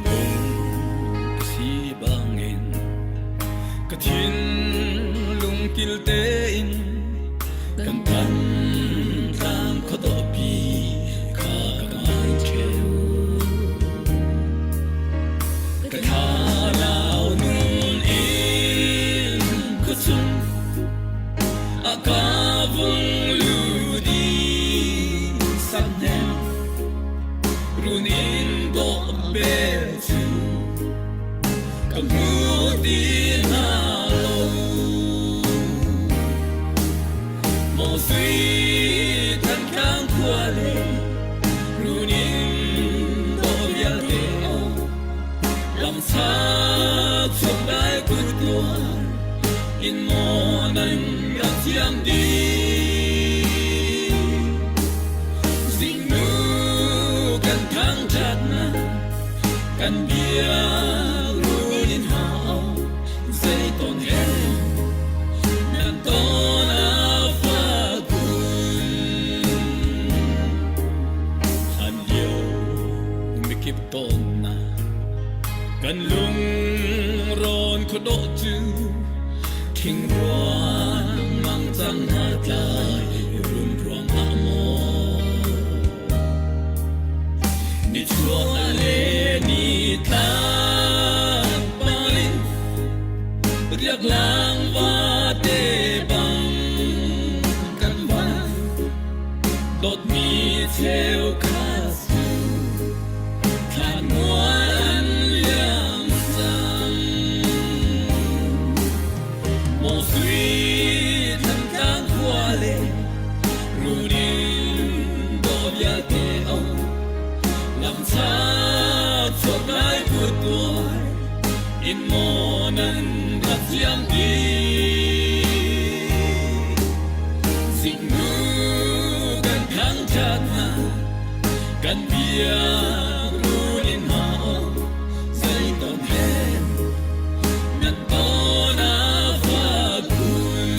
bông si bangin kathin lung kil te in kan tan tang khodo pi kha kan cheu ka kha lao nun in kusun akavung lu di san nem runin do be chu kamu di na lo mo sui tan kang kwa le runin do bial te o lam sa chuk dai ku tua in mo nan ga chiam di kan bia ruin hao dây tôn hen nan tôn fa kun han yêu mi kip tôn na kan lung ron ko do chu king ruan mang chang ha tlai run ruang ha mo ni chuang ale ni ta palin riak lang va te bang kan va dot mi theo khas khan muan liang sang mo sui tan kang kwa le runin do ya te o lam sa cho cái của tôi in monan đặt diam đi dịch nu gần kháng chát na gần bia ruin hao dây tôn hen nan tôn fa kun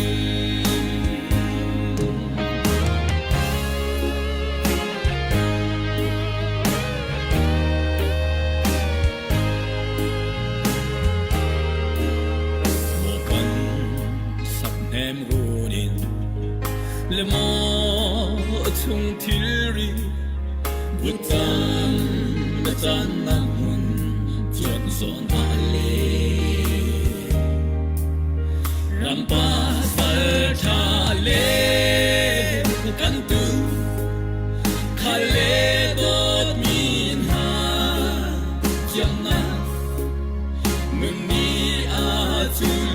em ruin le mo chung thilri butan na tan nam hun chuan zon ale rampa sal tha le kan tu khale dot min ha chang na mun mi a chun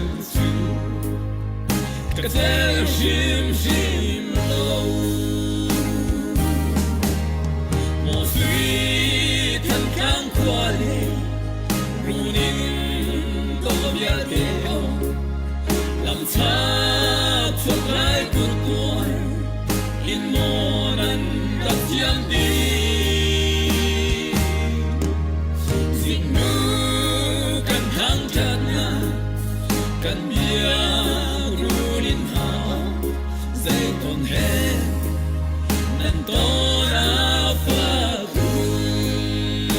Katel shim shim lo mo sui tan kang kwa le runin do bia te o lam cha chuk lai ku tuai in mo nan da chiam di sing nu kan hang chat na kan bia dây tôn hen nan tôn fa kun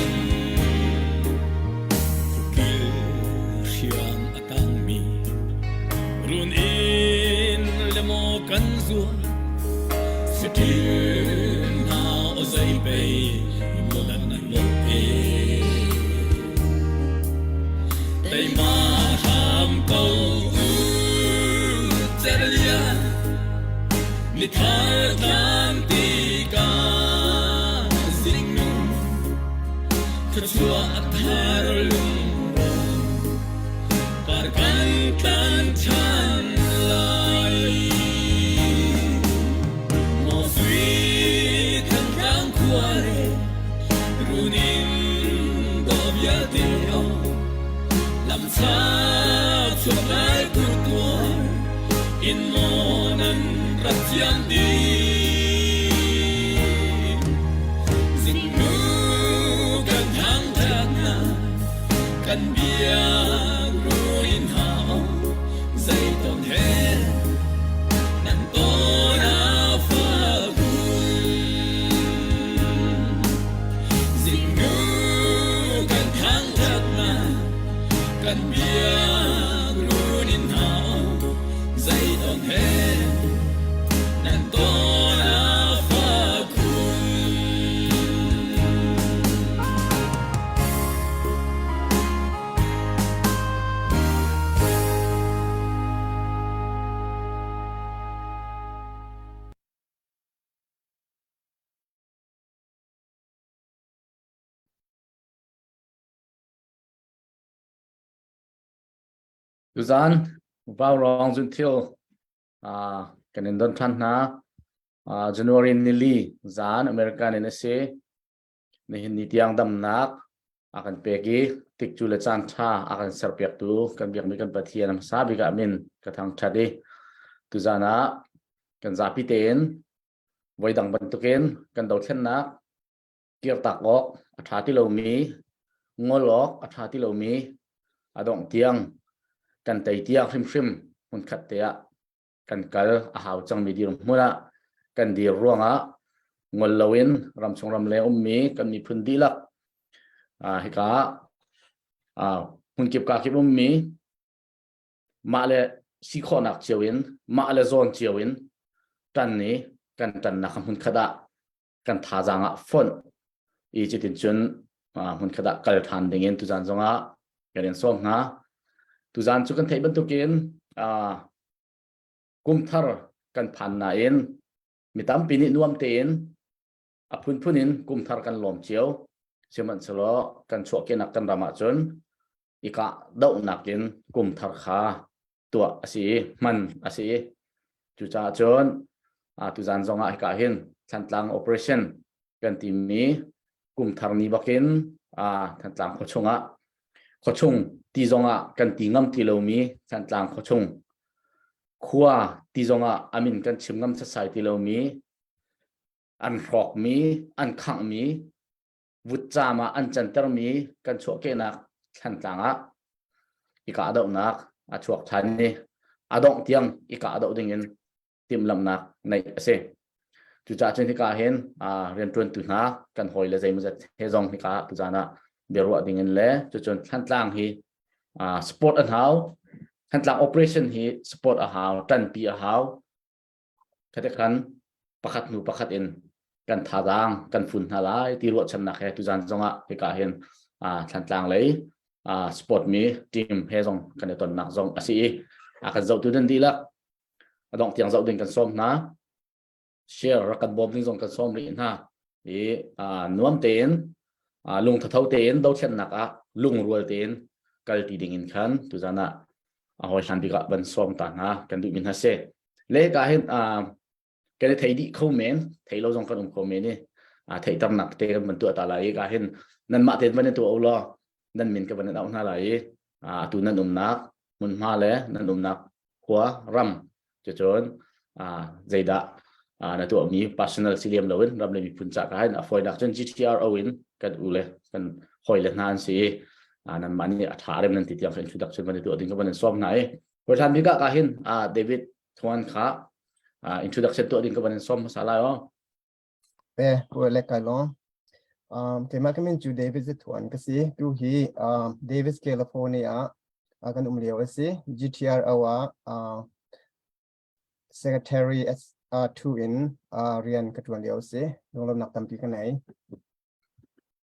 kil siang atang mi run in le mo kan zua sitin na o dây pe mo nan nan lo pe tay ma ham câu Celia ni thar tan ti ka sing nu khachua athar lung par kan tan chan lai mo sui kan kang kwa le runin do bia te o lam sa chua lai ku tuai in monan Ratian di Zing nu kan hang tak na kan bia ruin hao dây tôn hen nan tôn fa kun Zing nu kan hang tu zan vào rong jun thil kan in don than na January nili zan America ne se ni hin ni tiang dam nak akan pegi tik chu le chan tha akan serpek tu kan biak mi kan pathian sa bi ka min ka thang thadi tu zana kan zapi ten voi dang ban tuken kan do thlen na kier tak ok athati lo mi ngolok athati lo mi adong tiang kan tai tiang hrim hun khat te a kan kal a haw chang mi dir mura kan dir ruanga ngol lawin ram chung ram le mi kan mi phun dilak hika hun kip ka kip mi ma le si khonak chewin ma le zon chewin tan ni kan tan na hun khada kan tha janga fon i chitin chun hun khada kal than dingin tu jan zonga karen som na tu jan chu kan thei ban tukin kum thar kan phan na in mitam pini nuam ten phun phunin kum thar kan lom chiao seman chalo kan chok ke nak kan rama chun ika dau nakin kum thar kha tua asi man asi chu cha chon tu jan zonga ka hin thantlang operation kan ti mi kum thar ni bakin thantlang khochung ti zonga kan ti ngam ti lo mi thantlang khochung khua ti zonga amin kan chimngam sa sai ti lo mi an rok mi an khang mi vut chama an chantar mi kan chok ke nak thantlanga ika dau nak a chuak than ni adong tiang ika dau dingin tim lam nak nei ase chu cha chen ka hen rian tun tu na kan hoi le zai mu za he zong ni ka tu jana berwa dingin le chu chon thantlang hi sport an how thantlang operation hi sport a how tan pi a how khate khan pakhat nu pakhat in kan thadang kan fun halai ti ro chan na khe tu jan zonga he ka hen thantlang lei sport mi team he zong kan ton nak zong asi kan zau tu den di la adong tiang zau den kan som na share rakat bom ding zong kan som ri na nuam ten lung thau ten do chen nak lung rual ten kal ti ding in khan tu jana hoi han bi ka ban som ta na kan du min ha se le ka hen cái thầy đi khâu mến thầy lâu trong con khâu mến đi thầy tâm nặng tê mình tụi ta lại cái hen nên mạ tiền vấn tụi lo nên mình cái vấn đề đạo na lại tụi nên nạc muốn ma lẽ nên nạc quá ram cho chốn dây đã là tụi mi personal siliam lâu in ram lên bị phun chặt cái na phơi đặc chân GTR Owen cái u lẽ cái hồi lên nan si nên mình thả đem nên tiệt yang introduction vấn đề tụi cái vấn đề xóm này rồi tham bị cái hen David Thuan khá introduction to din ka banin som masala yo ko le ka lo ke ma kamin chu David Thuan ka si tu hi Davis California kan umlio si GTR awa secretary two in rian ka tuan lio si long nak tam pi ka nei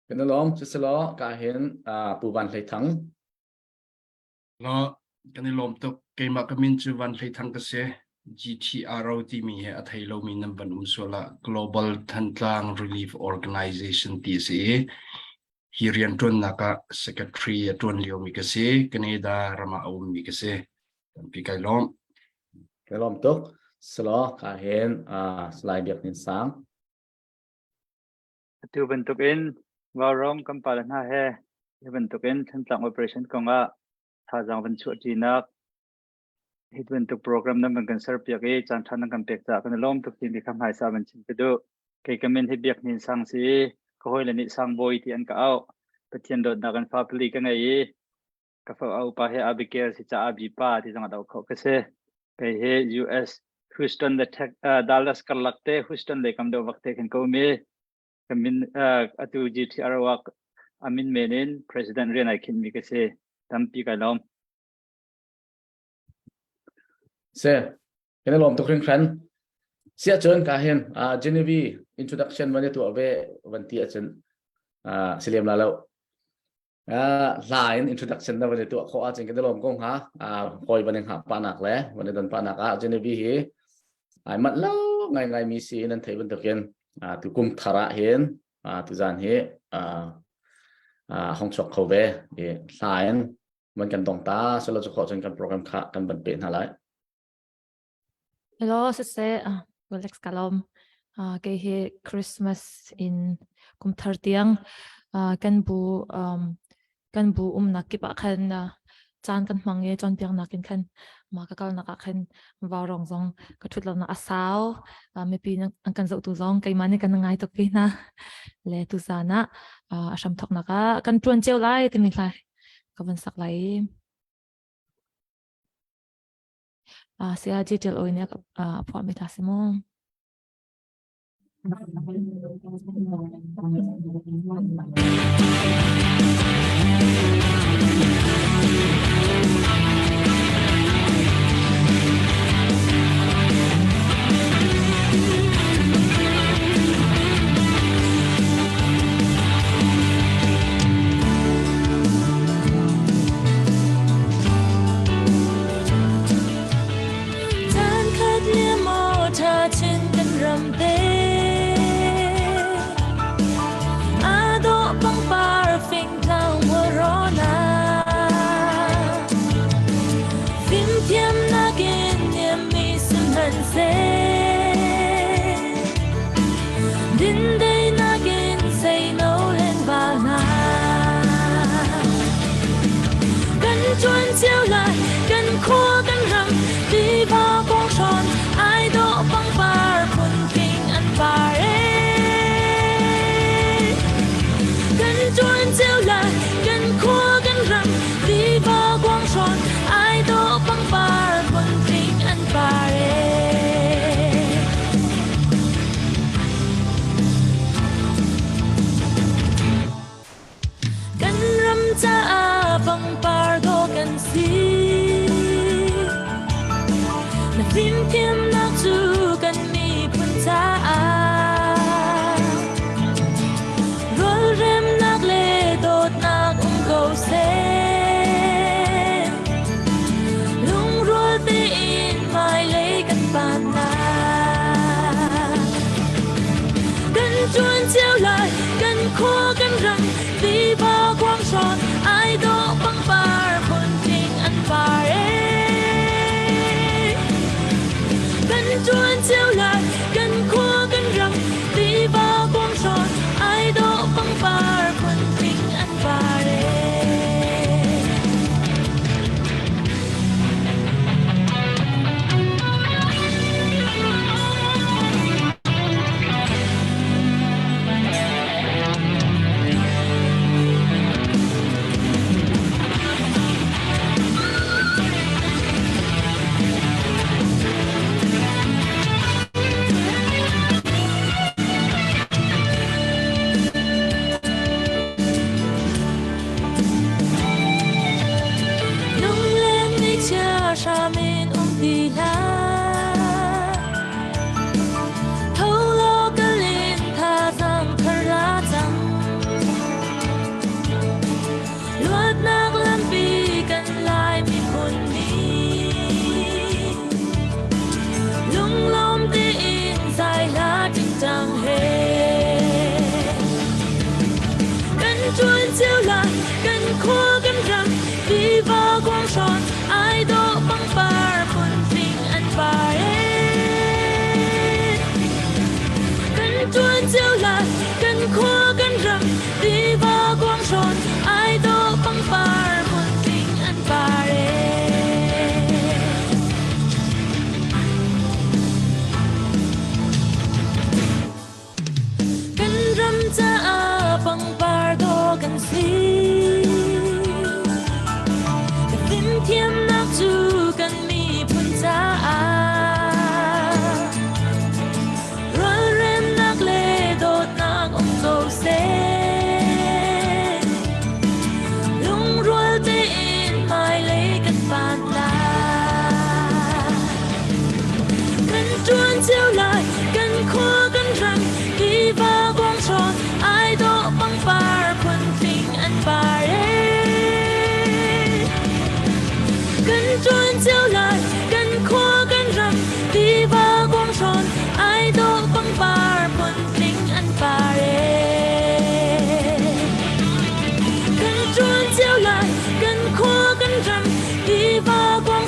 kan lom chu lo ka hen pu ban lai thang lo kan lom to ke ma kamin chu van lai thang ka se GTRO ti mi he athai lo mi nam ban sola Global Thantlang Relief Organization TCA hirian tun naka secretary tun lio mi kase Canada rama au mi kase pi kai lom to slo ka hen slide biak nin sang tu bentuk in warom kampalan ha he bentuk in thantlang operation konga thajang ban chu tinak hit bentuk program nam kan ser pia ke chan than kan pek cha kan lom tuk tin kham hai sa ban chin pe do ke kamen hi biak nin sang si ko hoi la ni sang boy ti an ka au pathian dot na kan fa pli ka ngai ka fa au pa he abicare si cha abi pa ti jang dau kho ka se ke he US Houston the Dallas kalakte Houston le kam do wakte kan ko me kamin atu GTR wak amin menin president rian ai kin mi ka se tampi ka lom se kan lom to kring khan sia chon ka hen Genevieve introduction mane tu ave vanti achen siliam la lo line introduction na mane tu kho a chen kan lom kong ha hoi baning ha panak le mane don panak Genevieve hi ai mat lo ngai mi si nan thei ban to ken tu kum thara hen tu jan he hong chok kho ve line มันกันตรงตาสเราจะขอจนกันโปรแกรมค่ะกันบันเป็นอะไร Hello, sese, Alex Kalom, kay he Christmas in kum thartiang, kan bu nakipa kan chan kan mangye chon piang nakin kan makakal nakakan warong zong katutlaw na asaw, may pinang ang kan zau tu zong kay mani kan ngay tok na le tu sana asam tok naka kan tuan chew lai tiniklay kabansak lai. Siya detail o niya po amitasi mo.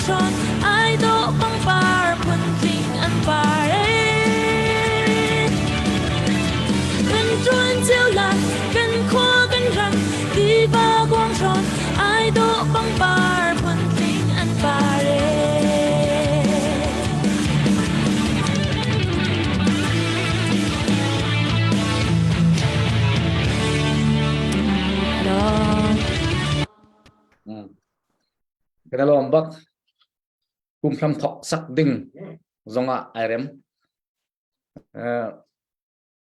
tròn ai độ băng bar quân tình ăn bar gần truân chiếu lạc gần khoa gần răng đi vào quang tròn ai độ băng bar quân tình ăn bar cái đó là bắc cùng tham thọ sắc đinh zonga irem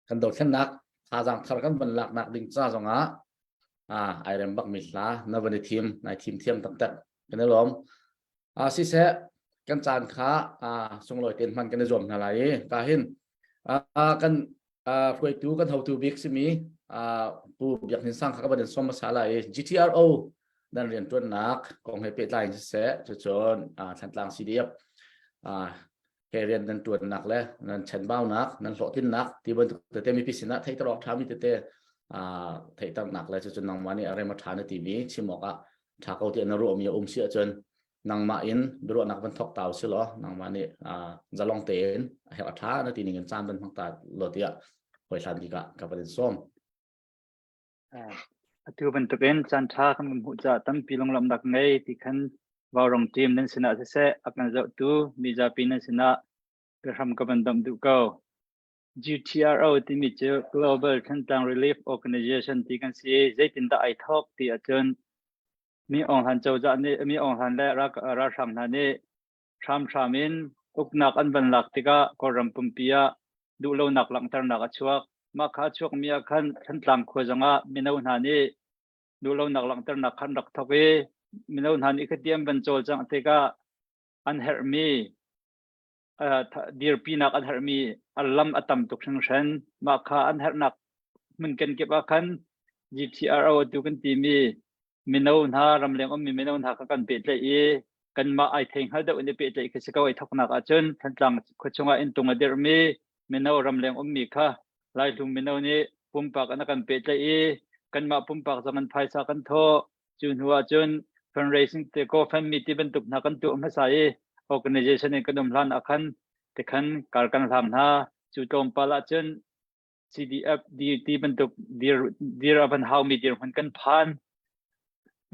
kan do khen nak azang thar kan ban lak nak ding cha zonga irem bak mi la na bani team nai team thiam tak tak kan lom si se kan chan kha sung loi ten man kan zom na lai ka hin kan khoi tu kan how to big simi pu yak hin sang kha ka ban som masala GTRO dan rian tuan nak kong he pe lai se chon than tlang CDF ke rian dan tuan nak le nan chen bao nak nan lo tin nak ti ban te mi pisina thai tro tha mi te thai tam nak le chon nang mani are ma thana ti mi chimoka tha ko ti na ro mi sia chon nang ma in bro nak ban thok taw se lo nang mani zalong ten he tha na ti ning chan ban thang ta lo tia hoi than ti ka ban som tu ban tuken chan tha kan mu cha tam pilong lam dak ngai ti khan warong team nan sina se akan zo tu mi ja pin nan sina gram ka ban dam du ko GTRO ti mi chu Global Thantlang Relief Organization ti kan si zaitin da ai thok ti achon mi ong han chau ja ni mi ong han le ra sam na ni shamin uknak an ban lak tika koram pumpia du lo nak lang tar nak achuak ma kha chuak mi khan thantlang kho janga minau na ni du lo nak lang tar nak khan rak thoke minau na ni khatiam ban chol chang teka an her mi dear pinak an her mi alam atam tuk shan ma kha an her nak mun ken ke ba khan GTRO tu kan ti mi minau na ram leng om mi minau na ka kan pe tle e kan ma ai theng hal da ni pe tle ke se ka wai thok nak a chun thantlang kho chunga in tunga der mi minau ram leng om mi kha lai lum minau ni pumpak an kan pe tle e kan ma pumpak zaman phaisa kan tho chun huwa chun fundraising te ko family ti ban tuk na kan tu ma sai organization in kanum lan akhan te khan kar kan lam na chu tom pala chun CDF ti ban tuk dir aban how mi dir man kan phan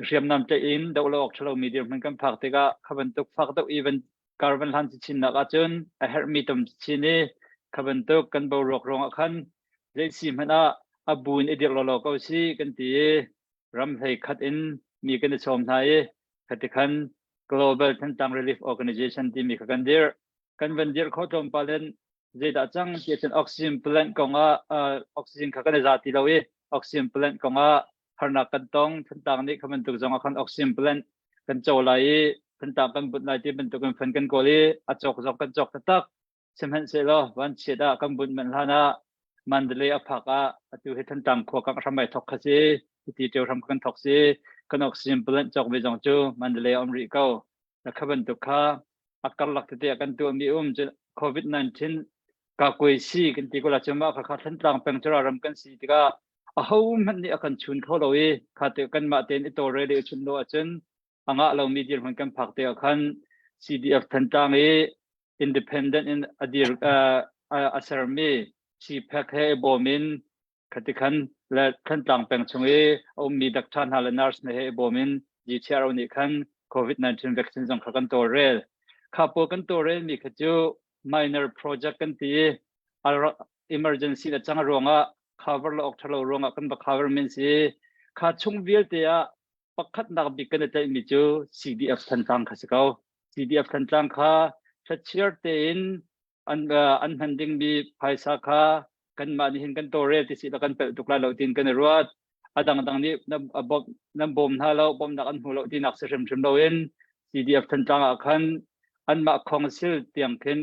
riam nam te in do lo ok chlo mi dir man kan phak te ga khaban tuk phak do even carbon han chi chin na ka chun a her mi tom chini khaban tuk kan bo rok rong akhan le si mana abun edir lo ko si kan ti ram thei khat in mi kan chom thai khati khan Global Thantlang Relief Organization ti mi kan dir kan van dir kho tom palen je da chang ti chen oxygen plant konga oxygen kha kan za ti lo e oxygen plant konga harna kan tong thantang ni khaman tuk jong akhan oxygen plant kan cholai thantang kan but lai ti ben tuk kan fan kan koli achok jok kan chok tak semhan se lo wan cheda kan but man hana mandle aphaka atu he thantang kho ka ramai thok khasi ti teu ram kan thok si kan oxygen plant chok be jong chu mandle amri ko na khaban tuk kha akal lak te kan tu mi COVID-19 ka koi si kan ti ko la chama kha thantang peng chara ram kan si ti ka a ho man ni akan chun kho lo e kha te kan ma ten to re de chun lo achun anga lo mi dir man kan phak te akhan CDF thantang e independent in adir asarmi si phak he bomin khatikhan la thantang peng chungi om mi dak than hal nurse ne he bomin GTRO ni khan COVID-19 vaccine jong khakan to re kha po kan to re mi khachu minor project kan ti emergency la chang ronga cover lo ok thalo ronga kan ba cover min si kha chung vil te a pakhat nak bi kan te mi chu CDF thantang khasikau CDF thantang kha thachir te in an handing bi phaisa kha kan ma ni hin kan to re ti si la kan pe tukla lo tin kan ruat adang ni na bom na lo bom na kan hu lo ti nak se rem lo in CDF thantang akhan an ma council tiang khen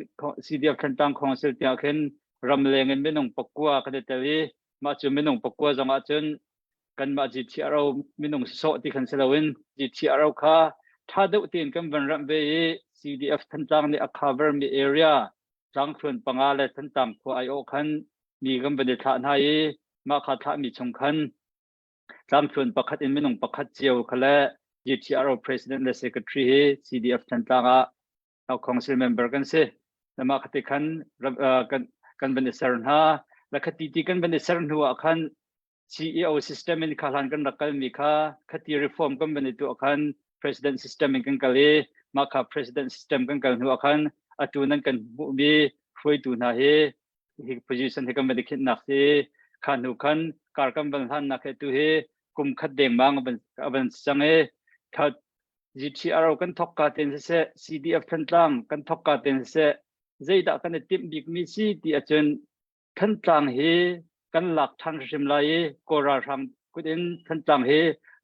CDF thantang council tiang khen ramleng en menong pakwa ka te wi ma chu menong pakwa jama chun kan ma GTRO menong so ti khan selawin GTRO kha thadu tin kan ban ram be CDF thantang ni a cover mi area jang khun pangale thantang kho IO khan mi gam bade tha nai ma kha tha mi chung khan jang khun pakhat in menong pakhat chiao khala GTRO President และ Secretary เฮ CDF ทันตางะเอา Council Member กันเสแล้วมาคติคันกันบันเสรนฮาและคติที่กันบันเสรนหัวคัน CEO System ในข้าหลังกันรักกันมีค่าคติ Reform กันบันตัวคัน President System กันกันเลยมาค่ะ President System กันกันหัวคันอัตุนั้นกันบุบีช่วยตัวนาเฮ position ให้กันบันคิดนักเฮขันหัวคันการกันบันทันนักเฮตัวเฮกุมขัดเด้งบางบันสังเฮถ้า GTRO กันทอกการเต็นเส CDF ทันตังกันทอกการเต็นเสใจดักกันติมบิกมีซีที่อาจารย์ทันตังเฮกันหลักทันชิมลายกอรารังกุดินทันตังเฮ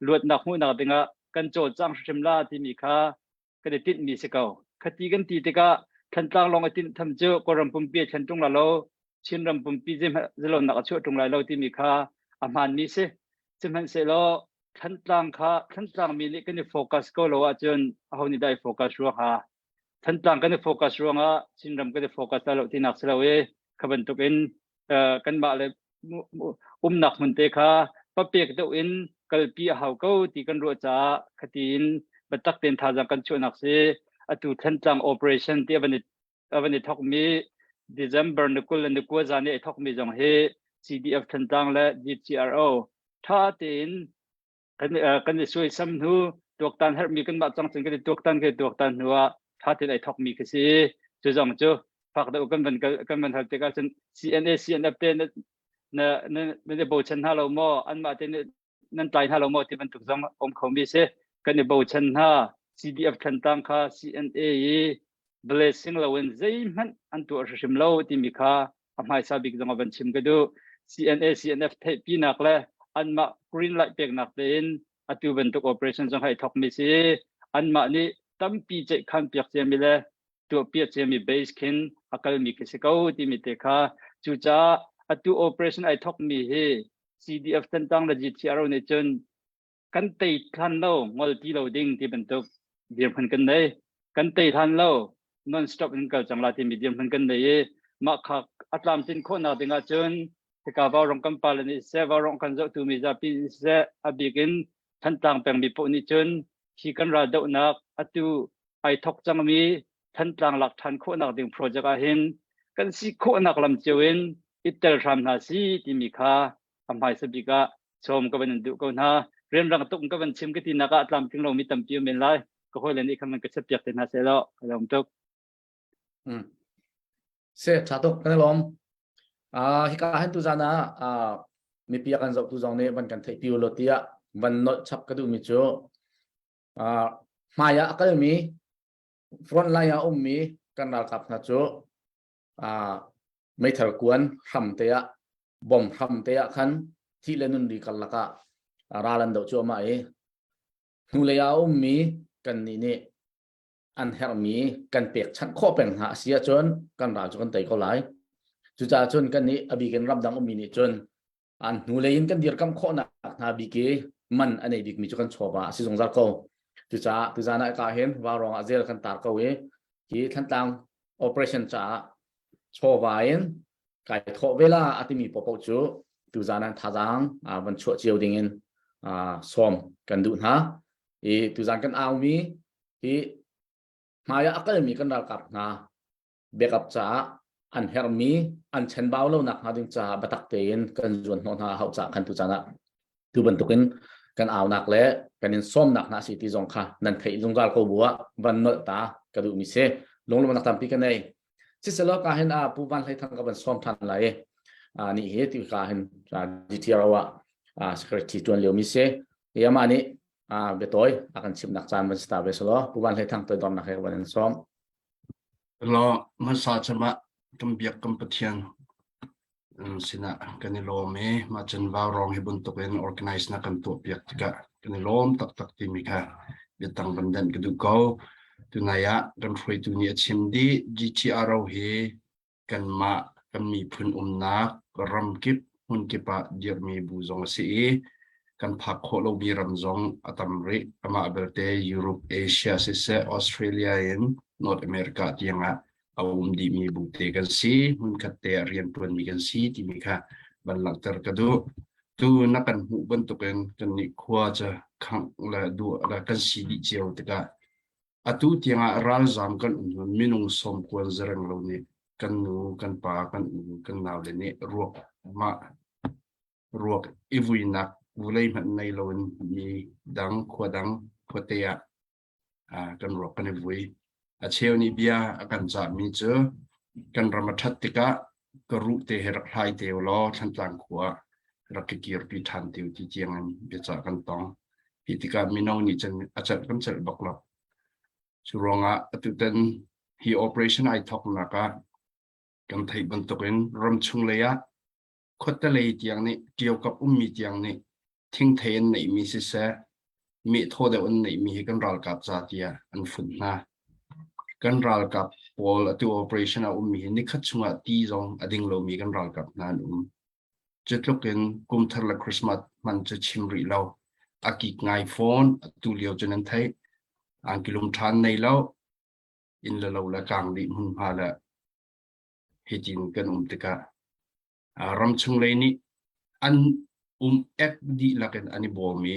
ลวดนักหูนักเดงะกันโจจังชิมลาที่มีค่ากันติดมีสเกาคดีกันตีติกะทันตังลงติดทำเจ้ากอรำปุ่มปีฉันตรงละโลชินรำปุ่มปีเจมจะลงนักช่วยตรงละโลที่มีค่าอามันมีเสจมันเสโลทันตังค่ะทันตังมีนี่กันโฟกัสก็โลอาจารย์เอานี่ได้โฟกัสรัวค่ะทันตังกันโฟกัสรัวงะชินรำกันโฟกัสละที่นักสลาวขบันตุกินกันบาเลยนักมันเตค่ะปะเปียกตัวอินกัลปีหาวเก้าที่กันรัวจ้าคดีนบัดตักเต็นทาจังกันช่วยนักเสอตุทันตัง operation ที่วันนี้ทอกมี December นึกว่านึกว่าจานี่ทอกมีจังเฮ CDF ทันตังและ GTRO ถ้าเต็นกันช่วยซ้ำหูตัวตันให้มีกันมาจังถึงกันตัวตันคือตัวตันหัวถ้าเต็นไอทอกมีคือสิจะจังจูพักเดียวกันมันทักเตกัน CNF เต็นนั่นจะบอกฉันฮัลโหลมออันมาเต็นนั่นใจฮัลโหลมอที่มันถูกจังเขามีเสกันจะบอกฉันฮะ CDF ทันตังค่ะ CNA blessing เราเว้นใจมันอันตัวชิมเราที่มีค่าทำให้สาบิกจังวันชิมก็ดู CNF เทปีนักเลยอันมา green light เปียกนักเดินอันตัวเป็นตัว operation จังให้ทอกมีสิอันมานี่ตั้มปีเจขันเปียกเจมีเลยตัวเปียกเจมี base ขึ้นอาการมีกิจกรรมที่มีเตค่ะจู่จ้าอันตัว operation ไอทอกมีเฮ CDF ทันตังและ GTRO เนี่ยจนกันตีทันเรา multi loading ที่เป็นตัวเดียร์พันกันได้กันตีทันเรา non stop กันก็จังหวะที่มีเดียร์พันกันได้มาขักอัตลามตินคนเอาดึงอาจนที่กาวารองกันปาลนี่เสวารองกันจะตัวมีจะปีเสอบิกินทันตังแปลงมีปุ่นิจนที่กันราดเอานักอัตุไอทอกจังมีทันตังหลักทันคนเอาดึงโปรเจกต์อาหินกันสิคนเอาลำเจวินอิตเตอร์ทำนาซีที่มีค่าทำให้สบิกะชมก็เป็นดุกันฮะเรียนรังตุกก็เป็นชิมกิตินักอัตลามถึงเรามีตั้มพิวเมนไลก็ค่อยเล่นอีกคำมันก็จะเปียกเต็นฮะเสร็จแล้วก็ลองตุกเสร็จชาตุกกันลมฮิกาเห็นตุจานะมีเปียกันจบตุจงเนี่ยมันกันเทพิวโลติยะวันนอชับกระดูมิจูมายาก็มีฟรอนไลน์มีกันรักกับนะจูไม่ถกวนทำเตะบ่มทำเตะขันที่เล่นดีกันละก็ราลันดจูมานูเลยมีกันนี่อันเฮร์มีกันเปียกชั้นข้อเป็นหาเสียจนกันราจกันเตะก็ไหลจุดจนกันนี้อบีกันรับดังมีนี่จนอันนูเลยยินกันเดียร์กำข้อหนักนาบีกีมันอันนี้บิ๊กมีจุกันชอบอ่ะสิสงสารเขาจุดนั้นก็เห็นว่ารองอาเซียนกันตากเขาที่ท่านต่าง operation จ้าชอบไว้ไก่ทอเวลาอาจจะมีปกจูจุดนั้นท่าจังวันช่วยเจียวดิ่งซ้อมกันดูนะจุดนั้นกันเอามีที่มายาก็มีกันรักกับนะเบกับจ้าอันเฮร์มีอันเชนบ่าวเราหนักหาดึงจ้าบัตักเตนกันจวนนนหาเขาจ้ากันตุจานะตุบันตุกินกันเอาหนักและกันยินส้มหนักนะสิที่จงค่ะนั่นคือจงการเขาบัววันนตากระดูมิเสลงลงมาหนักตามปีกันเลยที่สลบการเห็นผู้บันให้ทางกับบันส้มทันไหลนี่เหตุการเห็นGTROสกัดที่จวนเลี้ยวมิเสยามานี่เบตอยakanชิมนักจานมันสตาร์เบสโลผู้บันให้ทางตัวดอมนักให้วันส้มเรามาสาจมะกำเบียกกำปะเทียนสินะกันนิโลเมมาจันวาวรองให้บุญตกเป็น organize นักกันตัวเปียกติกะกันนิโลมตักที่มีค่ะเบียตังบันเดนกันดูเขาตุนายะกันฟรีตุนีชิมดี GTRO เฮกันมากันมีพื้นนักรำกิบหุ่นกิปะเดียร์มีบูจงสีกันพักโคโลบีรำจงอัตมริอามาเบลเตยุโรปเอเชียสิเซออสเตรเลียเอ็นนอร์ทอเมริกาที่ยังเอาดีมีบุตรกันสีหุ่นขัดเตะเรียนปวนมีกันสีที่มีค่ะบัลลังก์เตอร์กระดู tu na kan hu ban to kan ni khwa cha khang la du la kan si di chiao te ka atu tianga ral zam kan minung som kwan zarang lo ni kan nu kan pa kan naw le ni ruak ma ruak ivui nak vulai man nei lo ni dang khwa dang khotea kan ruak kan vui a cheu ni bia kan cha mi chu kan ramathat te ka ka ru te her khai te lo than tlang khwa rakikir pi than te ti chiang bi cha kan tong hitika minong ni chen achat kan chal baklo churonga atuten hi operation I thok naka kan thai ban tokin ram chung leya khotta lei tiang ni kiau kap mi tiang ni thing thein nei mi si se mi tho de un nei mi kan ral kap cha tia an fun na kan ral kap pol atu operation a mi ni khat chunga ti zong ading lo mi kan ral kap nan chetlokin kum thar la christmas man che chimri lo aki ngai phone tu lio chen thai ang kilum than nei lo in la lo la kang di mun ha la hitin kan tika ram chung le ni an ek di la kan ani bo mi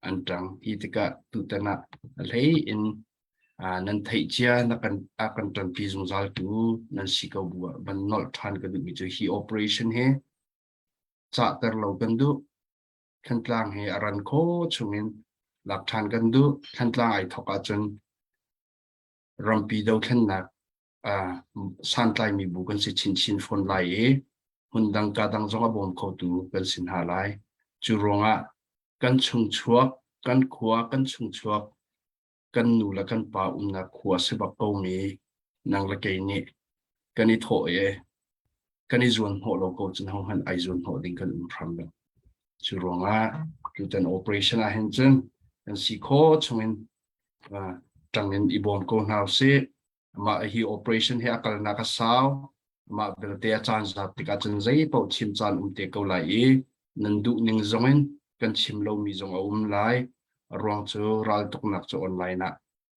an tang hitika tu tana lei in nan thai chia na kan akan tan pi zung zal tu nan siko bua ban nol than ka du mi chu hi operation he cha tar lo kan du kan tlang he aran ko chungin lak than kan du kan tlang ai thoka chun rampi do khen na san tai mi bu kan si chin phone lai e hundang ka dang zonga bom ko tu kan sin ha lai chu ronga kan chung chuak kan khua kan chung chuak kan nu la kan pa na khua se ba ko mi nang la ke ni kan ni tho e kan ni zon ho lo ko chen hong han ai zon ho ding kan phram ba chu ronga ku tan operation a hen chen kan si ko chungin tangin ibom ko now se ma hi operation he akal na ka saw ma belte a chan za tika chen zai po chim chan te ko lai e nan du ning zongen kan chim lo mi zong lai rong chu ral tuk nak chu online na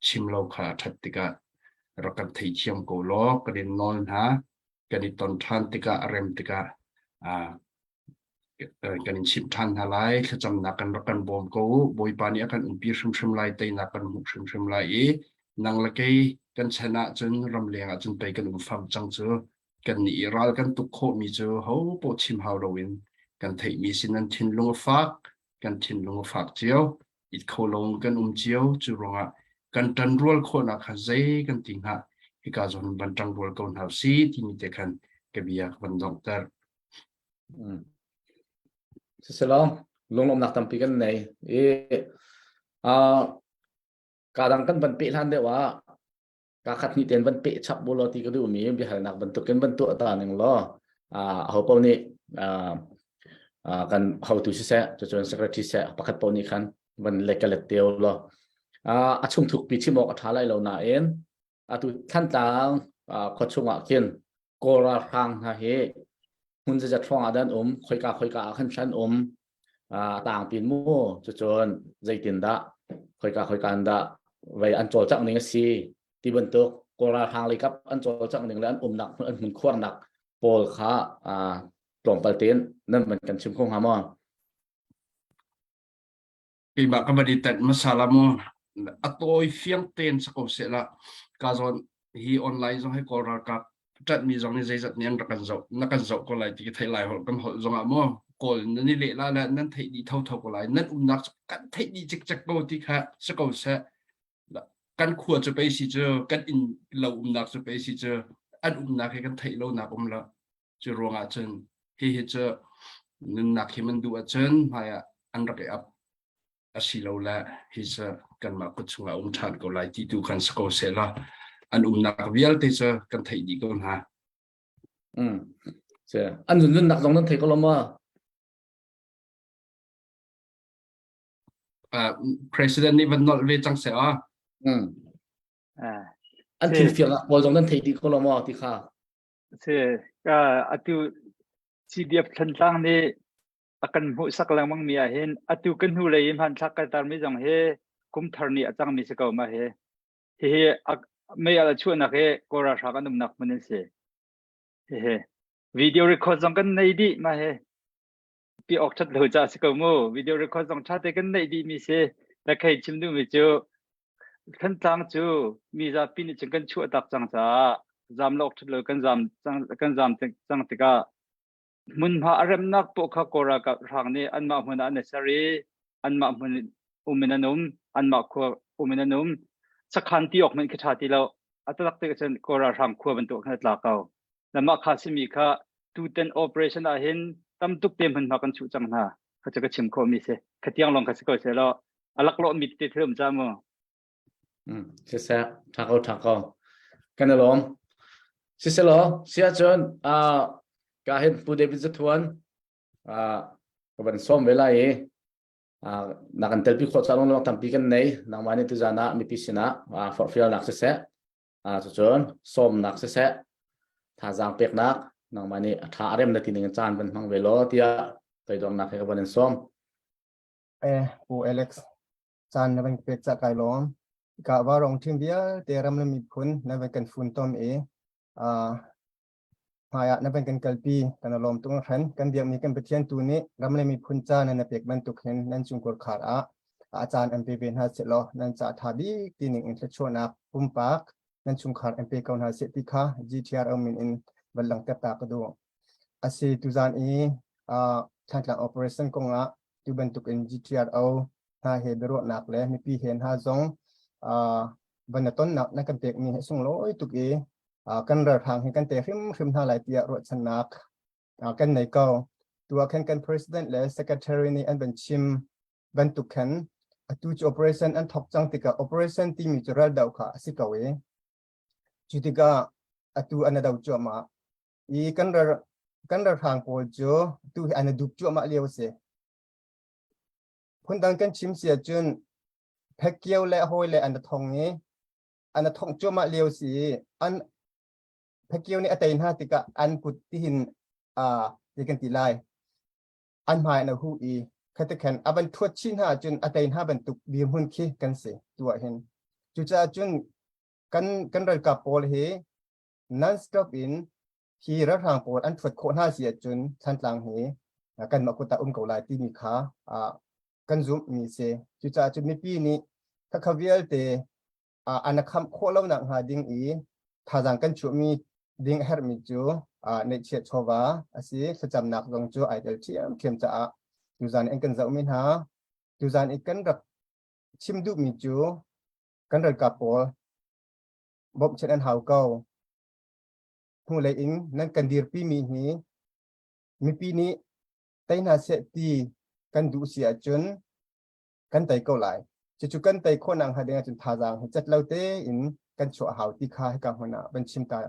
chim lo kha that tika rakan thei chiam ko lo kadin non ha kani ton than tika rem tika kan chim than halai khacham na kan rakan bom ko boi pani akan umpi shum lai te na kan mu shum lai e nang la ke kan chana chun ram leng a chun pe kan fam chang chu kan ni ral kan tu kho mi chu ho po chim hau lo win kan thei mi sin an thin lung fak kan thin lung fak chiao it kho long kan chiao chu ronga kan tan rual kho na kha zai kan ting ha hi ka zon ban tang rual kon hau si ti ni te kan ke bia ban dong tar Selong long nak tampi kan nei kadang kan ban pe lan de wa ka khat ni ten ban pe chap bolo ti ka du mi bi hal nak ban tu kan ban tu ta ning lo ho po ni kan how to se to secretary se pakhat po ni khan ban lekalet teo lo achung thuk pi chimok athalai lo na en atu than tang khochunga kin kora khang ha he hunจะทองอาดันค่อยกาขันชันต่างปีนมู่จนใจตินดะค่อยกาอันดะไว้อันโจจักหนึ่งสิที่บนตัวกราทางเลยครับอันโจจักหนึ่งแล้วอันหนักอันมันควรหนักโปลขากล่องปลเตียนนั่นมันกันชิมคงหามอiba ka baditat masala mo atoy fiang ten sa ko sela kazon hi online zo he kora ka chat mi zong ni zai zat nyang nakan zau ko lai ti thai lai hol kan hol zonga mo kol ni le la la nan thai di thau ko lai nan nak kan thai di chik ko ti kha sa ko sa kan khua chu pe si chu kan in lo nak chu pe si chu an nak he kan thai lo nak la chu ronga chen hi chu nun nak hi man du a chen haya an rak ap asilo la hi sa kan ma ko chunga than ko lai ti tu kan sa ko se la an nak vial te cha kan thai di ko ha se an nun nak dong nan thai ko lo ma president ni van not ve chang se an tin fiang bol dong nan thai di ko lo ma ti kha se ka atu CDF than tlang ni akan hu sak lang mang mi a hen atu kan hu le im han thak ka tar mi jong he kum thar ni achang mi se ko ma heไม่อะไรช่วยนักเอก็ราชากันนุ่มนักมันนี่สิเฮ้video record จังกันในดีมาเฮ้ ปีออกชัดเลยจ้าสกมูวิดีโอเรคคอร์ดสองชาติกันในดีมีเสและใครชิมดูมีจูขั้นต่างจูมีจะปีนี้จึงกันชั่วตักจังจ้าจำลอกชัดเลยกันจำจังติกามุนพาอารมณ์นักปกขกรากับทางนี้อันมาหุ่นอันเนสรีอันมาหุ่นมินานุมอันมาขัวมินานุมสักขันที่ออกมันคือชาติเราอัตลักษณ์ที่จะกราทางขัวบรรทุกขนาดลาเก่าและมาคาสิมีค่ะตูเต็นโอเปอเรชั่นอาหินตั้มตุกเต็มพันมากันชุจังหาเขาจะก็ชิมข้อมีเสขที่ยังลองคัสก็เสร็จแล้วอลักโลมิดติดเริ่มจ้ามั้งเสียทักเอากันลมเสียหรอเสียจนการเห็นผู้เดบิจทวนก็เป็นส้มเวลานักการเตลพิโคตรลงทำปีกันในนักมันนี่ตุจานะมีพิสินะฟอร์ฟิลนักเสียจนส้มนักเสียถ้าจางเปียกนักมันนี่ถ้าเริ่มได้ที่หนึ่งจานเป็นมังเวโลที่ไปดองนักให้กับเป็นส้มผู้อเล็กซ์จานนั้นเป็นเปียกจากไก่ล้อมกะว่ารองทีมเดียวเตะรำนั้นมีผลนั่นเป็นการฝุ่นต้มหายนั่นเป็นการกลปีกันลมตรงนั้นกันเดียวมีกันไปเทียนตัวนี้รำนั้นมีพุ่นจ้านั่นเปียกมันตุกเห็นนั่นจุงกดขาดอาจารย์MPเป็นหาเสร็จแล้วนั่นจะทาดีที่หนึ่งอินเทอร์ชนักปุ่มปากนั่นจุงขาด MP เก่าหาเสร็จที่ค่ะ GTR เอามินอินบัลลังก์เตปากระดูอาศัยตุจานทางหลัง operation กงตุบันตุกอิน GTR เอาหาเหตุรวดหนักเลยมีปีเห็นหาจงบรรณต้นหนักนักการเตะมีให้ส่งโลยตุกกันเรือทางให้กันเตะริมท่าหลายเตียรวดชนักกันในเก่าตัวแข่งกัน president และ secretary นี่อันเป็นชิมบรรทุกขันตัวจุ operation อันทบจังติกา operation ที่มีจุดระดับค่ะสิกาเวจุดติกาตัวอันดาวจัวมากันเรือทางโพจูตัวอันดุจัวมาเลี้ยวเสียคนดังกันชิมเสียจนแพ็กเกียวและโฮยและอันทองนี้อันทองจัวมาเลี้ยวสีอันแพ็กเกียวนี่อัตยินหาติกะอันกุดที่หินที่กันตีไลอันหมายนะฮูคัตแคนอันทวดชินหาจนอัตยินหาบรรทุกบีมหุ่นขี้กันเสียตัวเห็นจุจ้าจนกันเรื่องกับโพลเฮนั่นสต็อปอินที่รัฐทางโพลอันทวดโคหน้าเสียจนทันหลังเฮกันมากุตาเกาลายที่มีขากันซุมมีเสจุจ้าจุดมีปีนี้ถ้าเขาเวียลเตอันคำโคเล่าหนังหาดิ้งถ้าจังกันชูมีดิ้งเฮอร์มิจูในเชียชวาสิสจำนักลงจูไอเดลเทียมเข้มจ้าจุจานเองกันจะอุมินหาจุจานเองกันรับชิมดูมีจูกันเรื่องกับโพลบบเช่นอันหาวเก่าหูเลยอิงนั่นกันดีร์ปีมีปีนี้ไตน่าเสตีกันดูเสียจนกันไตเก่าหลายจุกันไตคนอังหาเดียจนทาจังจัดเล่าเตอินกันชัวหาวที่คาให้กับหัวหน้าเป็นชิมตา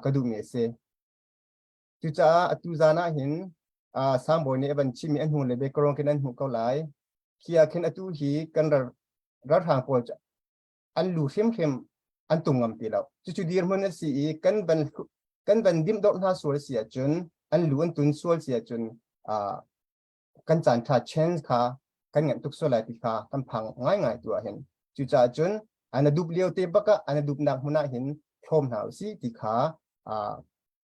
กระดูเมเซจุจ้าตุจานะเห็นสามบอยนี้เป็นชิมีอันหูเลยเบกรองกันอันหูเก่าหลายเคียขึ้นตุหีกันรัฐทางโพลอันลูเข้มอันตุงงำตีแล้วจุดีร์มันสีกันเป็นดิมดอกหน้าสวยเสียจนอันลูอันตุนสวยเสียจนกันจานขาดเชนส์ค่ะกันเงินทุกส่วนหลายปีค่ะกันพังง่ายตัวเห็นจุจ้าจนอันดูเลี้ยวเตะบักอันดูนักหัวหน้าเห็นชมหาวสิตีขา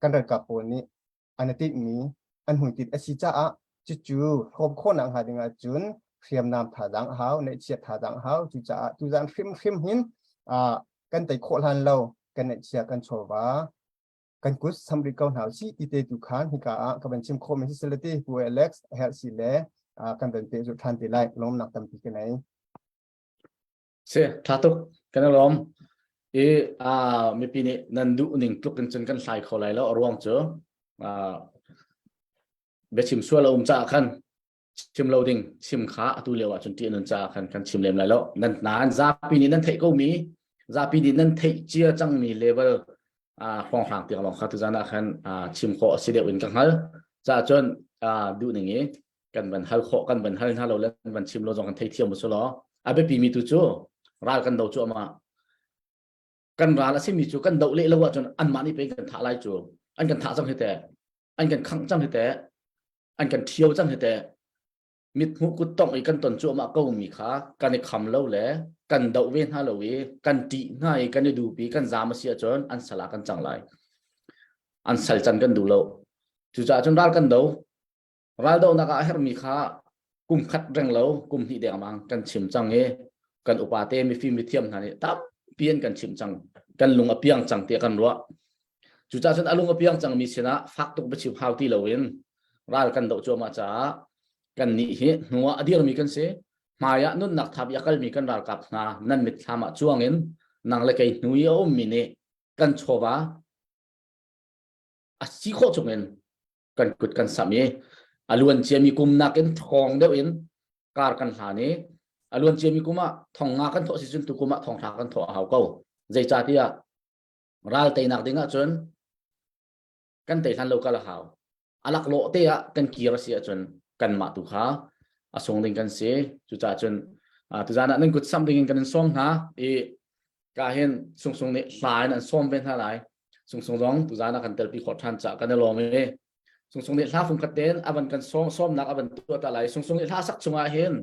กันเรื่องกับโพลนี้อันติดมีอันหุ่นติดอสิจ้าจู่ชมคนอังหาดึงจนเตรียมนำถาดังหาวในเชียถาดังหาวจุจ้าฟิมหินกันไต่โคลันเรากันในเชียกันโชว์ว่ากันกุศสำริกาหาวสิติเตตุขานฮิกากับเป็นชิมโคมิสิเลตี้ผู้เอเล็กซ์เฮลสิเลกันเป็นเตจุทันติไลล้มหนักตั้มปีกันไหนเสียทัตุกันลมมีปีนี้นันดูหนึ่งตุกกันจนกันใส่เขาไหลแล้วรวงเจอเบชิมชัวเราจ้าคันชิมเราดิ่งชิมขาตัวเลียวจนที่นันจ้าคันชิมเลียมไหลแล้วนั่นนานซาปีนี้นั่นเทก็มีซาปีนี้นั่นเทเจียจังมีเลเวลฟองห่างเตียงลองคัตุจานะคันชิมโคสิเดียวินกันฮะจ้าจนดูหนึ่งนี้กันบันฮัลโคกันบันฮัลเราเล่นบันชิมเราจงกันเทเที่ยวมุสล้อเบปีมีตุจูรายกันดาวจูมากันร้านละสิมีจูกันดาวเละแล้วว่าจนอันมานี่เป็นกันท่าไรจูอันกันท่าจังเหตุอันกันขังจังเหตุอันกันเที่ยวจังเหตุมิดหุกุต้องไอ้กันตนจูมาก็มีขากันในคำเล่าแหละกันดาวเวนฮาโลวีกันตีง่ายกันในดูปีกันจามาเสียจนอันสลากันจังไรอันสัลจันกันดูเราจูจ่าจนร้านกันดาว ral do naka her mi kha kum khat reng lo kum hi de amang kan chim chang e kan upate mi fi mi thiam thani tam pian kan chim chang kan lunga piang chang te kan ro chu cha chen alunga piang chang mi sina fak tuk bchi phau ti loin ral kan do choma cha kan ni hi nuwa adir mi kan se maya nun nak thab yakal mi kan ral kap na nan mit thama chuangin nang le kai nui o mi ne kan chowa a si kho chungen kan kut kan sami alun chemi kum nakin thong deuin kar kan hlani alun chemi kuma thong nga kan tho si chun tu kuma thong tha kan tho hau ko zai cha tia ral te nak dinga chun kan te than lo kala hau alak lo te a kan kira sia chun kan ma tu kha asong ding kan se chu cha chun tu jana nan kut sam ding kan som ha e ka hen sung sung ne hlai nan som ben tha lai sung sung dong tu jana kan tel pi khot than cha kan lo me sung sung ne hla phung khaten aban kan som nak aban tu ta lai sung sung ne hla sak chunga hen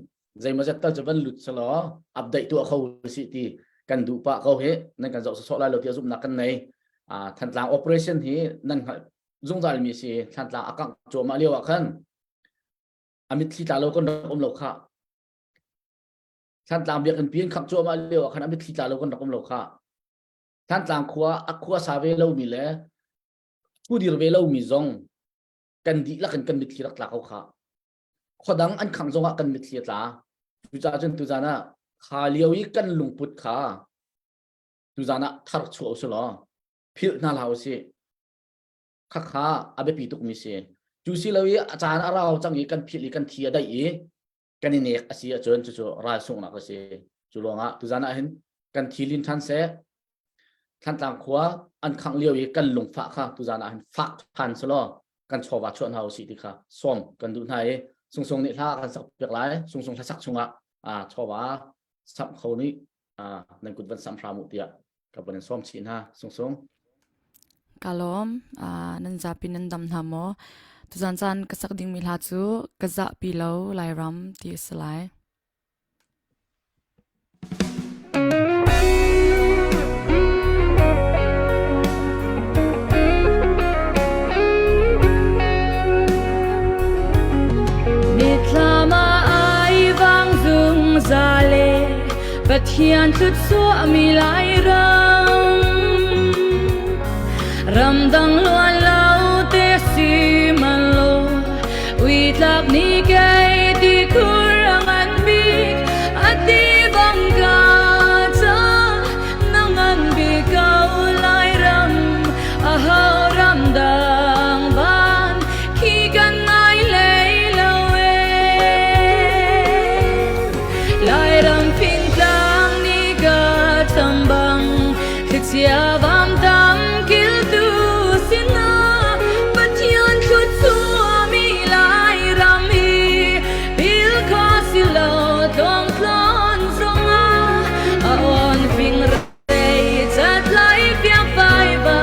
zai ma jat ta jaban lut chalo update tu kho si ti kan du pa ko he nan kan zo so lai lo tia zum nak kan nei than tlang operation hi nan zung dal mi si than tlang akang cho ma lewa khan amit thi ta lo kon lo kha than tlang biak kan pian khak cho ma lewa khan amit thi ta lo kon lo kha than tlang khwa sa ve lo mi le pu dir ve lo mi zong kan di la kan mit thi rak la kha khodang an khang zonga kan mit thi tla tu cha chen tu jana kha liawi kan lungput kha tu jana thar chu so lo phil na lao si kha abe pi tuk mi se chu si lawi achan arao changi kan phili kan thia dai e kan ni nek asi a chon chu ra sung na ka se chu longa tu jana hin kan thilin than se than tang khwa an khang liawi kan lung fa kha tu jana hin fa than so lo kan chowa chon hau si ti kha som kan du nai sung sung ni hla kan sak pek lai sung sung sak chunga chowa sam kho ni nan kut van sam phramu tia ka ban som chin ha sung sung kalom nan zapi nan dam hamo tu zan chan kasak ding mi hla chu kaza pi lo lai ram ti salai But hian tut so mi lai ram dang luan lau te si man lo ui tlak ni kai ti kurang an big ati bang ka cha nang an bi kau lai ram a hau ram dang ban khi kan ai lei lo e lai ram phin chia vam tam kil tu sina pathian khut chua mi lai ram hi bil kha silo dong klon zonga a on fing re chat lai piang pai ba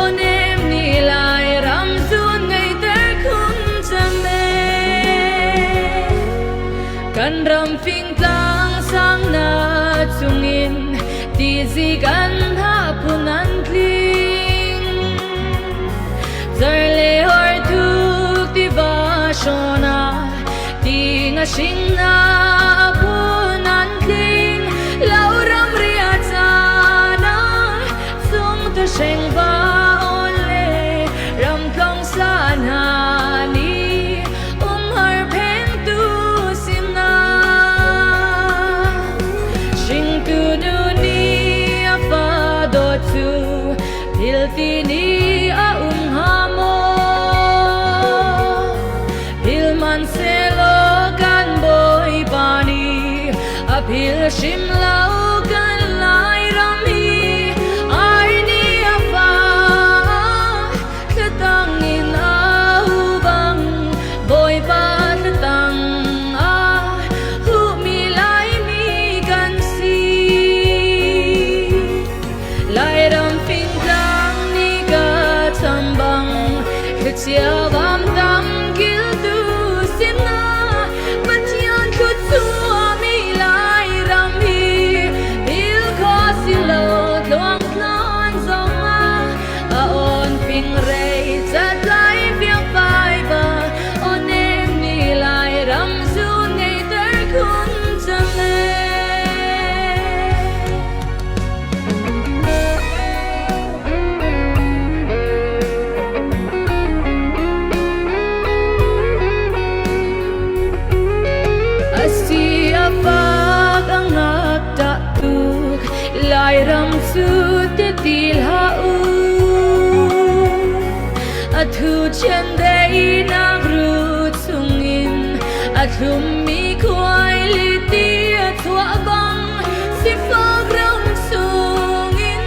onem ni lai ram zun ngai ter khun chang me kan ram fing tlang sang na chungin ti zi kan punan kling zarle hor thuk ti va shona tinga shingna punan kling lauram ria chana sung tu sheng va ole ram klong sana ni har pen tu simna shing tu nu Hiltini a hamo Hilman selo kan boy pani a phil shim lau kan lai ram hi arni a fa katang in a bang boy pa katang a hu mi lai mi kan si lai ram ping chia vam tam kil tu sina pathian khut chua mi lai ram hi ฉันได้นักรู้ทุงอินอาทุมมีควายลิเตียทั่วบังสิฟ้ากรำสูงอิน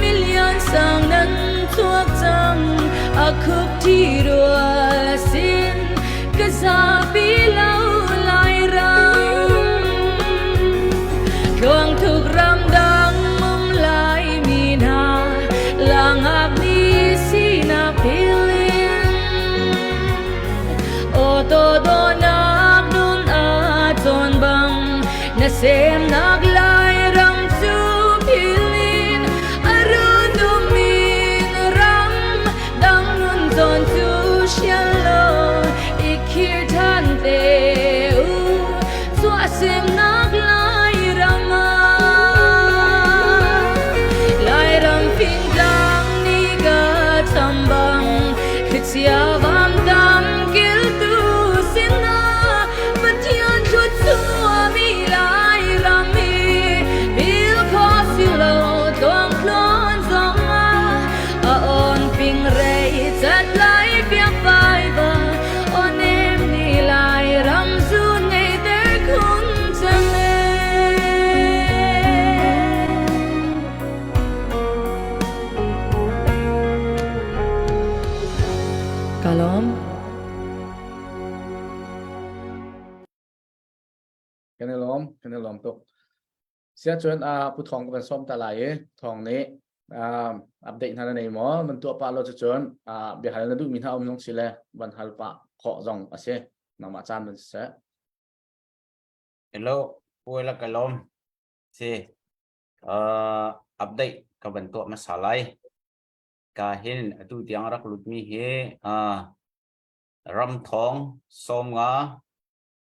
มิลยอนสางนั้นทั่วจังอาคุบที่รัวสิ้นกะซาปีเล่าลายรำกวางถูกรำดังมุมลายมีนาลางอาบนี้สีนาพิลินโอโตโดนักดุนอาจนบังนาเซมนักลายรำจูพิลินอารุณดุมินรำดังนุนจนจูเชียนโลอีกคิดทันเตอูสัวเซมนักลายรำมาลายรำฟิงดังนี่ก็ทำบังคือเสียความดำกิลตูสินะบัดยันชุดสัวมีลายรำมีบิลคอสิโลดวงคลอนสองอาออนฟิงเรย์จัดลายเปียกไปบ่โอเนมนี่ลายรำสูนในเดอคุณจังเลย Kalom. cái này lom tục sẽ chuyên phụ thong của bên xóm ta lại thong này update hàng này mà mình tua pa lo cho chuyên bị hai lần đủ mình hao nông xí lệ vẫn hai pa khó dòng ở xe nằm ở trên mình sẽ Hello, tôi là Kalom. Si, update ka bentuk masalah. Kahin tu tiang rak lutmi he ram thong som nga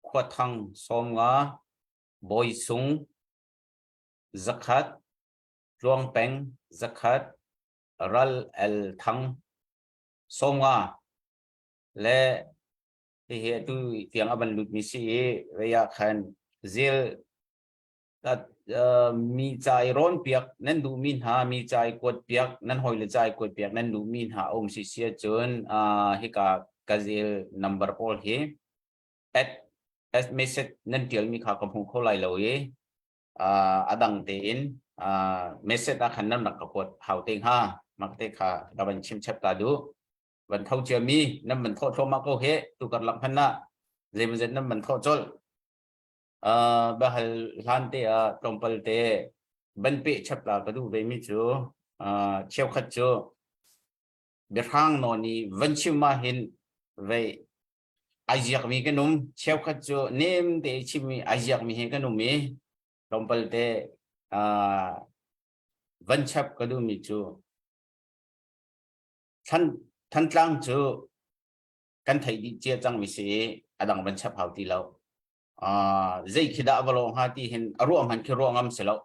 khuat thang som nga boy sung zakat luang peng zakat ral el thang som nga le he tu tiang aban lutmi si veya khan zil tat mi chai ron piak nan du min ha mi chai kot piak nan hoi le chai kot piak nan du min ha om si sia chon hi ka kazil number pol hi at as message nan tial mi kha kam hung kholai lo ye adang te in message a khan nam nak ka pot hau teng ha mak te kha ka ban chim chap ta du ban thau chia mi nam ban tho ma ko he tu kar lam phanna zem zet nam ban tho chol bahal lante tompal te ban pe chapla kadu ve mi chu cheu khat chu berhang no ni vanchima hin ve ajiak mi kanum cheu khat chu nem te chimi ajiak mi he kanum mi tompal te vanchap kadu mi chu than tlang chu kan thai di chia chang mi se adang vanchap hau ti lo zai khida balong hati hin aruam han khiro ngam selo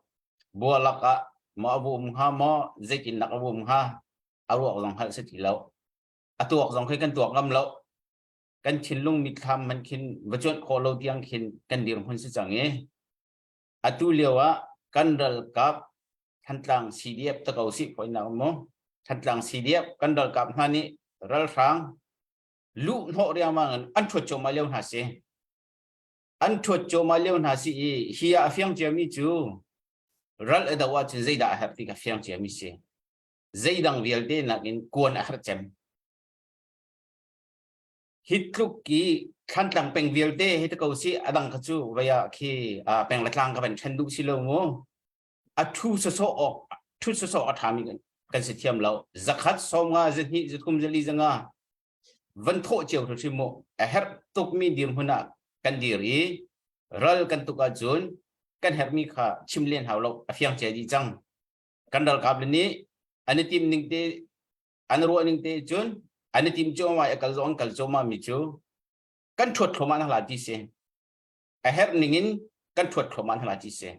bualaka ma bum ha mo zai kin nak bum ha aruak long hal se tilo atuak jong khai kan tuak ngam lo kan chin lung mit tham man khin bachot kho lo tiang khin kan dir hun se change atu lewa kan dal kap thantlang cdf ta kau si poina mo thantlang cdf kan dal kap hani ral rang lu no ria mang an thot cho ma lew ha se an thot cho ma lew na si hiya afyang chemi chu ral adawa chen zaida hapti ka fyang chemi se zaidang vialte na in kuan a harchem hitluk ki khantlang peng vialte hit ko si adang khachu waya khi peng latlang ka ban chandu si lo mo a thu so ok thu so athami kan si thiam lo zakat somga zhi zikum zali zanga van tho cheu tho chimo a her tuk mi dim huna kan diri ral kan tuka jun kan hermi kha chimlen hawlo afyang che di chang kan dal kab ni ani tim ning te anro ning te jun ani tim choma ekal zong kal choma mi chu kan thot thoma na la ti se a her ningin kan thot thoma na la ti se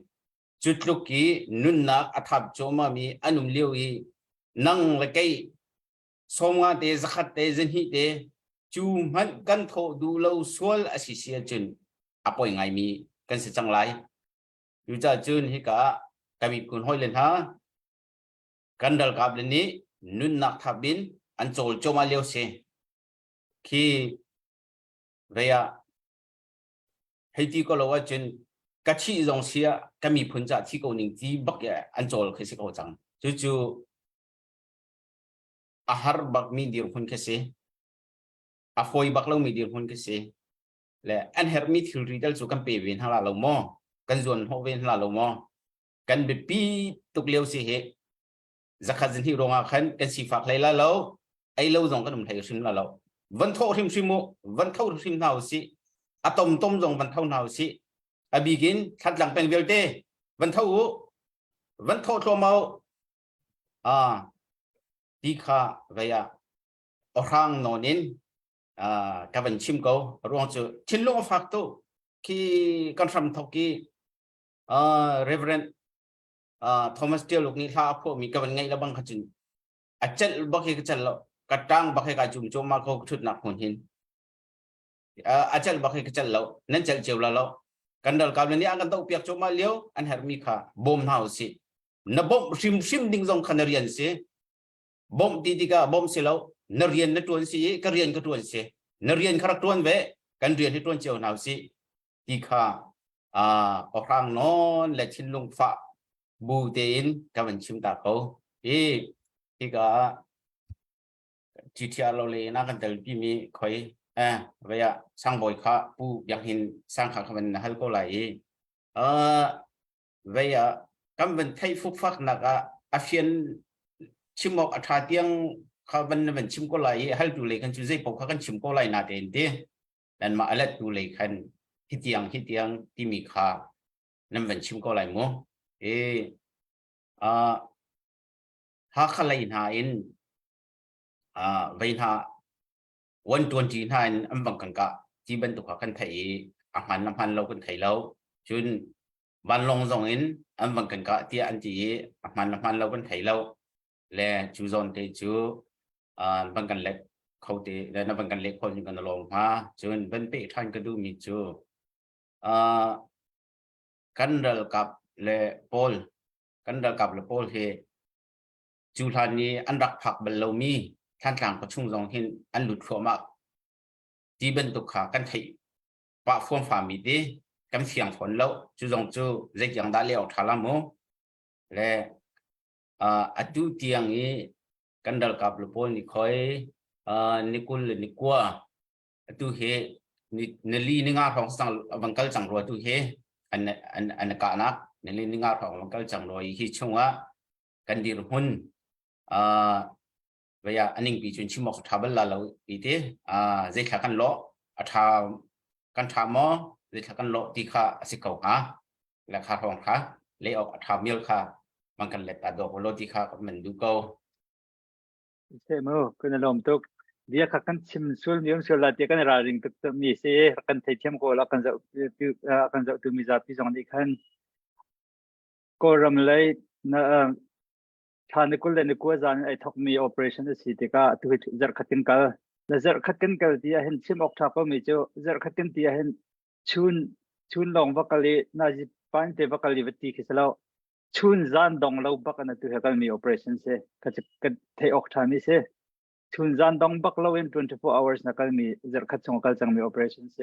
chutluki nun nak athap choma mi anum lewi nang la kai somga te zakhat te zin hi te chu man kan tho du lo sual asisia chun apoi ngai mi kan se changlai yu cha chun hi ka kami kun hoi len ha kan dal kap len ni nun nak thabin an chol choma leo se khi vậy à hay tí có lâu à chuyện cái chi dòng xia cái mi phun ra thì có những tí bắc ya anh cho cái gì có chẳng chú ahar bak mi dir phun cái gì phôi bak lâu mi dir phun cái gì là anh her mi thil ri dal chu kan pe vin hala lo mo kan zon ho vin hala lo mo kan be pi tuk leo si he zakhazin hi ronga khan kan si fak leila lo ai lo zong kan thai sim la lo van tho rim sim mo van thau sim nào si atom tom zong van thau nào si abigin that lang peng velte van thau tho mau ti kha vaya orang nonin các bạn chim câu ruộng chữ chín lúc phát tu khi con phạm thọc kỳ Reverend Thomas Steele lúc ní thà phụ mi các bạn ngay là bằng khát chín chết bắc cái chết lo cắt trang bắc cái chùm chùm mà câu chút nạp hồn hin chết bắc cái chết lo nên chết chiều là lo cần đợt cào này anh tàu piak chùm mà liêu anh hẹn mi khá bom nào si na bom sim ding dong khăn riêng si bom ti ka bom si lo na riêng na tuan si cái riêng cái tuan si na riêng khắc tuan về kan riêng thì tuan chiều nào si ti kha orang non le chin lung fa bu tin các bạn chim ta câu thì cái chỉ theo lo le na kan tel pi mi khoi vậy à sang boy kha bu yang hin sang kha các bạn hal ko lại vậy à các bạn thấy phúc phát là phiên chim mọc thà tiếngเขาเป็นชิมก็ไหลให้ดูเลยกันจุดที่ผมเขากันชิมก็ไหลนาเด่นที่นั่นมาอะไรดูเลยกันที่เตียงที่มีค่านั่นเป็นชิมก็ไหลมั้งหาเขาไหลหาอินไปหาวันตัวจีนหาอินอันบางกันกะที่เป็นตัวเขากันไทยอาหารน้ำพันเราคนไทยเราจนบ้านลงส่งอินอันบางกันกะที่อันที่อาหารน้ำพันเราคนไทยเราและจูซอนเตจูบางกันเล็กเขาเตและนับบางกันเล็กคนยังกันลงมาจนเป็นเป๊ะท่านก็ดูมีจูกันเดลกับและโพลกันเดลกับและโพลเฮจูท่านนี้อันรักผักบรรลุมีท่านกลางประชุมทรงเห็นอันหลุดฟัวมากที่เป็นตุกขากันไทยปะฟัวฝ่ามีดีกันเสียงฝนแล้วจูทรงจูเรียกอย่างได้เลี้ยวทาราโมและadu tiang ni kandal kap lepon ni khoi nikul nikwa atu he neli ninga thong sang bangkal chang ro tu he an ka nak neli ninga thong bangkal chang ro hi chunga kandir hun vaya aning bi chun chimok thabal la lo ite zai kha kan lo atha kan thamo zai kha kan lo ti kha asikau ha la kha thong kha le ok atha mil khaบางกันเล็ดตาดอกโลติค่ะก็มันดูเก่าใช่มั้ยคุณลมตุกเดียขักันชิมส่วนยังส่วนละเดียกันราริงตุกมีเสกันไทยเทียมก็แล้วกันจะตุมีจับที่สองนี้ขันก็รำเลยนะทานกุลเลยนึกว่าจานไอ้ทอกมี operation สิที่ก็ตุกจะขัดกันกันแล้วจะขัดกันกันที่เห็นชิมออกทับก็มีเจ้าจะขัดกันที่เห็นชุนลงวักกะลีน่าจะปานเตวักกะลีวัตถีคิดแล้วชุนจานดงเราบักนั่นตัวเหตุการณ์มี operation เสก็จะกันเทออกทางนี้เสชุนจานดงบักเราเอง24 hoursนักการมีจะขัดส่งกันจังมี operation เส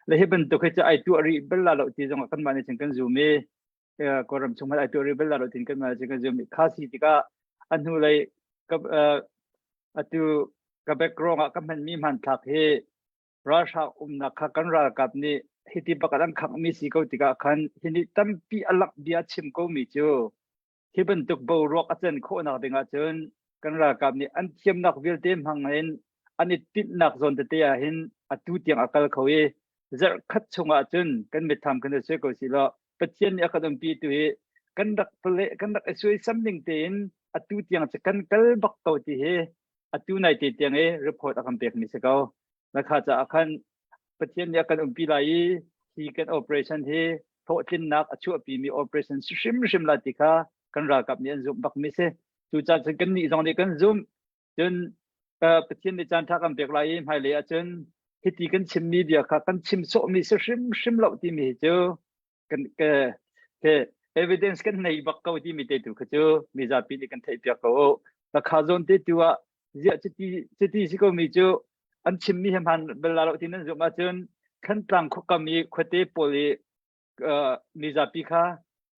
แล้วเห็นตัวเขาจะไอตัวรีเบลล่าเราที่จังกันมาในจังกันซูมีก็รำชงมาไอตัวรีเบลล่าเราที่กันมาจังกันซูมีข้าศึกที่ก็อันนู้นเลยกับตัวกับแบ็กกราวด์กับมันมีมันทักให้ราชานักกันรากับนี่ที่ที่ประกันขังมีสิ่งที่ก็ขันที่นี่ตั้มปีอลักเบียชิมก็มีเจ้าที่เป็นตุกบรอกอาจารย์โคนักดึงอาจารย์กันรากับนี่อันเทียมนักวิลเต็มหังเห็นอันนี้ติดนักจนเตียเห็นอัตุเตียงอากาศเขาเอจะคัดชงอาจารย์กันไม่ทำกันจะช่วยก็สิละปัจจัยนี้อาการปีตัวเอกันรักเพลกันรักช่วยซ้ำหนึ่งเต็นอัตุเตียงจะกันกลบักเขาที่เฮอัตุในเตียงเอรีพอร์ตอาการเปียกนี่สิเขาแล้วข้าจะอาการประเทศนี้กันปีไหลที่กัน operation ที่โทษจินนักช่วยปีมี operation ชิมลาติค่ะกันรากับเนี่ยซุ่มบักมิเซจู่จัดกันนี่ตรงนี้กันซุ่มจนประเทศนี้จันทักกันเปียกไหลให้เลยจนที่กันชิมมีเดียค่ะกันชิมโซมีชิมเหล่าที่มีเจอกันevidence กันในบักเขาที่มีเตตุเขาเจอมีจับปีนี้กันเทียบเขาแต่ข้าจนที่ตัวเจ้าที่สิก็มีเจอ อันชิมมีเหมันเวลาเราที่นั่นจุมาจนขั้นต่างก็มีคนที่ปลีมีจับปีค่ะ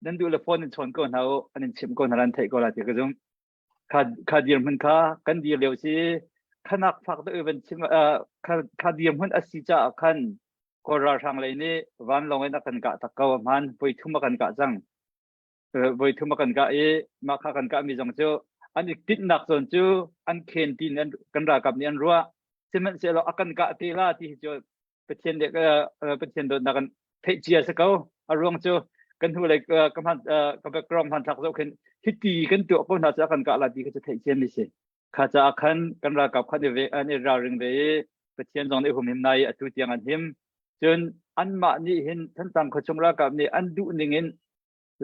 นั่นดูแลฟอนชนก่อนเขาอันนี้ชิมก่อนรันไทยก็แล้วที่ก็จงคาเดียมมันค่ะกันเดียวเร็วสิขนักฝักตัวเป็นชิมคาเดียมมันอสิจะขันก็ราทางเลยนี่วันลงไว้นักกันกะตะเกามันไปทุ่มกันกะจังไปทุ่มกันกะมาข้ากันกะมีจังเจ้าอันนี้ติดหนักส่วนเจ้าอันเคนตีนกันรากับเนี่ยรัวซึ่งมันเสียเราอากันกะตีลาที่เจ้าเป็นเช่นเด็กเป็นเช่นโดนนักกันเทเจียสเกาอารมณ์เจ้ากันทุเรศกำพันกับกรองพันทักเจ้าขึ้นที่ตีกันตัวก็น่าจะกันกะลาดีก็จะเทเจียไม่ใช่ข้าจะขันกันรากับขันเวอันนี้ราเริงเวเป็นเช่นตรงนี้ผมเห็นในตุเตียงอันหิมจนอันมานี่เห็นท่านต่างขจงรากับนี่อันดูนี่เงิน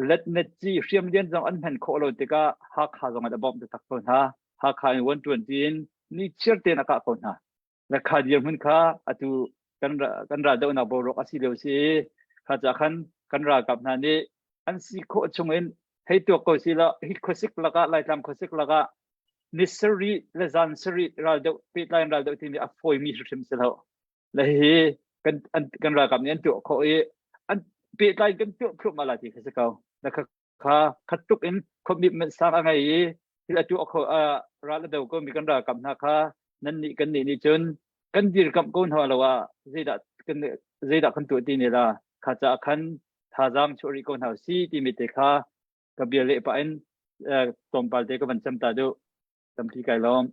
เล็ดเนจีเชื่อมเลี้ยนจังอันเห็นโคโลติกาฮักขาจงอันดับบจะตักคนฮะฮักขาในวันตัวจีนนี่เชื่อเตียนอากาศคนฮะและขาเดียมันค่ะอัตุกันราเดินอาบรกอาศิเลวซีข้าจะขันกันรากับนั่นนี่อันสิโคจงเงินให้ตัวโคสิละให้โคสิกละกะไล่ตามโคสิกละกะนิสรีและจันสรีราเดปิดไลน์ราเดที่มีอฟอยมีสุดเสียแล้วและเฮกันรากับเนี่ยตัวเขาอันปิดไลน์กันตัวพรุ่งมาลาที่เขาจะเขาแล้วเขาคัดตุกอินเขามีมันสร้างอะไรที่ตัวเขาราเดก็มีกันรากับนะคะนั่นนี่กันนี่จนกันดีกับคนหัวเราว่าเจดักคนตัวที่นี่ละข้าจะขันท่าจังช่วยคนหัวซีที่มีแต่ข้ากับเบียร์เล่ปะอินตรงปาร์ตี้ก็มันจำตาดูจำที่ไกลล้อม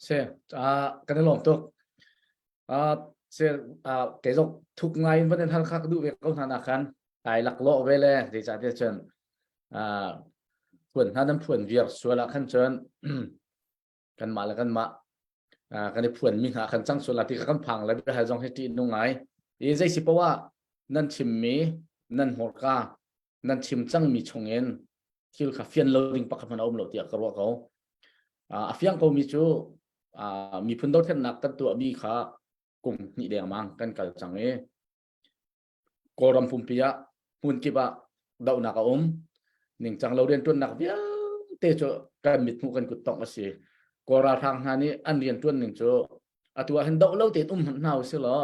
เสียกันได้ลองตัวเสียเกี่ยวกับทุกไงวันนี้ท่านข้าดูเวกธนาคารไอ้หลักโลเวเลยดีจัดเช่นผลท่านนั้นผลเวียร์ส่วนละขั้นเชิญกันมาแล้วกันมากันในผลมีหาขันจังส่วนละที่กันพังแล้วไปหาจงให้ตีนุ่งไงยี่ใจสิเพราะว่านั่นชิมมีนั่นหัวกานั่นชิมจังมีชงเงินที่เขาเฟียนโลดิ้งปักมันเอาหมดเดียวกับว่าเขาเฟียงเขามีจูมีพื้นโดดเทนนักกันตัวมีขากลุ่มนี่เดียมังกันกันจังกอรำพุ่มพิยะหุ่นกิบะดาวนักหนึ่งจังเราเรียนตัวนักเดียวเตจกันมิดหูกันกุดตอกมาสิกอราทางฮานี้อันเรียนตัวหนึ่งจูตัวเห็นดาวเราเตะหันหนาวสิเหรอ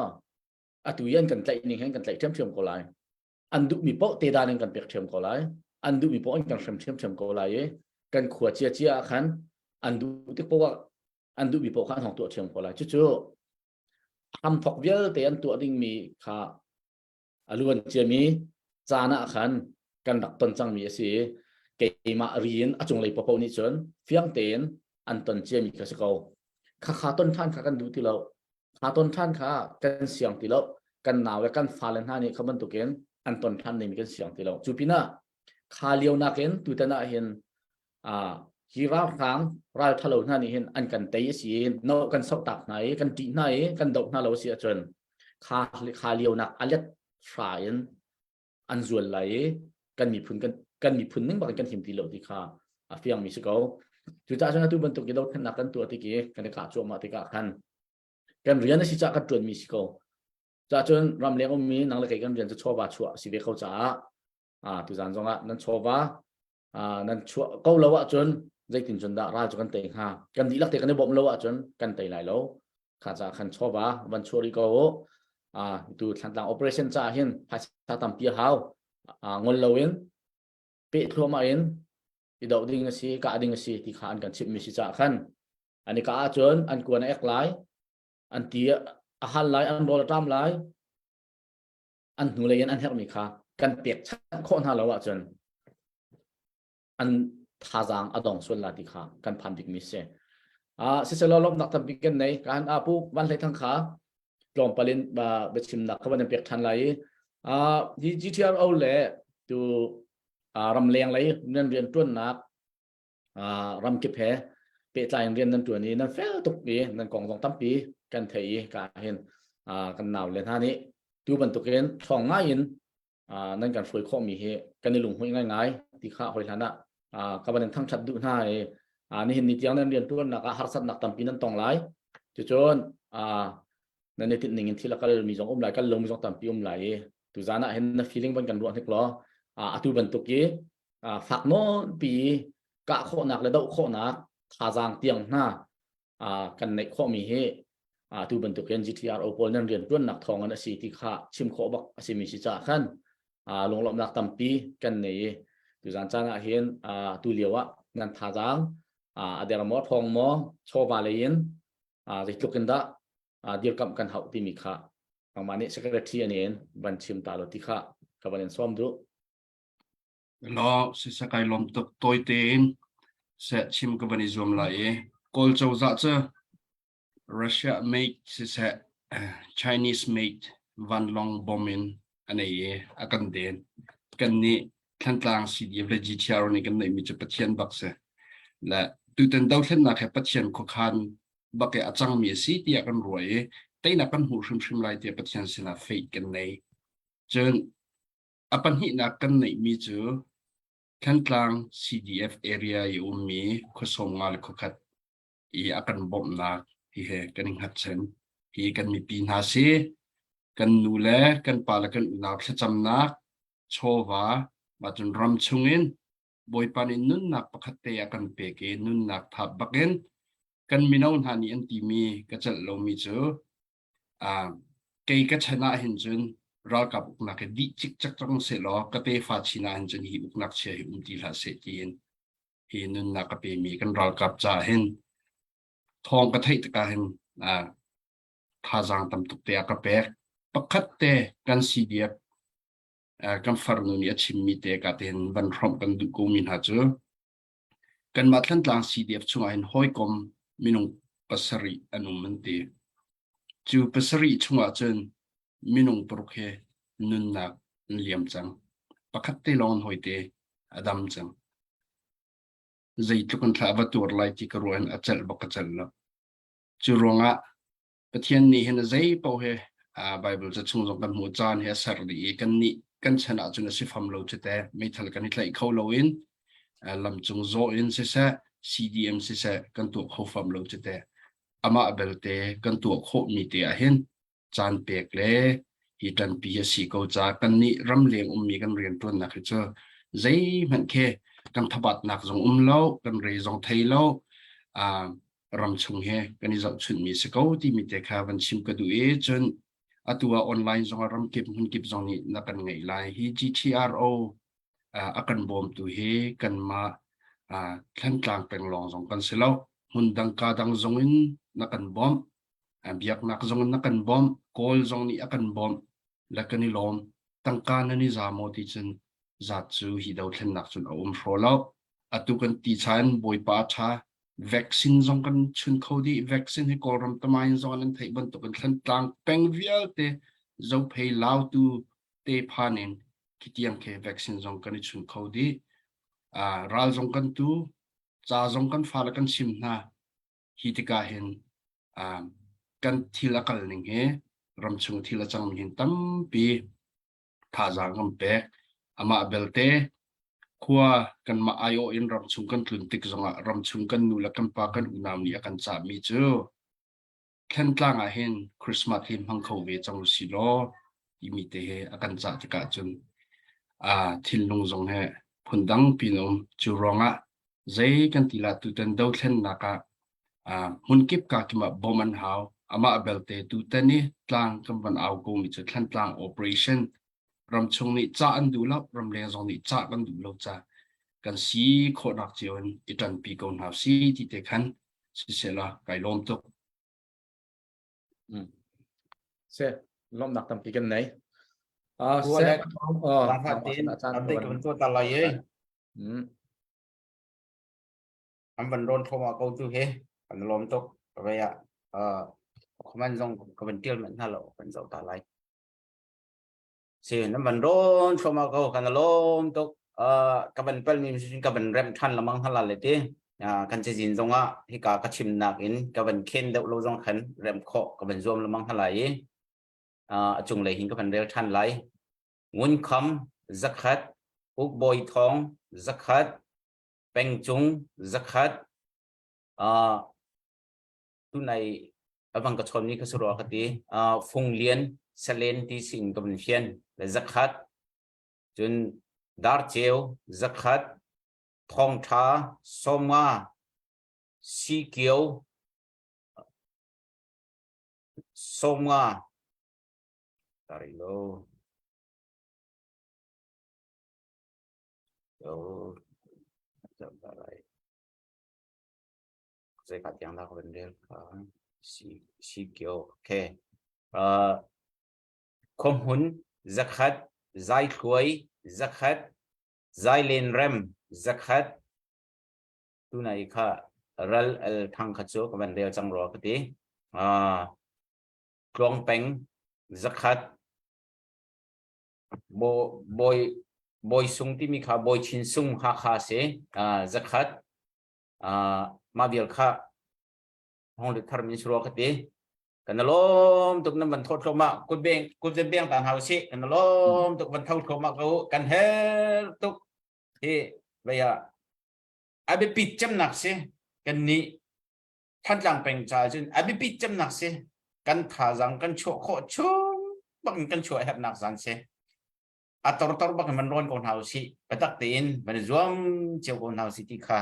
ตัวยันกันใจหนึ่งเห็นกันใจเชื่อมก็เลยอันดูมีโป๊ะเตดานึงกันเปียกเชื่อมก็เลยอันดูมีโป๊ะอันกันเชื่อมก็เลยกันขวดเจียขันอันดูที่เพราะว่าอันดูมีโป๊ะขันของตัวเชื่อมก็เลยจู่ทำถกเยอะแต่อันตัวดิ่งมีค่ะล้วนเจียมีจานะขันกันดักต้นจังมีสิเกี่ยมาเรียนจงเลยพอๆนี่จนเฟียงเตียนอันต้นเจียมีกระสกขาต้นท่านขากันดูที่เราขาต้นท่านขากันเสียงที่เรากันหนาวและกันฟ้าเลนท่านนี่เขาบรรทุกเองอันต้นท่านนี่มีกันเสียงที่เราจูปีน่าขาเลียวนักเองตุตนาเห็นฮีราครั้งรายทะเลนั่นนี่เห็นอันกันเตยสีนกกันสกตักไหนกันตีไหนกันดอกน่าเราเสียจนขาเลียวนักอันเล็ดฝ่ายอันส่วนไหลกันมีพื้นนึงบอกกันหิมตีเหลวที่ขาเฟียงมีสกอจุดจ้าจนตัวบรรทุกเราขนาดกันตัวที่เกี่ยกันในขาจั่วมาที่ขาขันกันเรียนในสิจ้ากันจวนมีสกอจ้าจนรำเลี้ยงมีนังเล็กกันเรียนจะชอบว่าชัวสิเวเขาจ้าตัวจานจงนั้นชอบว่านั้นชัวเขาเราว่าจนใจตินจนด่าราจกันเตะฮะกันดีลักเตะกันในบ่มเราว่าจนกันเตะไหลแล้วข้าจะขันชอบว่าวันชัวริโกดูทางโอเปอเรชั่นจ้าเห็นภาษาตามปีเขางนเราเองเปิดทัวร์มาเองที่ดอกดิ่งสิกาดิ่งสิที่ขาอันกันชิมมีสิจ้าขันอันนี้กาจนอันกวนเอกไลอันที่อาหารไลอันโรลตามไลอันหนูเลยอันเฮลมีขากันเปียกชั้นคนหาเราว่าจนอันท่าจางอดองส่วนลาติขากันพันดิกมิเซสิเซลล์ลบนักทำบิกันในการปูวันเลยทั้งขาลองไปเล่นเบ็ดชิมนักเขาวันเปียกทันไหลGTR เอาเลยตัวรำเลียงไหลเรียนต้นนักรำเก็บแผลเปิดใจเรียนนั่นตัวนี้นั่นเฟลตุกปีนั่นกองสองตั้มปีกันเทียการเห็นกันหนาวเรียนท่านี้ตัวบรรทุกเห็นช่องง่ายนั่นการฝึกข้อมีเหตุกันในหลุมห้วยง่ายๆที่ข้าหอยทันกับวันนั้นทั้งชัดดูหน้านี่เห็นนิตยังนั้นเรียนตัวนักหาสัตว์นักตั้มปีนั่นตองไหลจนนั่นในติดหนึ่งที่เราก็มีสองไหลกันลงมีสองตั้มปีไหลตัวจานะเห็นนั่น feeling บนกันรวมที่กล้อตัวบรรทุกฝักโน้นปีกะโคหนักและดอกโคหนัก ท่าจางเตียงหน้ากันในข้อมีให้ตูบรรทุกเงิน GTRO พอนั้นเรียนรุ่นนักทองอันสิที่ข้าชิมขอบักสิมิชิจ่าขันลงหลบนักตั้มปีกันในตูจันจังเห็นตูเลียวะนันท่าจางเดี๋ยวมอทองมอโชว์บาเลยินริทุกันดะเดียวกับกันเขาที่มีข้าประมาณนี้ secretary อันนี้บัญชีมตาลที่ข้ากับบัญชีซ้อมดู lo si sakai lom tok toy ten se chim ka bani zoom la e kol chau za cha Russia made si se Chinese made van long bombing ane ye akan den kan ni thantlang si di le ji chiaro ni kan nei mi cha pathian bak se la tu ten dau thlen na khe pathian ko khan bake achang mi si ti akan roi te na kan hu shim shim lai ti pathian sina fake kan nei chen apan hi na kan nei mi chu thantlang CDF area yu mi khosom ngal khokhat I akan bom na hi he kaning hat chen hi kan mi pi na se kan nu le kan pa la kan na thacham na chowa ma chun ram chungin boy panin nun nak pakhate akan pe ke nun nak thap baken kan minaun hani an ti mi ka chal lo mi chu ke ka chana hin chun ral kap na ke di chik chak chang se lo ka te fa china hin chun hi uknak che hi ti la se tin hi nun nak ka pe mi kan ral kap cha hin thong ka thai ta ka hin tha jang tam tuk te ka pe pakhat te kan CDF kan farnu ni achim mi te ka ten ban from kan du ko min ha chu kan matlan tlang CDF chunga hin hoi kom minung pasari anum man te chu pasari chunga chen minung prokhe nun na liam chang pakhat te lon hoi te adam chang zai tukun tha va tur lai ti ka ruan achal bakachal la chu ronga pathian ni hen zai po he bible cha chung jong kan mu chan he sar di kan ni kan chana chuna si pham lo chete mai thal kan hlai kho lo in lam chung zo in se sa CDM se sa kan tu kho pham lo chete ama belte kan tu kho mi te a hen chan pek le hi tan PSC ko cha kan ni ram leng mi kan rian ton na khi cho zai man khe kan thabat nak jong lo kan re jong thei lo ram chung he kan i zau chun mi se ko ti mi te kha van chim ka du e chun atua online zong ram kip hun kip zong ni na kan ngai lai hi GTRO akan bom tu he kan ma thlan tlang peng long zong kan selo hun dang ka dang zong in na kan bom biak nak zong na kan bom kol zong ni akan bom la kan ni lom tang ka na ni za mo ti chen za chu hi dau thlen nak chun fro atu kan ti chan boi pa tha vaccine zong kan chun khodi vaccine he koram tamain zong an thai ban to kan thlan tlang peng vial te zo phei lau tu te phanin kitiam ke vaccine zong kan chun khodi ral zong kan tu cha zong kan phala kan sim na hi tika hen kan thilakal ning he ram chung thila chang hin tam pi tha jang ngam pe ama belte khua kan ma ayo in ram chung kan tlun tik zonga ram chung kan nu la kan pa kan unam ni akan cha mi chu khen tlang a hen Christmas him hang kho ve chang si lo imi te he akan cha tika chun thil nung zong he phundang pinom chu ronga zai kan tila tu ten do thlen na ka mun kip ka kima boman how ama belte tu tani tlang kan ban au ko mi chu thlan tlang operation ram chung ni cha an du lo ram le zong ni cha kan du lo cha kan si kho nak chion itan pi kon ha si ti te khan si se la kai lom to se lom nak tam pi kan nei Tua se le lan hat tin ate kan tu ta la ye am ban ron thoma ko tu he kan lom to ba ya khaman jong ka ban tiel man halo kan zo ta lai si nam ban ron thoma ko kan lom to ka ban pel mi sin ka ban rem than la mang hala le ti kan che jin zonga hi ka chim nak in ka ban khen deu lo jong khan rem kho ka ban zom la mang hala ye chung le hin ka ban rel than lai ngun kham zakat uk boy thong zakat peng chung zakat tu này abang ka chon ni ka suro ka ti phung lien salen ti sin ka ban hian le zakat chun dar cheu zakat thong tha soma สีเขียวส้มงาtarik lo yo jam tarai saya kat yang dah bendel kan si kyo okay khom hun zakat zai khuai zakat zai len rem zakat tu nai kha ral al thang khacho ka bendel chang ro ka ti klong peng zakat boy sung ti mi kha boy chin sung ha kha se zakat ma bial kha hong le thar min sro ka ti kan lom tuk nam ban thot ma kut beng tan hau si kan lom tuk ban thot ma ko kan her tuk he baya abi pit cham nak se kan ni than lang peng cha jun abi pit cham nak se kan tha jang kan cho kho chung bang kan cho hep nak san se ator bang man ron kon hau si patak tin ban zuam cheu kon hau si ti kha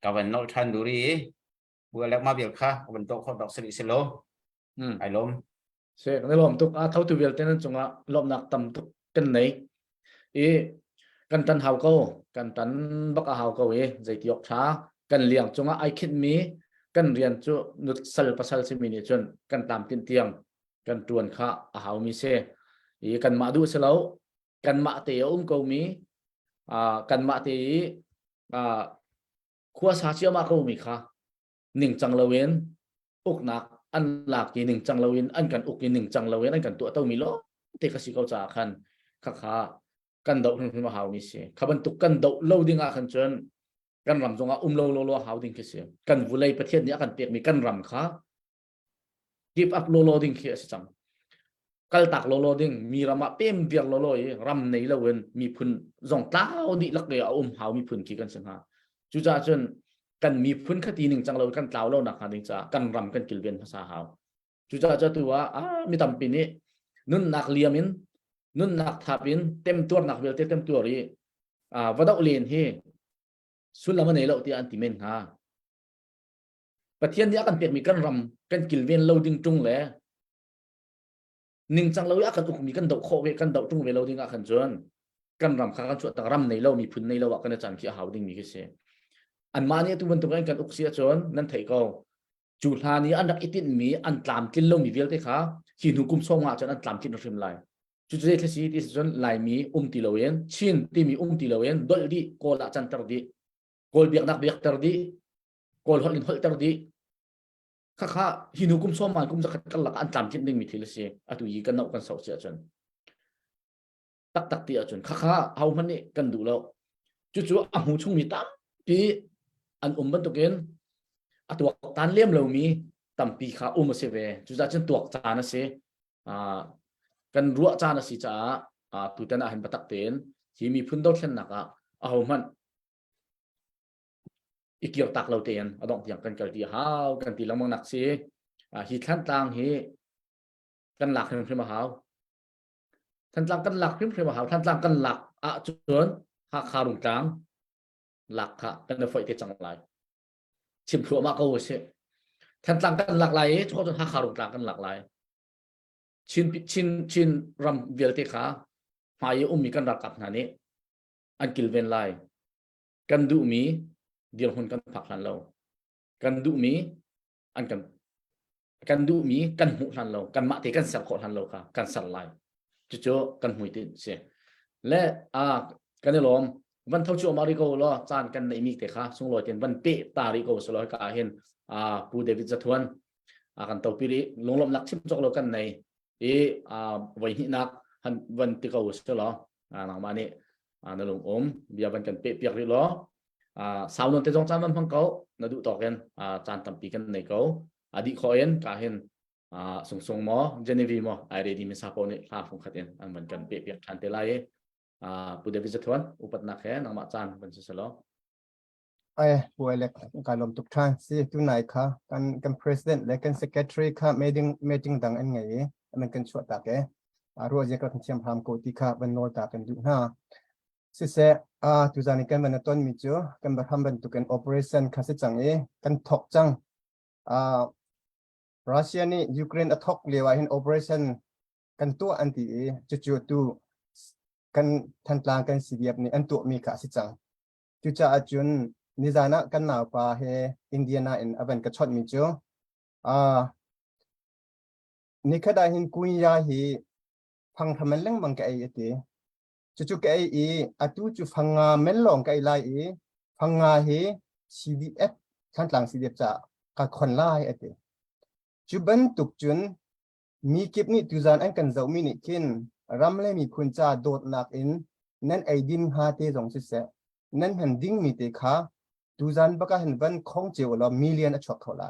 ka ban no than duri bua lek ma bial kha ban to kho dok sri selo ai lom se kan lom tuk a thau tu vel ten chunga lom nak tam tuk kan nei e kan tan hau ko kan tan bak a hau ko e zai tiok tha kan liang chunga ai khit mi kan rian chu nut sal pasal se mi ni chun kan tam tin tiang kan tuan kha a hau mi se e kan ma du se lo kan ma te ko mi kan ma te khua sa chia ma ko mi kha ning chang lawen uk nak an lak ki ning chang lawin an kan uk ki ning chang lawin an kan tu to mi lo te ka si ko cha khan kha kan dau hnu ma haw mi se khaban tuk kan dau lo dinga khan chen kan ram zonga lo haw ding ke se kan vulai pathian ni kan pek mi kan ram kha give up lo ding ke se chang kal tak lo ding mi rama pem biak lo e ram nei lawen mi phun zong tao di lak le haw mi phun ki kan sang ha chu cha chen kan mi phun khati ning chang lo kan tlaw lo nak ha ding cha kan ram kan kilben phasa haw chu cha tu wa mi tam pi ni nun nak liamin nun nak thapin tem tur nak vel te tem tur ri wadau len he sulama nei lo ti antimen ha pathian ya kan pek mi kan ram kan kilben lo ding tung le ning chang lo ya kan uk mi kan dau kho ve kan dau tung ve lo ding a kan jon kan ram kha kan chu ta ram nei lo mi phun nei lo wa kan chan ki haw ding mi ke se an mani tu ban tu kan uk sia chon nan thei ko chu hla ni an dak itin mi an tlam kin lo mi vel te kha hin hukum song nga chon an tlam kin rim lai chu je the si ti chon lai mi ti lo yen chin ti mi ti lo yen dol di ko la chan tar di kol biak nak biak tar di kol hol in hol tar di kha hin hukum song ma kum zakat kal la an tlam kin ding mi thil se atu yi kan nau kan sau sia chon tak ti a chon kha hau man ni kan du lo chu a hu chung mi tam pi an ban to ken atuak tan lem lo mi tampi kha se ve chu za chen tuak cha na se kan ruwa cha na si cha tu tan a han batak ten hi mi phun do thlen naka a ho man ikir tak lo ten adong tiang kan kal ti haw kan ti lamang nak se hi thlan tang hi kan lak hrim hrim haw thlan tlang kan lak hrim hrim haw thlan tlang kan lak a chun ha kha rung tang lak kha kan foi te chang lai chim thua ma ko se than tlang kan lak lai cho chon ha kha rung tlang kan lak lai chin ram vel te kha mai mi kan rak kap na ni an kilven lai kan du mi dir hun kan phak hlan lo kan du mi an kan du mi kan hu hlan lo kan ma te kan sar kho hlan lo kha kan sar lai chu kan hui tin se le kan lomวันเท่าชั่วมาริโกล้อจานกันในมีแต่ค่ะส่งลอยเตียนวันเปตาริโกสลอยกาเห็นปูเดวิดจะทวนกันเตาปีริลงลมนักชิมจกโลกันในวันนี้นักวันที่เขาสลอหลังมานี่นลงอมเบียวันกันเปเปียกริล้อสาวนนเตจงจานวันพังเขานดูต่อกันจานตั้มปีกันในเขาอดีตคอยนกาเห็นส่งหมอเจเนวีหมอไอเรดีมิซาโปนี่ข้าฟงขัดเองวันกันเปเปียกชันเตลัยปูเดวิดจะทวนอุปนักแค่นังมาจานเป็นสุดแล้วป่วยเล็กการลมทุกทางสิทุกนายค่ะกัน president และกัน secretary ค่ะ meeting ดังอันไงมันกันชวดตากรัวเยอะก็เทียมพรามโกติค่ะเป็นโนตากันดูหน้า สิเสตุจานิกันวันต้นมิจูกันบัทำเป็นตุกัน operation คาสิจังกันถกจังรัสเซียนี่ยูเครนอทอกเรียกว่าเห็น operation กันตัวอันที่จู่ๆตัวกันทันกลางกันสีเดียบนี่อันตัวมีคาสิจังจู่ๆอาจุนนิจานะกันหนาวปาเฮอินเดียนาอินอเวนกระชดมิจูนี่ก็ได้เห็นกุยยาฮีพังทำมันเล่งบังกะไอเตจู่ๆกะไออาตุจู่ฟังงาเมลลองกะไอไลฟังงาเฮ CDF ทันกลาง CDF จะกัดคนไล่เตจุบันตุกจุนมีคลิปนี้ตุจานอันกันเจ้ามินิคินรำเลยมีคุณจ่าโดดนักอินนั่นไอดินหาเตจงสิเสนั่นเห็นดิ้งมีเตขาตุจานบักเห็นวันคงเจวลมิลเลียนอชอกเขาไล่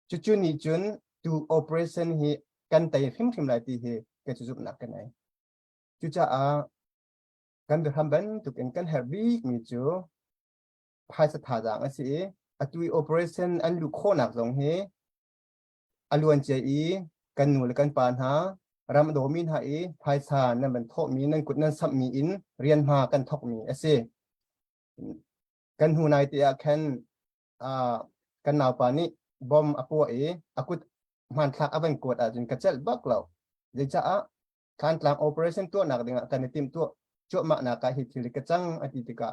จู่ๆนี่จุนตู operation ฮีกันแต่หิมไลตีฮีก็จะจุบนักกันไหนจู่ๆกันเดือดทำบันตุกเองกันเฮบิกมีจูภายสถาจางสิตุย operation อันลูกโคนักจงฮีอลวนเจกันหนูและกันปานหารำโดมินหาภายสารนั่นเป็นทอกมีนั่นกุดนั่นซับมีอินเรียนมากันทอกมีกันหูนายเตียแคนกันหนาวปานี้บอมอปัวอากุดมันทักอเวนกดจนกระเจลบักเราเดี๋ยวจะการกลาง operation ตัวหนักdenganกันในทีมตัวจุดมาหนักฮิตลิกจังอธิติกะ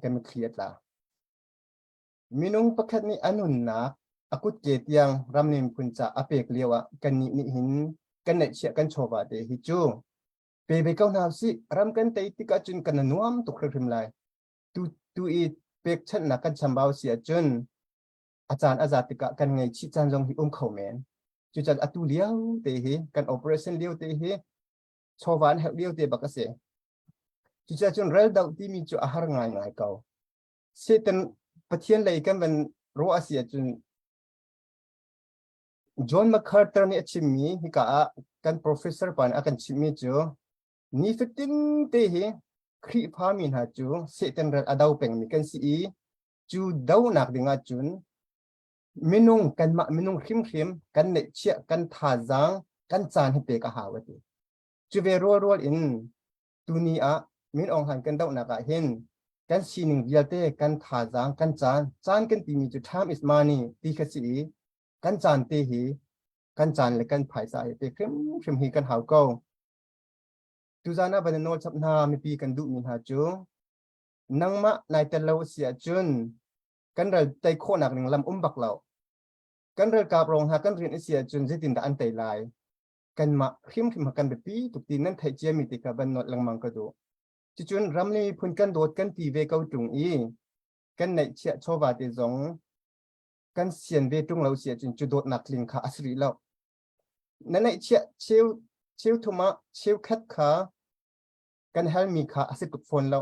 กันไม่เครียดละมินุงประคัดนี้อนุนนักaku yang ramnim punca apek liwa kan ni hin kan ne sia kan choba de hichu pe kau na si ram kan tai tika chun kan nuam tu khrim lai tu I pek chan na kan chambao sia chun ajan azatika kan ngai chi chan jong hi khau men chu chan atu liao te hi kan operation liao te hi chowan help liao te bakase chu cha chun rel dau ti mi chu ahar ngai kau setan pathian lai kan ban ro asia chun John MacArthur ni chimmi hika kan professor pan akan chimmi chu ni fitin te hi khri phamin ha chu seten ral adau peng mi kan si chu dau nak dinga chun minung kan ma minung khim kan ne chia kan tha jang kan chan hi pe ka hawati chu ve ro in tuni min ong han kan dau na ka hin kan sining viate kan tha jang kan chan kan ti mi chu time is money ti kha siกันจานเตหีกันจานและกันภายสายเตคริมฮีกันหาวก็ตุจานาบันโนชับนามีปีกันดุมินหาจูนังมะนายเตลาเสียจุนกันเรไตโคนักหนึ่งลำบักเหล่ากันเรกาบรองหากันเรียนเสียจุนจิตินดาอันไตลายกันมะคริมหากันแบบปีตุกตีนั้นไทยเจียมิติกาบันโนลังมังกระดูจุนรำนี้พุ่นกันโดดกันตีเวเกาจุงกันในเชียโชวาเตจงกันเสียนเวตุงเราเสียจนจุดโดดหนักลิงขาอสรีเรานั่นไอเชี่ยวทุมะเชี่ยวคัดขากันเฮลมีขาอสิกุดฟอนเรา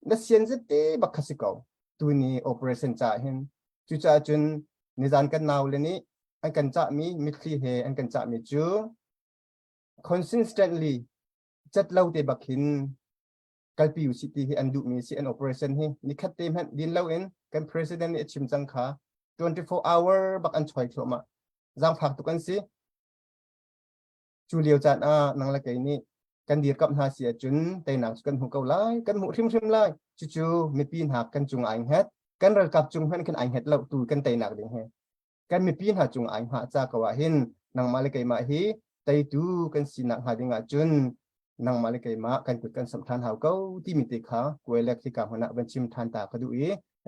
นั่นเสียนจะเตะบักขสิกเอาตัวนี้ operation จ่าเห็นจุจ่าจนในจานกันนาวเลยนี้อันกันจ่ามีมิตรเฮอันกันจ่ามีจู consistently จัดเราเตะบักหินกัลปิวสิตีอันดูมีสิอัน operation เฮนี่คัดเต็มหันดินเราเองกัน president เนี่ยชิมจังขา24 hour บักอันช่วยเข้ามาจางผักตุกันสิจูเลียวจานนังละไกนี่กันดีกับหาเสียจุนแต่หนังกันหูเกาไล่กันหูทิมไล่จู่ๆมีปีนหักกันจุงไอเฮ็ดกันระกับจุงหันกันไอเฮ็ดเราตูกันแต่หนักเด้งเฮกันมีปีนหาจุงไอหาจากว่าเห็นนังมาละไกมาฮีแต่ตูกันสินักหาดิงาจุนนังมาละไกมากันกุดกันสำคัญหาเกาที่มีติขากวยเล็กที่กาหัวหน้าบัญชิมทานตากระดู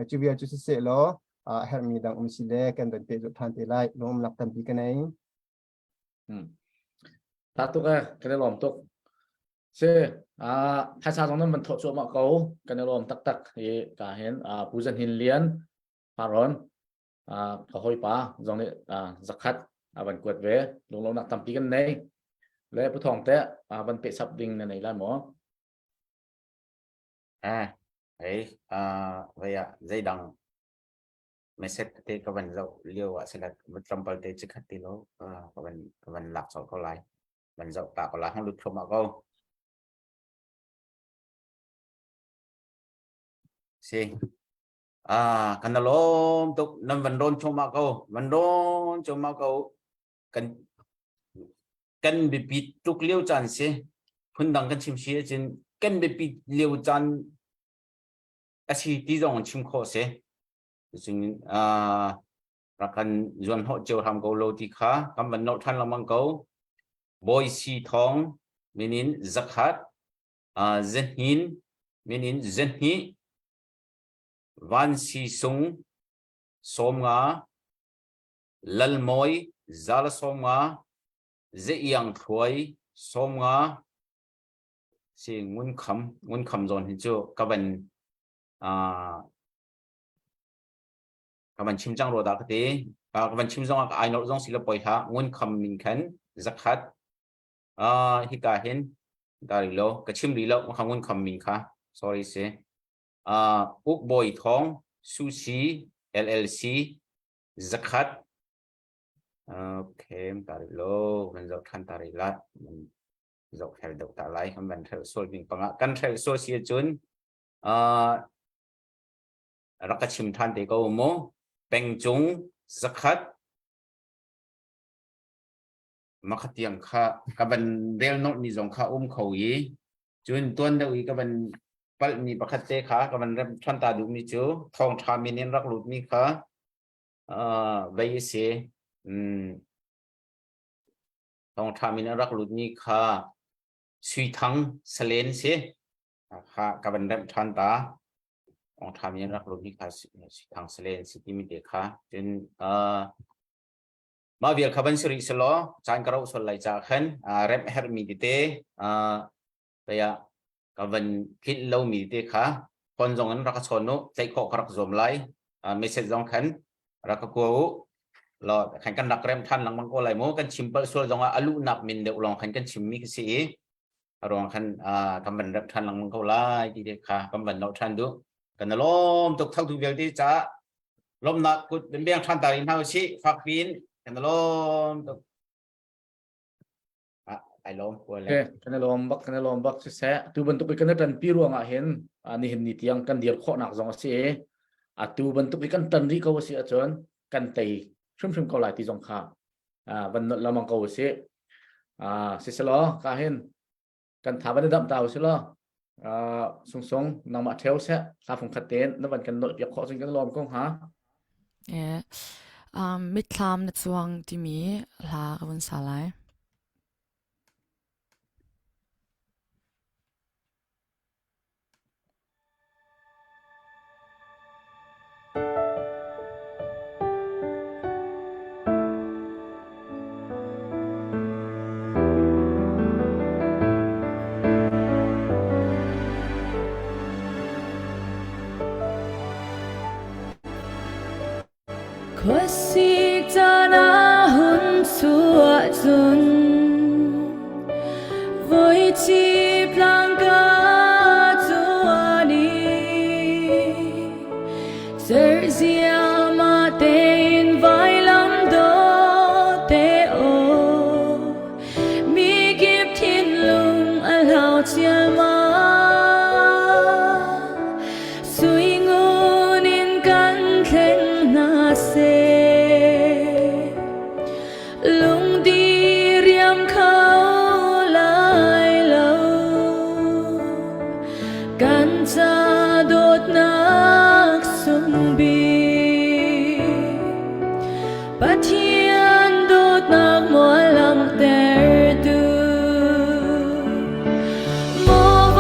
จูเวียจุเสลอhermi dang umsile kan dan pejo thanti lai nom lak tam pi kanai ta tu ka kan lom tok se hasa jong nan ban tho chu ma ko kan lom tak hi ka hen pujan hin lian paron ka hoi pa jong ni zakhat ban kwat ve long long nak tam pi kan nei le pu thong te ban pe sap ding nei la mo ấy vậy dây đằng message thì các bạn dậu liêu sẽ là một trăm bao tiền trước thì nó các bạn lạc sổ câu lại bạn dậu tạo là không được không mà câu si cần lô tục năm vận đôn trong mà câu vận đôn trong mà câu cần bị trục liêu tràn si phun đằng cần chim xí trên กันไปปิดเลี้ยวจันอาชีพที่ต้องชิมโคเสซึ่งรักกันจวนหัวเจ้าทำกูโลติค่ะคำบรรณทันละมังกูบอยสีทองมินินzakatเจนหินมินินเจนฮีวันสีสุงสมงาลัลมอยซาลสมงาเจียงถวยสมงาสิ่งงุนคำจนที่จู่กับมันชิมจังโรดากตีกับมันชิมจังไอ้นรจงศิลปะฮะงุนคำมินขันzakatฮิกาเห็นดาริโลกับชิมริโลมันคำงุนคำมินค่ะ sorry เสอุกบอยทองซูซี LLC zakat โอเคดาริโลมันจะทันดาริลัดมันจะแค่ดอกตาไลคำบันเทอร์โซลบิงปังกันเทอร์โซเชียจุนรักชิมทันเด็กโมเป็นจงzakatมาขัดยังข้ากับบันเรียลโนดนี่จงข้าเขายีจุนตัวเดียวกับบันปัลมีประคัตเตข้ากับบันเริ่มทันตาดูมิจูทองทามินินรักลุดมีข้าใบเสทองทามินินรักลุดมีข้าสุยทังเสเลนเสข้ากับบันเริ่มทันตาทองทามินินรักลุดมีข้าสุยทังเสเลนสิที่มีเด็กข้าจนมาเวียลขับบันสุริสโลจานกระอุศลไหลจากขันเรมเฮอร์มีดิเตแต่ยาขับบันคิดเลวมีดิเตค่ะคนจงนั้นรักชนนุใจขอกรักสมไหลไม่เสร็จจงขันรักกูรอขันกันรักเรมทันหลังมังโกไหลโมกันชิมเปิลส่วนจงอาลุนับมินเดอุลองขันกันชิมมิกซีรองขันทำบันเรมทันหลังมังโกไหลดิเตค่ะทำบันนอทันดูกันนล้มตกทั้งทุกเวลที่จะล้มนักกุดเป็นเบี้ยงทันตาลินเฮาชิฟักปีนกันลมตุไอ้ลมควรเลยกันลมบักเสะตูบันตุกกันตันปีรัวงเห็นนี่เห็นนิตยังกันเดียร์ข้อหนักสองเสียตูบันตุกกันตันรีเขาเสียจนกันตีชุ่มเขาหลายที่สองข้าบันละมังเขาเสียเสียล้อก็เห็นกันถามวันดำตาเสียล้อส่งนำมาเทลเสียตาฝงขัดเต้นนั่นบันกันโดดเปียกข้อซึ่งกันลมก็หามิตรามในช่วงที่มีลาวันสาลาย Khosik ta hun sua chun Voi chi planga chuani Zerzia ma tein vai lam do te o Mi kip thiên lung al hao chial ma Sui ngun in kan khen na se lung đi riêng khâu lại lâu can cha đốt nát sung bi bắt thiên đốt nát mỗi lăng ter tu mô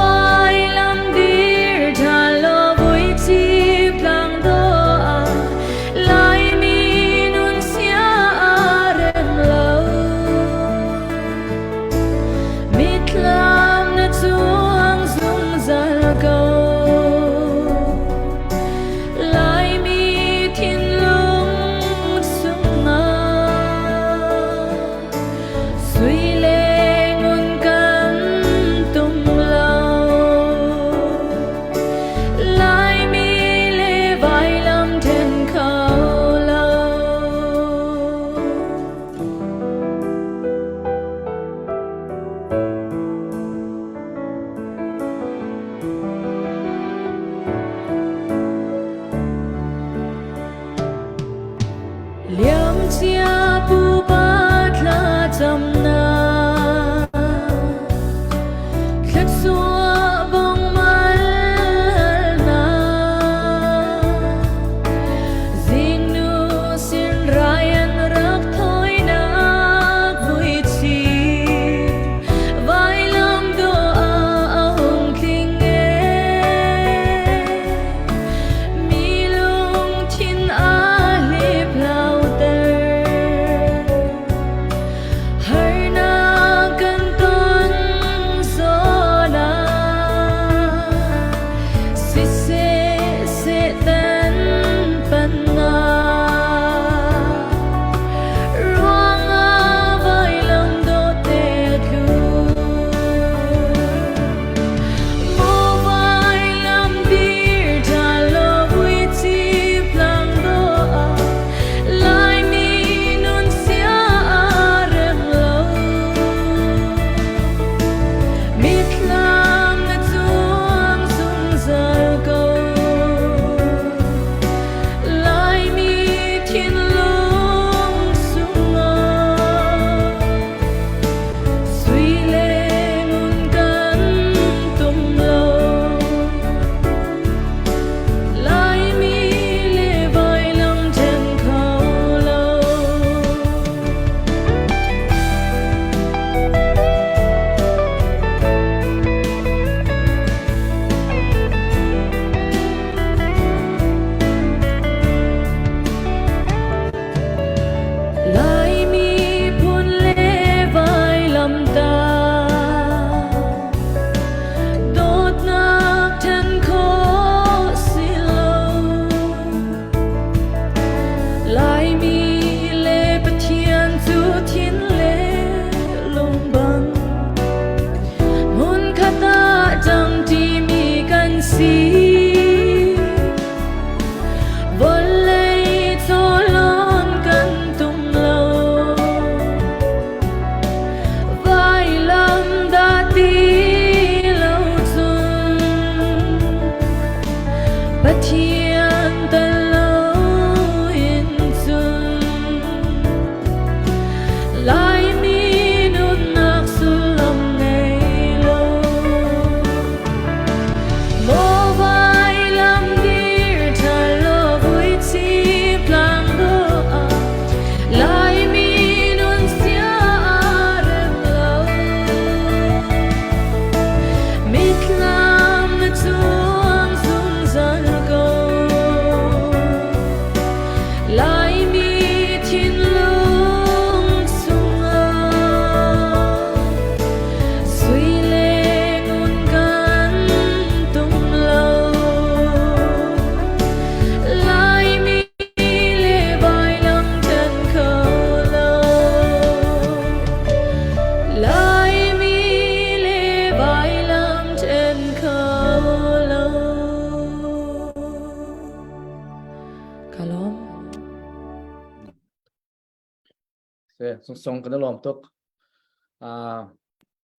song kan lom tok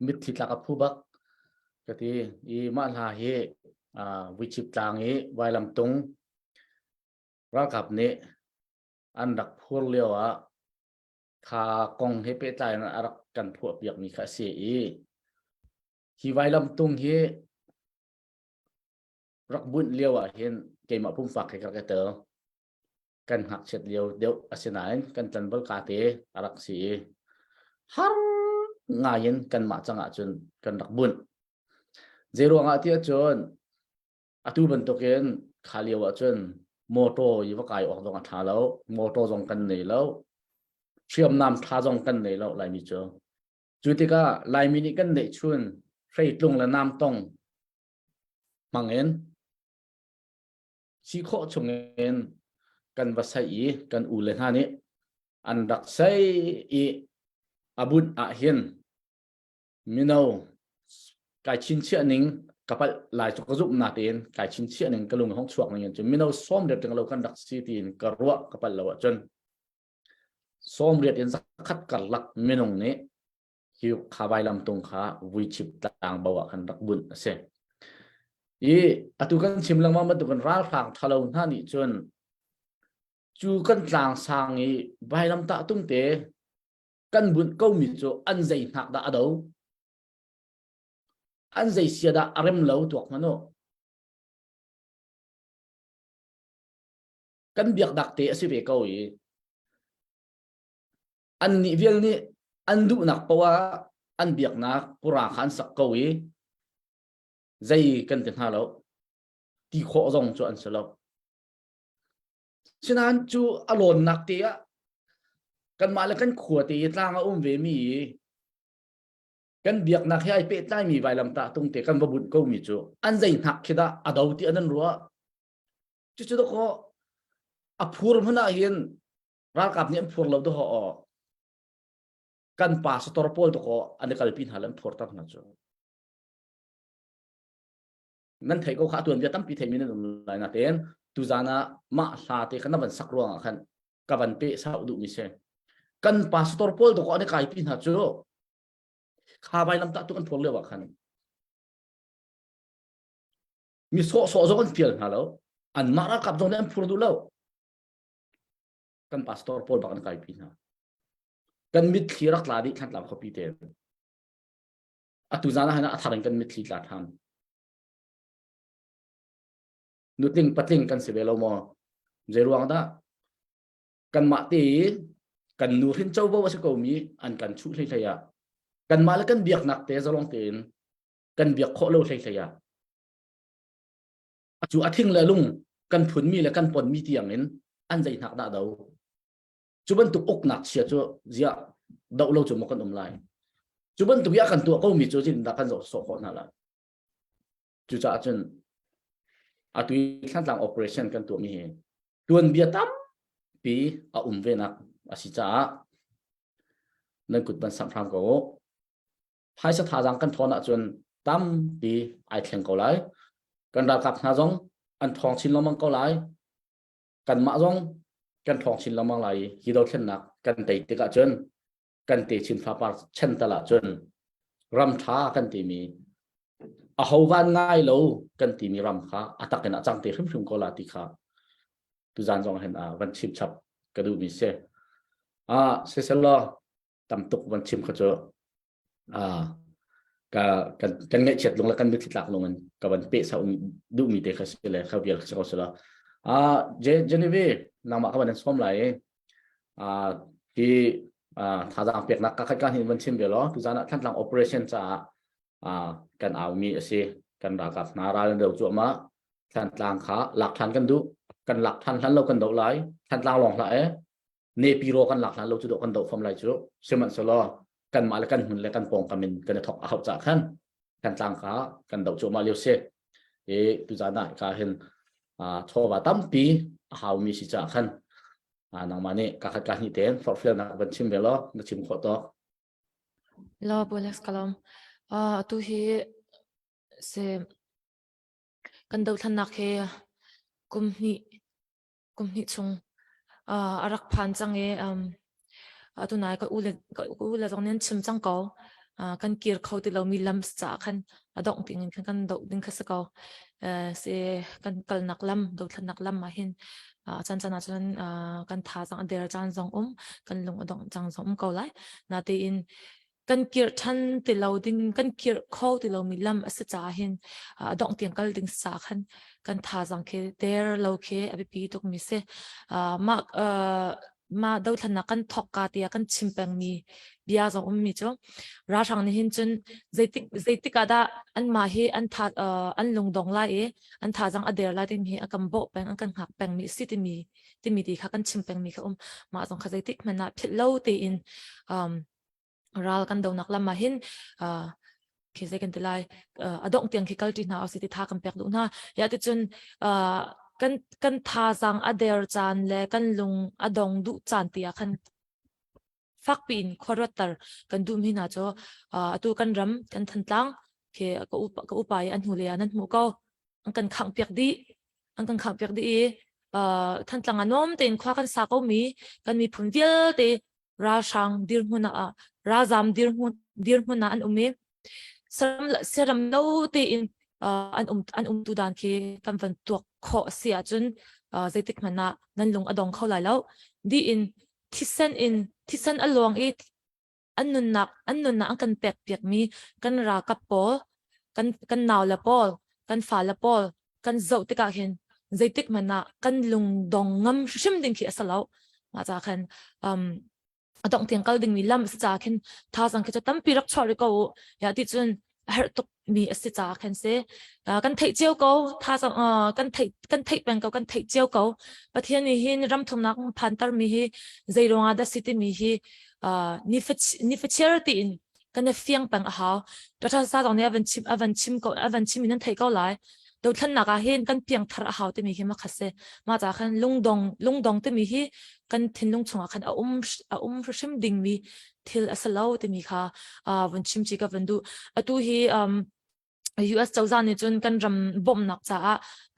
mit thit la ka phu bak ka ti I ma la he wichip tang hi wailam tung ra kap ne an dak phur lewa kha kong he pe tai na arak kan phu piak mi kha se hi wailam tung hi rak bun lewa hen ke ma pum fak ka ka te kan hak chet leo deu asinain kan tan bal ka te arak si har ngayen kan ma changa chun kan rak bun zero nga tia chon atu ban token khaliwa chun moto yiwa kai ok dong tha lo moto jong kan nei lo chiam nam tha jong kan nei lo lai mi cho chutika lai mi ni kan nei chun rei tlung la nam tong mangen chi kho chungen kan vasai kan u le hani an dak sai I abun a hian mino kai chin chia ning kapal lai chok zup na ten kai chin chia ning kalung hong chuak ning chu mino som de teng lo kan dak si tin karwa kapal lo chon som riat in khat kar lak minong ne hiu khabai lam tung kha wi chip tang bawa kan dak bun ase atu kan chimlang ma tu kan ral phang thalo na ni chon chu kan tlang sang bai lam ta tung te kan bun ko mi chu an zai nak da ado an zai sia da arem lo tuak mano kan biak dak te asi ve ko an ni vel ni an du nak pawa an biak nak pura khan sak ko zai kan tin halo ti kho zong chu an selo chinan chu alon nak te kan mala kan khuati tlang ve mi kan biak nak hai pe tai mi vai lam ta tung te kan babun ko mi chu an zai nak khida adau ti anan ruwa chu chu ko a phur hna hian ra kap ni phur lo do ho kan pa tor pol to ko an kal pin halam thor tak na chu nan thai ko kha tuan bia tam pi thai mi na lai na ten tu zana ma hla te kan ban sak ruang khan ka ban pe sa du mi se kan pa tor pol to ko an kai pin ha chu kha bai lam ta tu kan thol le wa khan มีโซกันเพียงฮะแล้วอันมาระกับตรงนี้พูดดูแล้วกันพาสตอร์พอลบักันไกปีนะกันมิดขีรักลาดิขันหลังเขาปีเตอร์อัตุจานะฮะนะทารันกันมิดขีลาทันนุติงปัตติงกันเสเวลโมเจรวงดากันมาตีกันนูรินเจ้าบ่าวสกอมีอันกันชุเลยเลยะกันมาแล้วกันเบียกนักเตะจะลงเต็นกันเบียกโคโลเลยเลยะจูอาทิงเลยลุงกันผุนมีและกันปนมีเตียงเงินอันใจหนักด่าเดาจูบันตุกอกหนักเสียจูเสียดาวเราจูมกันอมไลจูบันตุกยากันตัวก็มีจูจินดักกันจะสอนนั่นแหละจูจะจนอาตุยขั้นหลัง operation กันตัวมีเหตุตัวเบียตั้มปีอาเวนักอาศิจ้านั่นกุดบันสัมพรามก็ภายสถาจังกันทอนะจนตั้มปีไอเทียงก็ไลกันรักกับนาจงอันทองชินละมังก็ไลกันมาจงกันทองชินละมังไลฮีโร่เช่นนักกันเตะติกะจนกันเตะชินฟ้าปาเช่นตลาดจนรำท้ากันตีมีอาหวันง่ายแล้วกันตีมีรำค้าอัตกันอาจังเตะขึ้นถึงก็ลาติค่ะตุจานจงเห็นวันชิมชับกระดูมีเสเสร็จแล้วตำตุกวันชิมเขาจะกันเงยเฉียดลงแล้วกันมิดหลักลงมันกับวันเป๊ะสาวดูมีเตะเขาเสียเลยเขาเบียร์เขาเสียแล้วเจนีวีนางมาเขาวันนั้นซ้อมไหลที่ท่าทางเปียกนักการเห็นวันชิมเดียวล้อตุจานท่านหลัง operation จะกันเอามีสิกันรักกับนาราเดิมจั่วมาท่านหลังขาหลักทันกันดูกันหลักทันท่านเรากันดอกไหลท่านหลังหลงไหลเนปิโรกันหลักทันเราจะดอกกันดอกฟอร์มไหลจุดเชื่อมันสโลกันมาแล้วกันหุ่นแล้วกันปองกันเป็นกันถกเอาจากขั้นกันต่างขากันดอกจั่วมาเลี้ยวเสียตุจานะการเห็นโชว์ว่าตั้มปีหามีสิจากขั้นนางมาเนี่ยการหิเต็นฟอร์เฟลนักบัญชีเบลล์นักชิมขอต่อแล้วบุลเลสกลมตัวที่เสกันดูทันนักเฮกุมนี่ชงรักพันจังตัวนายก็อุเลตรงนี้ชิมจังเก่ากันเกี่ยวเขาที่เรามีลำจากขันดอกติงกันดอกดิ้งขัสเก่าเสกันกลนักลำดูทันนักลำมาเห็นจันจันกันท่าจังเดรจันจังกันลงดอกจังเก่าเลยนาทีอินกันเกี่ยวทันที่เราดิ้งกันเกี่ยวเขาที่เรามีลำสัจจาเห็นดอกเตียงกันดิ้งสักขันกันท่าจังเคเดรเราเคอภิปีตุกมิเสมาดูทันนักกันทอกกาเตียกันชิมเป็งมีเบียจังมีจ้ะราชังนี่เห็นจนใจติกาดาอันมาเฮอันทัดอันลงดงไล่อันทัดจังอเดร์ไล่ที่มีอันกันโบเป็งอันกันหักเป็งมีสิที่มีดีค่ะกันชิมเป็งมีค่ะมาจังขใจติกมันน่ะพิลโลตีอินรัลกันดูนักลำมาเห็นเคสกันที่ไล่อดองเตียงคิกัลจีน่าเอาสิที่ท่ากันเป็กดูนะยาติจนกันท่าจังอเดร์จานและกันลงอดองดุจานเตียกันฟักปีนควอร์เตอร์กันดูมีน่าจะตัวกันรำกันทันตังเคก็อุปายอันหูเลียนั่นหมูก็อันกันขังเปียกดีทันตังอันน้อมเต็นคว้ากันสากมีกันมีผลเดียวเตราชังดิร์มุนาราจามดิร์มุนาอันมีเสรมโนเตอินอันตุดานเคกันฟันตัวขอเสียจนใจติกมันน่ะนั่นลงอดองเข้าไหลแล้วดีอินที่เส้นอลวงอันนุนนักอันกันเปียกมีกันรากับปอกันหนาวละปอกันฟ้าละปอกันเจ้าติกาเห็นใจติกมันน่ะกันลงดองงำชิมดิ่งขี้อสลาวมาจากกันดองเตียงกัลดิ่งมีลำสจากกันท่าสังเกตตั้มปีรักชอริโกอยากที่จนเฮตุกมีอสิจากกันเสกันเทเจียวเกาท่าสังกันเทเป็นเกากันเทเจียวเกาประเทศนี้หินรำทุนนักพันตร์มีหิใจรงอาดัสิติมีหินิฟเชอร์ตีนกันเฟียงเป็นหาวแต่ถ้าซาตรงนี้อวันชิมมีนั่นเทเกาหลายดูท่านนักเห็นกันเพียงทาร์หาวที่มีหิมาคัสเซมาจากกันลุงดงที่มีหิกันทิ้งลุงชงกันชิมดิ่งมีทิลอสลาวที่มีค่ะวันชิมจีกับวันดูตัวฮี US เจ้าจานนี่จนกันรำบ่มหนักจ้า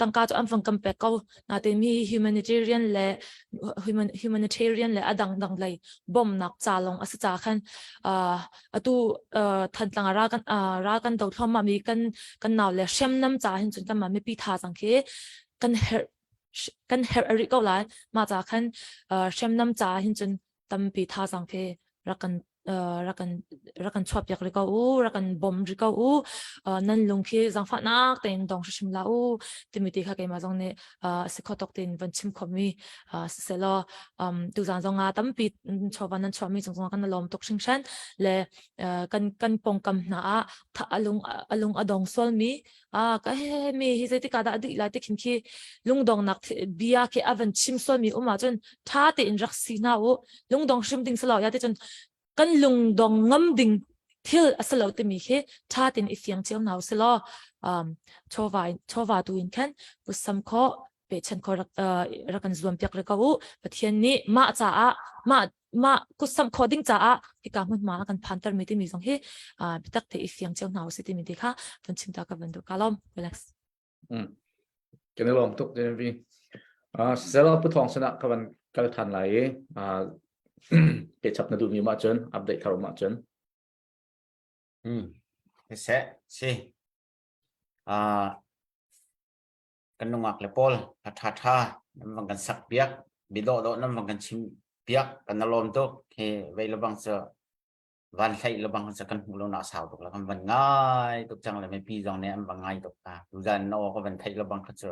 ตั้งการจะอันฟังกันเป็กเขานาเตมี humanitarian และ humanitarian และดังเลยบ่มหนักจ้าลงอาศัยจ้าคันตู้ทันตั้งรากันตัวทอมมามีกันหนาวและเชื่อมน้ำจ้าเห็นจนกันมาไม่ปีท่าสังเกตกันเฮอริกเอาไลมาจากคันเชื่อมน้ำจ้าเห็นจนตั้มปีท่าสังเกตรักกันชอบอยากเรียกรักกันบ่มเรียกนั่นลงที่จังฝันนักแต่ยังต้องชิมลาที่มีที่ข้าเกี่ยมาตรงนี้สิขอตกตินวันชิมคอมีเสร็จแล้วดูจังจังตั้มปีชอบวันนั้นชอบมีจังกันลมตกชิงชันและกันปงกำหน้าถ้าลุงอดองส่วนมีก็เฮ้มีที่จะติกาดอดีตไล่ที่คิดที่ลุงดองนักเบียร์ที่อวันชิมส่วนมีมาจนท่าที่อินรักสีน่าลุงดองชิมดิ่งสลายยาที่จนกันลุงดองงมดิ่งที่สลาวที่มีแค่ท่าตินอีเฟียงเจ้าหนาวสลอชอบว่าดูอินแค่กุศลข้อเป็นฉันข้อรักกันรวมเปียกเลยก็ประเทศนี้มากุศลข้อดิ่งจ้าที่การมันมากันพันตร์มีที่มีสองที่พิทักษ์ที่อีเฟียงเจ้าหนาวสิที่มีที่ค่ะเป็นชิมตากับวันดูกาลอมเวลักซ์กันลองทุกเดือนพี่เสร็จแล้วผู้ทองชนะกับวันการทันไหลเปิดชับนาดูมีมาจนอัปเดตข่าวมาจนเสร็จสิกันนุ่งอักเลปอลท่าน้ำมันกันสักเปียกบิดโดน้ำมันกันชิมเปียกกันอารมณ์ตัวเฮ้ไว้ระบังเสวันใช้ระบังกันสักกันหูเราหนาสาวตัวแล้วกันวันง่ายตัวจังเลยไม่ปีจองเนี่ยมันง่ายตัวดูจันโน่ก็วันไทยระบังเขาเจอ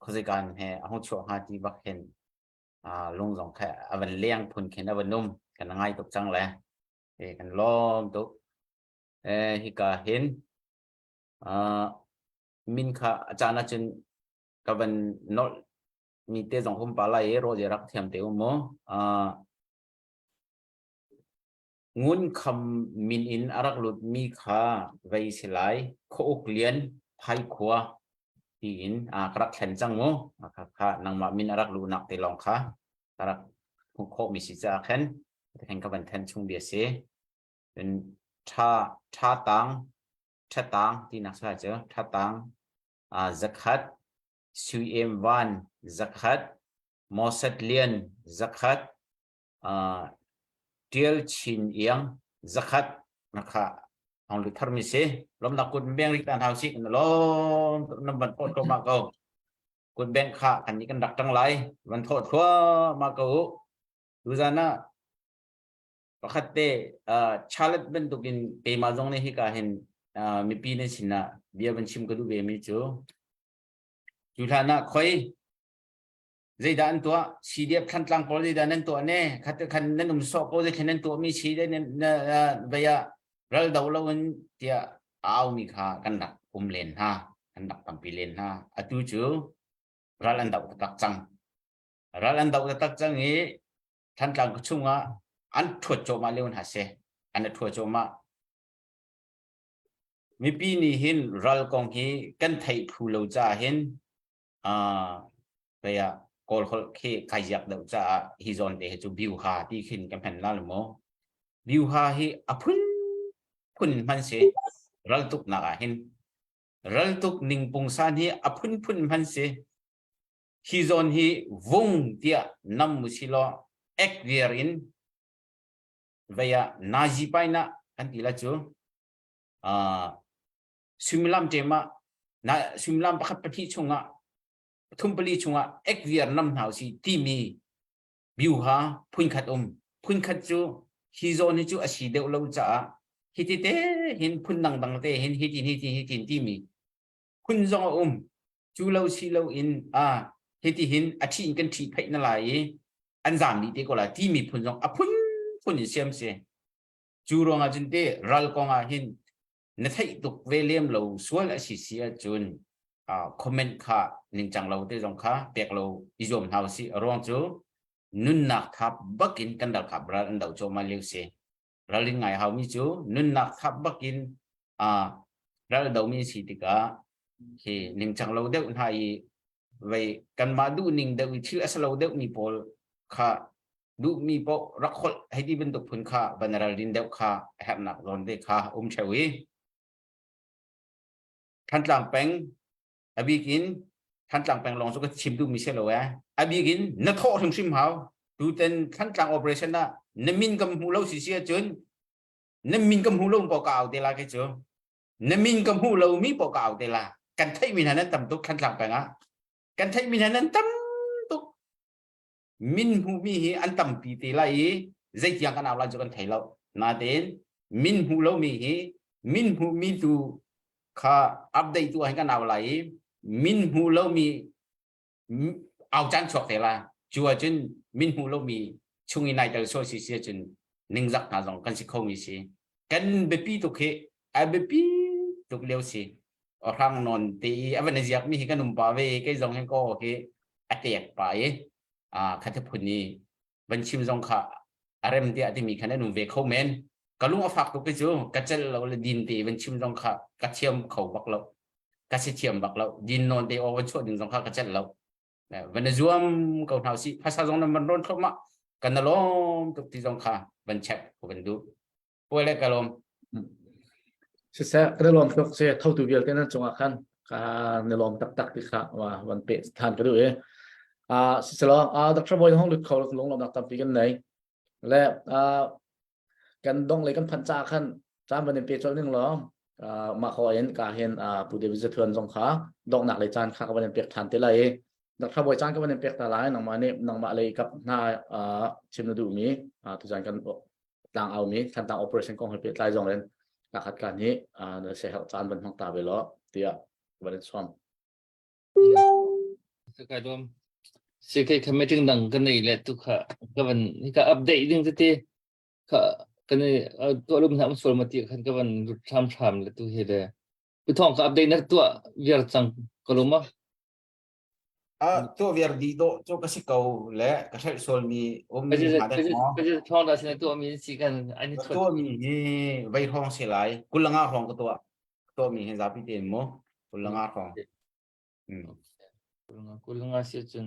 เขาจะการเฮ้ห้องชั่วหาที่บักเห็นลงสองแค่วันเลี้ยงพุ่นเข็นวันนุ่มกันง่ายตัวจังเลยกันล้อมตัวฮิกาเห็นมินค่ะอาจารย์อาจารย์กับวันโนมีเตะสองคนปลาไหลโรเจรักเทียมเตะอุโมงุนคำมินอินอารักลุดมีค่ะไว้สิไลโคกเลียนไพ่ขัวที่อินกระแขนจังโมค่ะนางมามินอารักลุนักเตะลองค่ะอารักพุ่งโคมีสิจ้าแขนแข่งกับวันแทนช่วงเดียเสเป็นท่าตังที่นักศึกษาเจอท่าตังzakat CM1 zakat Moset Lian zakat Tiel Chin Yang zakat นะคะเอาหรือทำมิเสลมนักกุนแบงริการเท้าสิกันล้อน้ำบันโทษก็มาเกากุนแบงค่ะอันนี้กันดักทั้งหลายบันโทษทั่วมาเกาดูจานะประคัตเตชาเลตเป็นตุกินเปมาจงในฮิกาเห็นมีปีในสินะเบียบันชิมก็ดูเบมิจูจุดนั้นคอยใจด้านตัวสีเดียบขันตลังพอใจด้านนั้นตัวเนี่ยขันนั้นนุ่มสอบพอใจขันนั้นตัวมีสีได้เนี่ยเบียเราดาวเราวันเดียเอามีค่ากันดักเลนฮะกันดักตั้งปีเลนฮะatuจูเราลันดาวตักจังนี้ท่านกลางก็ชุ่งอ่ะอันถั่วโจมาเลี้ยงหาเสอันถั่วโจมามีปีนี้เห็นรัลกองฮีกันไทยผู้เราจะเห็นไปกอลเคขยักเราจะฮิจอนเดจูบิวฮาที่ขึ้นกันแผ่นนั่นโมบิวฮาฮีพุ่นมันเสรัลตุกนักเห็นรัลตุกนิ่งปงซานฮีพุ่นมันเสฮิจอนฮีวงเดียนำมุสิโลเอ็กเวียรินไปนาจิไปนะกันทีละจูSumilam tema na sumilam pakat pati chunga thumpali chunga ekviar nam hausi timi biuha phunkhat chu hizon hi chu asi deu lo cha hitite hin phun dang te hin hitin timi phunjong chu lo si lo in hiti hin athi kan thi phai na lai anjam ni te ko la timi phunjong phun siam se chu ronga jin te ral konga hinนัทตุกเวลียมเราส่วนอาศิยจุนคอมเมนต์ค่ะนิงจังเราที่ตรงค่ะเปียกเราอิจมเฮาสิรองจูนุนนักทับบักอินกันดักขับรันดาวโจมาเลี้ยวเสรัลิงไงเฮามิจูนุนนักทับบักอินรันดาวมีสิติกาที่นิงจังเราเด็กไทยไว้กันมาดูนิงเด็กชื่ออัสเราเด็กมีโพลค่ะดูมีโพรักคนให้ที่เป็นตุกพุนค่ะบรรดาลินเด็กค่ะแหบหนักร้อนเด็กค่ะเฉย ท่านต่างแปลงอบีกินท่านต่างแปลงลองสักชิมดูมิเชลเอาไว้อบีกินนักโทษถึงชิมเขาดูเต็นท่านต่างโอเปอเรชั่นนะนั่นมินกับหูเราเสียจนนั่นมินกับหูเราปอกเอาเดลาแค่เจอนั่นมินกับหูเรามีปอกเอาเดลากันไทยมินนั้นต่ำตุกท่านต่างแปลงอ่ะกันไทยมินนั้นต่ำตุกมินหูมีอันต่ำปีเตลาใจที่ยังกันเอาละจกันไทยเรานาเดนมินหูเรามีมินหูมีตัวข้าอัปเดตตัวให้กันเอาละมินหูเรามีเอาจันทร์ชกเตลาจัวจนมินหูเรามีช่วงนี้เดลโซซิเซียจนนิ่งจักหาสองกันสิเขามีสิกันเบปีตุกเหเบปีตุกเลี้ยวสิครั้งนนตีวันนี้อยากมีกันนุ่มป่าเวก็จงให้ก็เหอเตียกไปคัตพุนีบัญชีมจงข้าอะไรมันที่อาจจะมีคะแนนนุ่มเวเขาเมนก็ลุงเอาฝากตุกไปจูกัจจเราเลยดินตีบัญชีมจงข้ากัจเชียมเขาบักเรากัจเชียมบักเราดินนนตีโอวันช่วยดึงจงข้ากัจจเราวันนี้จวมเขาเท่าสิภาษาจงนั้นมันร้อนเข้ามากันนะล้มตุกที่จงข้าบัญชีกันดูป่วยเล็กกันล้มเสียกระลมตกเสียเท่าตัวเดียวกันนั่นจงอาคันการในลมตักที่ข้าว่าวันเป็ดทานกันด้วยเสียแล้วดักทรบอยห้องหลุดเขาลงลมตักปีกันไหนและกันดงเลยกันพันจ่าขันจานวันนี้เป็ดจอยนึงหรอมาขอเห็นการเห็นผู้เดวิสเทือนจงขาดอกหนักเลยจานข้ากับวันนี้เป็ดทานเท่าไรดักทรบอยจานกับวันนี้เป็ดตาลายหนังมาเนี่ยหนังมาเลยกับหน้าชิมนดูมีทุกจานกันต่างเอามีทันต่าง operation กองให้เป็ดลายจงเลยการคัดการนี้เดี๋ยวเสียจานบนห้องตาไปแล้วเดี๋ยววันนี้ซ้อม Sekarang sekai kami tinggal kena ilat tu kak kawan ni kak update ding tadi kak kena tu alum nak musul mati kan kawan tham lah tu heda betul kak update nak tu biar cang kalau mah ตัวเวียร์ดีโตตัวก็สิเก่าและกระเทยโซลมีอมมีหาได้หมอ kerja thong dah sini tu kami si kan ini ตัวมีใบทองเสียหลายกุลงาทองก็ตัวมีเห็นซาพิเตนโมกุลงาทองkulang asyik cun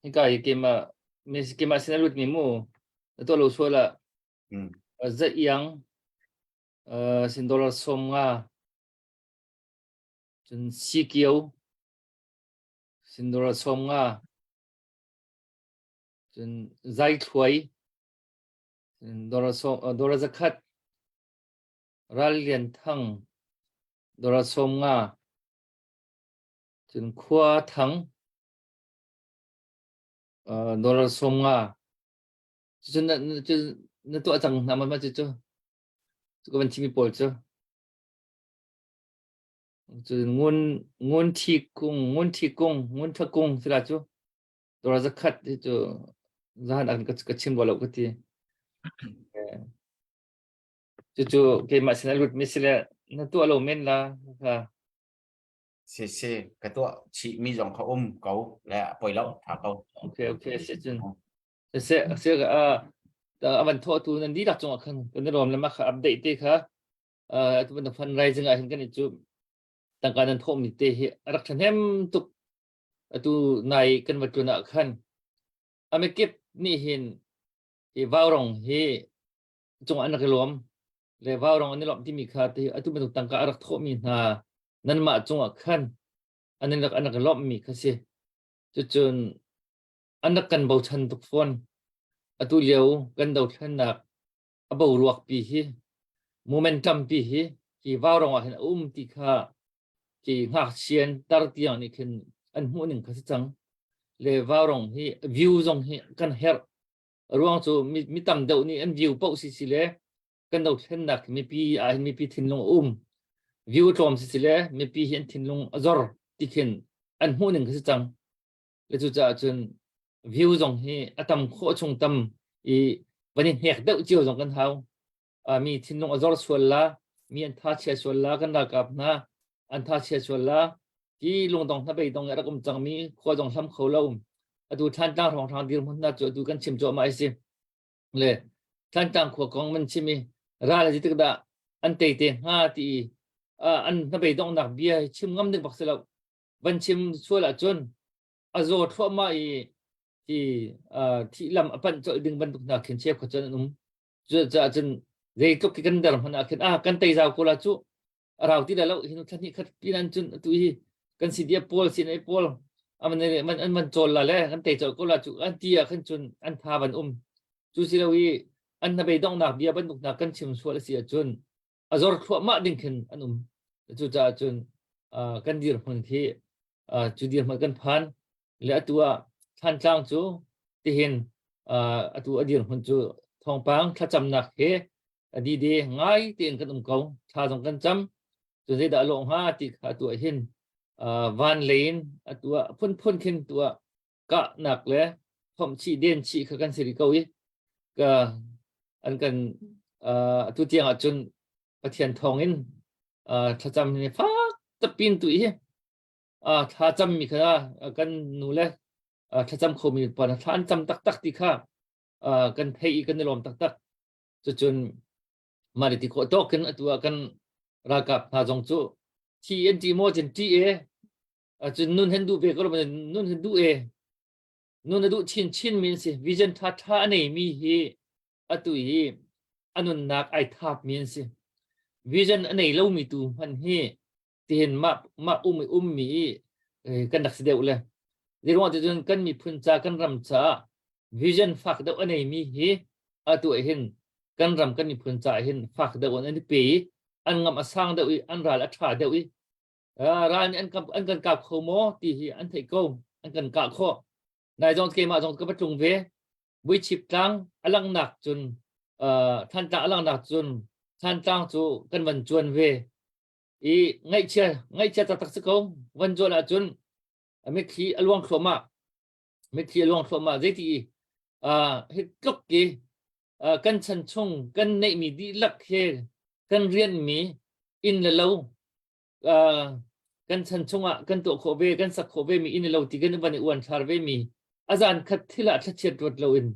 ni kak kema mes kema sini lut mimu tu lo sola zat yang sin dollar som nga cun sikio sin dollar som nga cun zai thuai sin dollar zakat ral lian thang dollar som nga cun khua thang dollar som nga cun na tu atang nama macam tuก็บัญชีมีปอลจ้ะจุดงุนที่กุ้งทะกุ้งสิล่ะจ้ะตัวเราจะคัดที่จุดจะหันก็ชิมบ่แล้วก็ที่จุดเกมมาสินะลุดมิสเลยนั่นตัวเราเม่นละค่ะเสียกระตัวชีมีจงเขาอมเก่าและปล่อยแล้วถาเขาโอเคเสียจนเสียก็แต่วันทั่วทุนันดีดักจงอ่ะคันกันรวมแล้วมาอัปเดตที่ค่ะตัวมันฟันไรจึงอ่ะเห็นกันนี่จุต่างกันนั้นทั่วมีเตะรักฉันแฮมตุกตัวในกันวัตถุนักขันอเมริกนี่เห็นว่าวรองเฮจงอันนักรวมเลยว่าวรองอันนี้หลอมที่มีค่าที่ตัวมันถูกต่างกันรักทั่วมีนานั้นมาจงอ่ะขันอันนี้อันนักรวมมีค่ะสิจนอันนักกันเบาชันทุกคนตัวเลี้ยวกันดาวชันนักเบาลวกปีฮีโมเมนตัมปีฮีที่ว่าวรองเห็นที่ค่าที่หักเชียนตารที่อย่างนี้คืออันหัวหนึ่งก็จะจังเลยว่ารองที่วิวจงที่กันเฮร์รวงจูมีตั้มเดานี่อันวิวปุ๊บสิเลยกันเดาเห็นนักมีปีทิ้งลงวิวตรมสิเลยมีปีเห็นทิ้งลงจอร์ที่คืออันหัวหนึ่งก็จะจังเลยจูจะจนวิวจงที่ตั้มโคชงตั้มวันนี้เฮกเดาเจียวจงกันเท้ามีทิ้งลงจอร์ส่วนละมีอันท่าเชียส่วนละกันรักกับนะอันท่าเชียชวนละที่ลงตรงถ้าไปตรงนี้เราก็จังมีข้อจงทำเขาเล่าดูท่านตั้งของทางดีมันน่าจะดูกันชิมโจมาไอ้สิเลยท่านตั้งข้อของมันชิมีร้านอะไรที่ก็อันเตะที่อันถ้าไปตรงนักเบียชิมงำดึงบักเสลาวันชิมช่วยละจนโจทั่วมาที่ลำปันจะดึงบรรทุกนักเขียนเชฟเขาจะนุ่มจะจนเรื่องตุกกันเดิมมันนักเขียนกันเตะจากกุลาจู เราที่เราเห็นท่านนี่ขัดปีนั้นจนตุยกันสิเดียปอลสินไอปอลมันเนี่ยมันโจรละแหละกันเตะโจรก็ละจุอันเตียขึ้นจนอันพาบันจูสิเราอีอันนับไปต้องหนักเบียบันตุกหนักกันชิมชัวละเสียจนจอร์ขัวมาดิ้งขึ้นอันจูจ่าจนกันดีร์คนที่จูดีร์มันกันพันและตัวท่านจ้างจูที่เห็นตัวดีร์คนจูทองปังถ้าจำหนักเฮดีง่ายที่เห็นกันเขาถ้าต้องกันจำจนได้ดาลงหาที่ตัวเห็นวันเลนตัวพ่นขึ้นตัวกะหนักเลยผมชี้เด่นชี้ขกันสิริเกาอีก็อันกันตัวเตียงจนประเทียนทองอินถ้าจำเนี่ยฟ้าตะปีนตุยถ้าจำมีขนากันนู่นเลยถ้าจำเขามีปอนถ้าอันจำตักที่ข้ากันเฮยกันในลมตักจนมาดิที่โคตกันตัวกันรักกับถ้าจงจูที่เอ็นจีโมจนที่จนนุ่นเห็นดูเบก็รู้มันนุ่นเห็นดูนุ่นดูชินมินสิวิจันท่าในมีเฮตัวอันนั้นนักไอทับมินสิวิจันอันไหนเล่ามีตัวมันเฮที่เห็นมามีกันดักเสียเลยเดี๋ยวว่าจะจนกันมีพื้นจากกันรำจ้าวิจันฝักเดาอันไหนมีเฮตัวเห็นกันรำกันมีพื้นจากเห็นฝักเดาอันนี้ปีอันงามสร้างเดาอันราละชาเดาร้านอันกันกับขโมตีอันไทยโกอันกันกับข้อนายจงเกมาจงกับประจุงเววิชิปตังอลังหนักจนท่านตาอลังหนักจนท่านตั้งจูกันวันจวนเวง่ายเชื่อตักสกงวันจวนอาจนไม่ขี้อลวงขลมาเจตีเฮ็ดกลกกีกันชันชงกันในมีดีลักเฮกันเรียนมีอินเลวกันชันชงกันตัวโคเวกันสักโคเวมีอินเลวที่กันวันอวนชาร์เวมีอาจารย์คัดที่ละชัดเจนรถเราอิน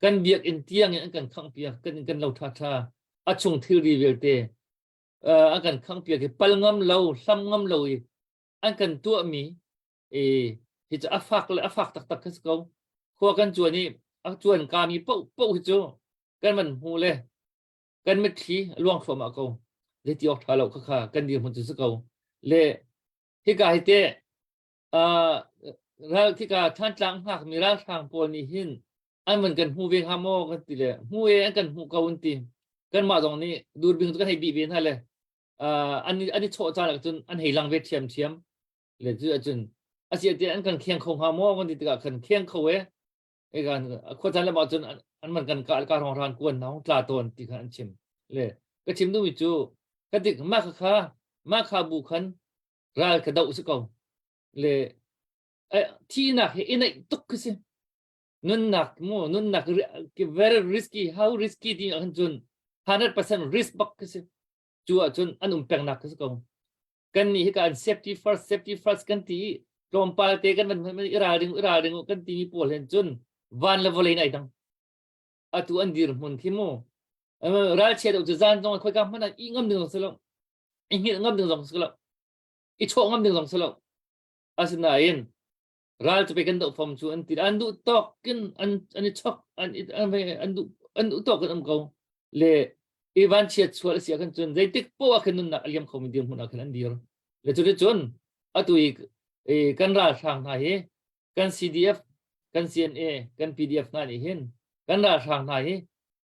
กันเบียกอินเตียงอย่างกันขังเปียกันเราท่าอาชงที่รีเวลเตอันกันขังเปียกปัลงำเราซ้ำงำเราอันกันตัวมีที่จะอัฟักตักสกงขัวกันจวนนี้จวนกามีปุ๊หิจูกันมันหูเลยกันไม่ขี้ล่วงสมากงเลยที่ออกทาเราข้ากันดีมันจะสกงเลยที่กาให้เตเราที่กาท่านจังหักมีร่างทางปนนี้หินอันมันกันหูเวงฮามอกันตีเลยหูอันกันหูเกาวันตีกันมาตรงนี้ดูดบินกันให้บีบินให้เลยอันนี้โชว์จานจนอันให้ลังเวทเทียมเลยจนอาเซียนอันกันเคียงคงฮามอกันตีกากันเคียงเขากันคนจันทร์บอกจนอันมันกันการของทานกวนน้องตาตนตีกันชิมเลยก็ชิมดูวิจูก็ติมาคาบุคันรายกระดาษสกองเลยที่นักเห็นไอ้ตุกสินุ่นนักvery risky how risky ที่อันจน 100% risk บักสิจัวจนอันแปลงนักสกองกันนี่การ safety first กันที่ลมปาเตกันมันอิราดึงกันที่มีปวดเห็นจนวันละวันเลยไอ้ดังตัวอันดีร์มันที่โม่รัลเชียดอุจจาระตรงค่อยกำมันอีงำดึงสลบอีเหี้ยงำดึงสลบอีโชงำดึงสลบอาศัยนั่นรัลจะไปกันตัวฟอมชูอันที่อันดูตอกกันอันนี้ช็อกอันดูตอกกันเขาเลยอีวันเชียดชัวร์เสียกันจนใจติดปัวกันนั่นนักเลี้ยงเขามีเดียมหุ่นอันนั้นดีร์เลยจนตัวอีกกันรัลทางไหนกัน CDF กัน CNA กัน PDF นั่นเองกันราทางไหน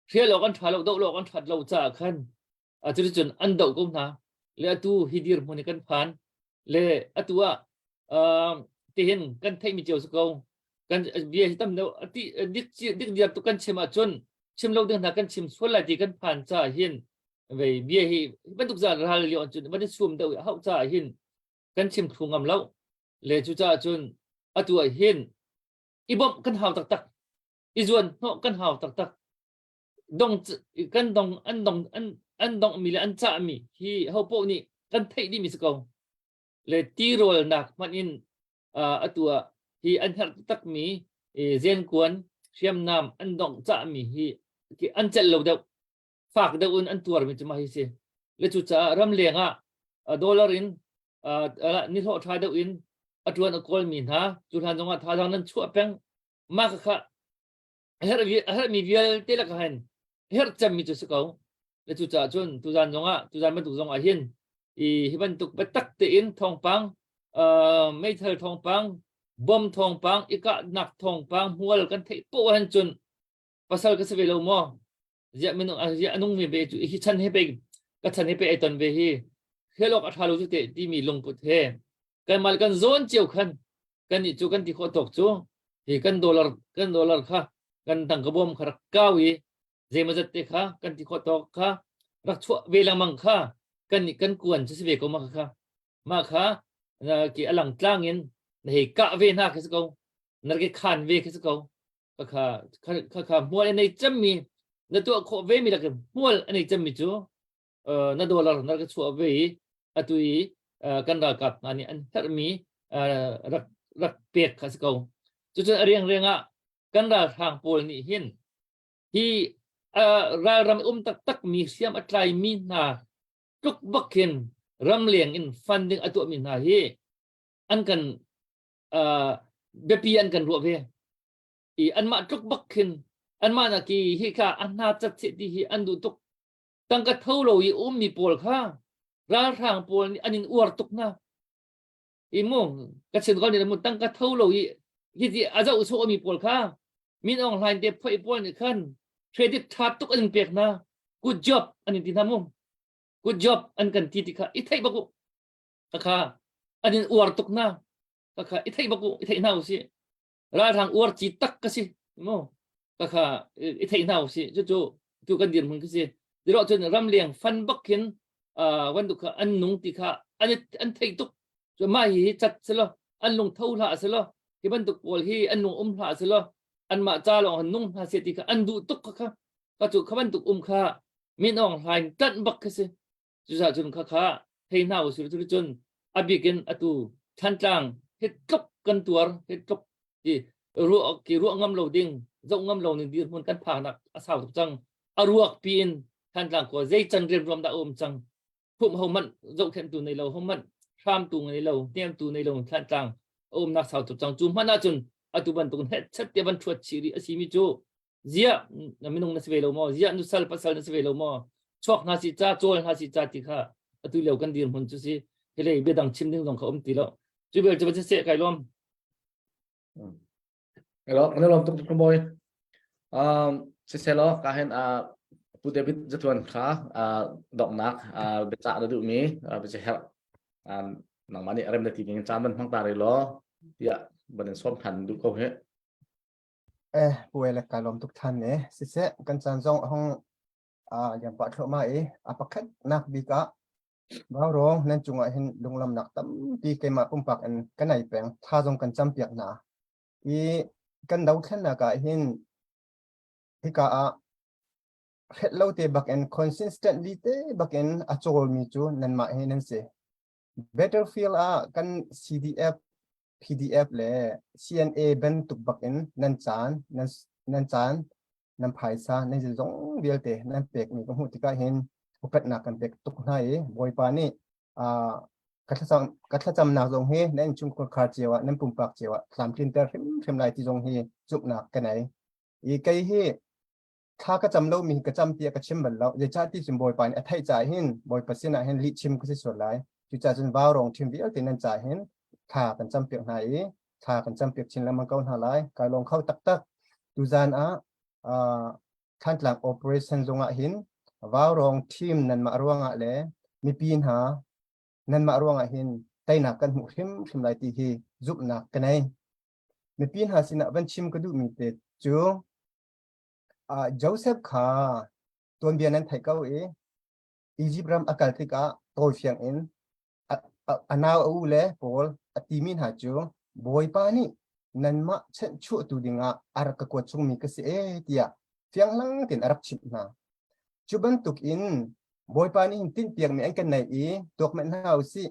เชื่อเรากันทัดเราเรากันทัดเราจากขันจนอันเดากุมนะเลยตัวฮิดีร์มันกันผ่านเลยตัวที่เห็นกันไทยมีเจ้าสกาวกันเบียร์ตั้มเราดิกเดียบตัวกันชิมจนชิมเราเดินทางกันชิมส่วนละที่กันผ่านจ่าเห็นเบียร์บรรทุกจานราเลียนจนบรรทุกสุ่มเดาเขาจ่าเห็นกันชิมทุ่งงำเราเลยจุจ่าจนตัวเห็นอีบอมกันหาวตักอีจวนเนาะกันหาวตักดงกันดงอันดงมีเลยอันจ่ามีที่เขาโปนี่กันไทยดีมีสกองเลยตีโรลนักมันอินตัวที่อันหัดตักมีเซียนกวนเชียมน้ำอันดงจ่ามีที่อันเจลเราเดาฝากเดาอันตัวมันจะมาให้เสียเลยจุจ่ารำเลียงดอลลาร์อินนี่เขาทายเดาอินตัวนักกอลมีนะจุดทางจังหวัดทางนั้นชั่วแป้งมากค่ะเฮมีเวลเตลักหันเฮจำมีจุดสกาวและจุดจ่าจนตุจานจงตุจานมาตุจงอาหิน ฮิบันตุกไปตักตีอินทองปังไม่เธอทองปังบอมทองปังอีกะหนักทองปังหัวกันเทปวันจุนpasal ke sebelum mo ya minung ya anung mi be ju hi chan he be ka chan he be ai ton be hi helok athalu ju te ti mi long put he kan mal kan zone chiu khan kan ni chu kan ti kho tok chu hi kan dollar kha kan tang ka bom khar kawi je ma jat te kha kan ti kho tok kha rak chu ve lang mang kha kan ni kan kuan chu se be ko ma kha ki alang tlangin nei ka ve na ke ko nar ke khan ve ke ko ka mua anh ấy chấm mi nó tụi họ về mi là cái mua anh ấy chấm mi chú nó đô la nó cái chỗ về tụi căn ra cặp anh thật mi rắc bẹt cái câu chú riêng á căn ra hàng pol ni hin hi ra ram tắc mi xiêm atrai mi na trúc bắc hin ram liang in funding tụi mi na hi anh cần bepi anh cần ruộng về an ma truk bakhin an ma na ki hi kha an na chat se ti hi an du tuk tang ka tholo i mi pol kha ra thang pol ni anin uar tuk na i mo ka chen ko ni mo tang ka tholo i hi ti aza u so mi pol kha min online de phoi pol ni khan credit card tuk an pek na good job anin ti na mo good job an kan ti kha i thai ba ko kha anin uar tuk na kha i thai ba ko i thai na u si ra thang uar chi tak ka si mo kha i thei nau si chu tu kan din mun ka si diro chen ram liang fan bakhin wan du kha an nung ti kha an thei tuk chu mai hi chat selo an lung thau la selo ki ban du pol hi an nung la selo an ma cha lo an nung ha se ti kha an du tuk kha ka chu khaban tuk kha min ong hain tan bak ka si chu sa chun kha thei nau si chu chun abikin atu than tang het tuk kan tuar het tuk ki ruộng ngâm lầu ding rộng ngâm lầu nên điện muốn căn phà nặc sao tục chăng ruộng pin than làng của dây chân riêng rom đã ôm chăng phụng hồng mận rộng khen tù này lầu hồng mận tham tù này lầu tem tù này lầu than làng ôm nặc sao tục chăng chum mana chun atu ban tun het chat te ban chuột chiri asimi chu zia na minung na sve lầu mo zia nu sal pasal na sve lầu mo chok na si cha chol na si cha ti kha atu lầu kan dir mun chu si hele be dang chim ding dong kha om ti lo chu bel chu se kai lom Hello, ano lang tuk boy. Siselo kahin pu David jatuan kha dok nak beca da du mi beca help nang mani rem da ti ngin chaman phang ta lo ya banen som than du ko he ป่วยและการลมทุกท่านเนี่ยสิเสกันจันทร์ห้องอย่างปัดเข้ามาปักขัดนักบิกะบ้าร้องนั่นจุงเห็นลงลำหนักตั้มตีเกมาปุ่มปักอันกันไหนแปลงท่าทรงกันจำเปียกหนากันดาวแค่นักเห็นที่กะเฮ็ดเล่าเตบักอัน consistently เตบักอันอโจลมีจูนั่นมาเห็นนั่นสิ Battlefield กัน CDF PDF และ CNA เป็นตุกบักอันนั่นจานนั่นภายซานั่นจะต้องเดียวเตนั่นเป็กมีก็หูที่กะเห็นโอกาสหนักกันเป็กตุกไหนบ่อยปานนี้กัทจำหนักตรงเฮนั่นจุงคนขาดเจียวนั่นปุ่มปากเจียวสามคลินเตอร์เข้มลายที่ตรงเฮจุกหนักกันไหนไกลเฮถ้าก็จำเรามีก็จำเปียก็ชิมบันเราจะชาติที่จิมบ่อยปานไทยจ่ายเห็นบ่อยเปอร์เซ็นต์เห็นลิชิมก็สิส่วนหลายจุจ่าจนว้าวรองทีมเดียวแต่นั่นจ่ายเห็นถ้ากันจำเปียกไหนถ้ากันจำเปียกชินแล้วมันก็หาหลายการลงเข้าตักดูจานขั้นหลัง operation ตรงเห็นว้าวรองทีมนั่นมาร่วงแล้วมีปีนหานั่นมาร่วงเห็นไตหนักกันหูเข้มลายตีเฮจุบหนักกันไหนมีปีนหาสินะวันชิมก็ดูมีเตจูโจเซฟค่ะตัวเบียนั้นไทยเก้าอียิปต์รำอากาศที่กะโตเฟียงเอ็นนาวอูเล่โพลตีมินหาจูบอยปานี่นั่นมาเช่นชั่วตัวดิ่งอารักกวดชงมีกษเอเตียเฟียงลังตินอารักชิบนาจูบันตุกอินบอยปานี่ตินเปียงมีอันกันไหนตัวมันหาวสิ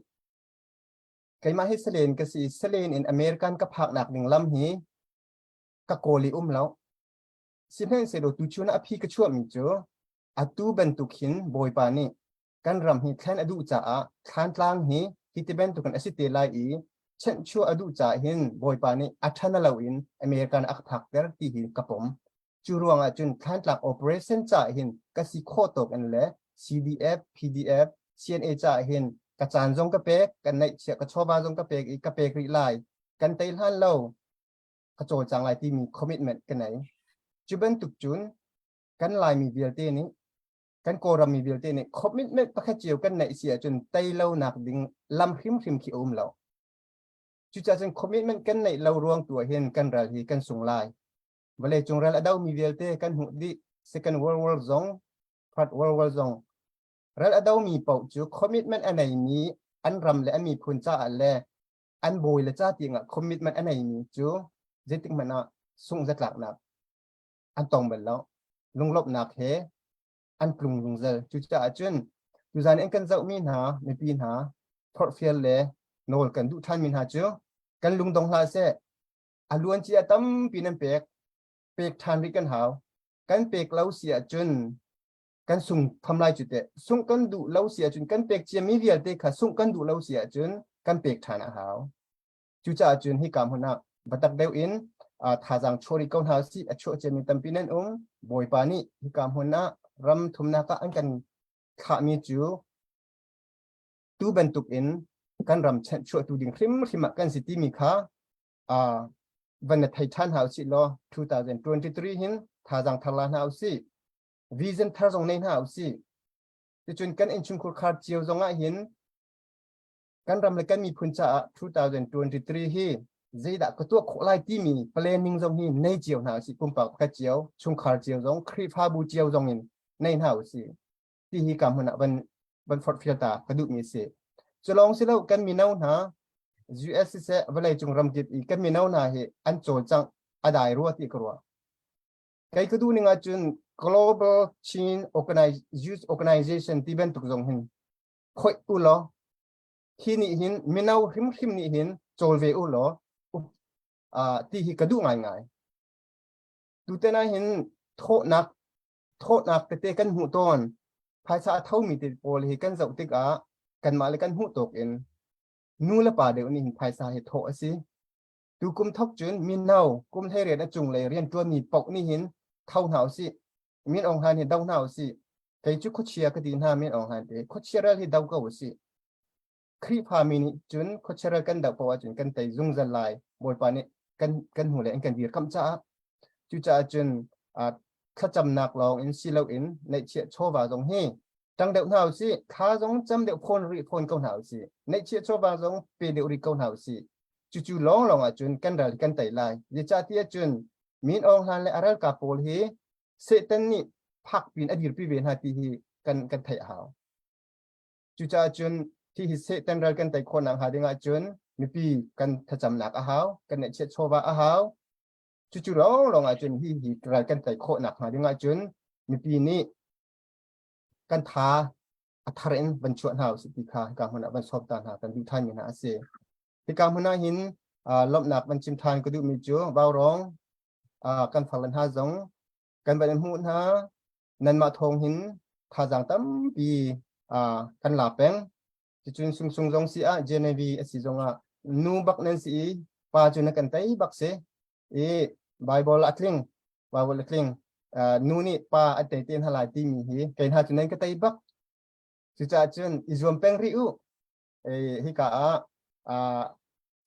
ไกมาให้เซเลนกษเซเลนอินอเมริกันกับผักหนักหนึ่งลำหีกับโกลีแล้วสิ่งที่เสด็จตุชนอภิกชั่วมิจูตูบันตุกินบอยปานี่กันรำหิแทนอดูจ่าขันล่างหิที่ที่เป็นตุกันอสิเตลัยเช่นชั่วอดูจ่าหินบอยปานี่อัฐนาลาวินอเมริกันอักผักเดอร์ที่หินกับผมจูรวงจุนขันหลัก operation จ่าหินกสิโคตกันเลย CDF PDF CNA จ่าหิน กระจานจงกระเปกกันในเชียกระชอบาจงกระเปกอีกกระเปกรีไลกันเตยหันเล่ากระโจจังไรที่มีคอมมิตเมนต์กันไหนจุบันตุกจุนกันลายมีเบียร์เตนี้กันโกรมีเบียร์เตนี้คอมมิตเมนต์ประคับเจียวกันในเสียจนเตยเล่าหนักดิ่งลำพิมขี้อมเราจุดจะจนคอมมิตเมนต์กันในเรารวงตัวเห็นกันราฮีกันส่งลายเวลาจงเราเดามีเบียร์เตกันหุดี Second World War Zone Part World War Zone เราเดามีเป่าจูคอมมิตเมนต์อันไหนนี้อันรำและอันมีพุนจ้าอันแลอันโบยและจ้าติงอ่ะคอมมิตเมนต์อันไหนนี้จูเจติงมันอ่ะส่งจัดหลักนักอันตรงไปแล้วลงลบนักเฮอันปรุงลงเจอจุดจะจุนจุดจานเองกันจะมีหาไม่ปีนหาพอร์ตเฟลเลยโนลกันดูท่านมีหาจูกันลุงตรงลาเซอล้วนเจียตั้มปีนันเปกทานริกันหาวกันเปกเล่าเสียจุนกันส่งทำลายจุดเตะส่งกันดูเล่าเสียจุนกันเปกเจียมีเวียเตค่ะส่งกันดูเล่าเสียจุนกันเปกทานอาหาวจุดจะจุนให้กำหัวหน้าบัตักเดวอินถ้าจังโชริกอนหาสิโชเจมีตั้มปีนันบอยปานี่ให้กำหัวหน้ารำทุมนาก็อันกันขามีจูตูบันตุกอินกันรำเช่นช่วยตูดิ่งคริมกันสิที่มีค่าวันนี้ไททันเฮาสิล้อ2023หินถ้าจังทลานเฮาสิวิชั่นท่าจงในเฮาสิที่จนกันอินชุมคุคาร์เจียวจงหินกันรำเลยกันมีพุนจ่า2023ฮีเจดักตัวขลายที่มีเพลนิงจงหินในเจียวเฮาสิปุ่มปากกระเจียวชุมคาร์เจียวจงครีพาบูเจียวจงหินในเฮาสิที่ฮีกำหัวหน้าวันฟอร์ดฟิลตากระดูกมีเสจะลองสิแล้วกันมีเน่าหนาUS เสเวลาจงรำกิบอีกกันมีเน่าหนาเหอันโจจังอดายรัวที่กรัวใครก็ดูนึงอาจุน Global Chain Youth Organization ที่เป็นตุกจงหินคอยอุลอที่นี่หินมีเน่าหิมนี่หินโจลเวอุลอที่ฮีกระดูง่ายดูแต่น่าหินโทษนักแต่เตกันหูตอนภาษาเท่ามีติดโพลฮีกันเจ้าติกกันมาเลยกันหูตกเอ็นนู่นละป่าเดี๋ยวนี้ภาษาเหตุโทษสิดูกุมทบจุนมีเน่ากุมไทยเรียนจุงเลยเรียนตัวมีปกนี่หินเท่าหนาวสิมีองหันเห็นดาวหนาวสิใครจุกโคเชียก็ดีน่ามีองหันเดโคเชียร์ที่ดาวก็วสิครีพามินิจุนโคเชียร์กันดาวปวจุนกันไตจุงจันไลบอยปานี่กันหูเลยกันดีคำจ้าจุจ้าจุนข้าจำนักลองอินซีเลวอินในเชียโชว์ว่าตรงนี้จังเดียวหนาวสิข้าจงจำเดียวพนเก้าหนาวสิในเชียโชว์ว่าตรงเปเดียวริเก้าหนาวสิจู่ๆลองจุนกันดาลกันไตไลยิ่งจ้าที่จุนมีองหันและอะไรกับโพลฮีเสตันนี่พักปีนอดีตปีเวนหาที่ฮีกันไทยหาวจู่จ้าจุนที่เสตันรัลกันไตคนหนังหาดึงจุนมีปีกันถ้าจำนักหาวกันในเชียโชว์ว่าหาวจู่ๆลองจุนที่รัลกันไตโคหนักหาดึงจุนมีปีนี้กันท้าอัธรินบรรชวนหาวสิพิคาการหัวหน้าบรรชอบตานหากันดูท่านมีหาเสที่การหัวหน้าหินลบหนักบรรชิมทานก็ดูมีจูบ่าวร้องกันฝังลันหาจงกันบันหูหานันมาทองหินท่าจังตั้มปีกันหลาเป็งจุนซุงจงสีเจเนวีสิจงนูบักนันสีป้าจุนกันไตบักเสไบเบิลอัตลิงนูนี่ป้าอัตเตตินหลายที่มีฮีเกณฑ์หาจุนนั้นก็ไตบักจุจ้าจุนอิจวมเป็งริอุฮิกา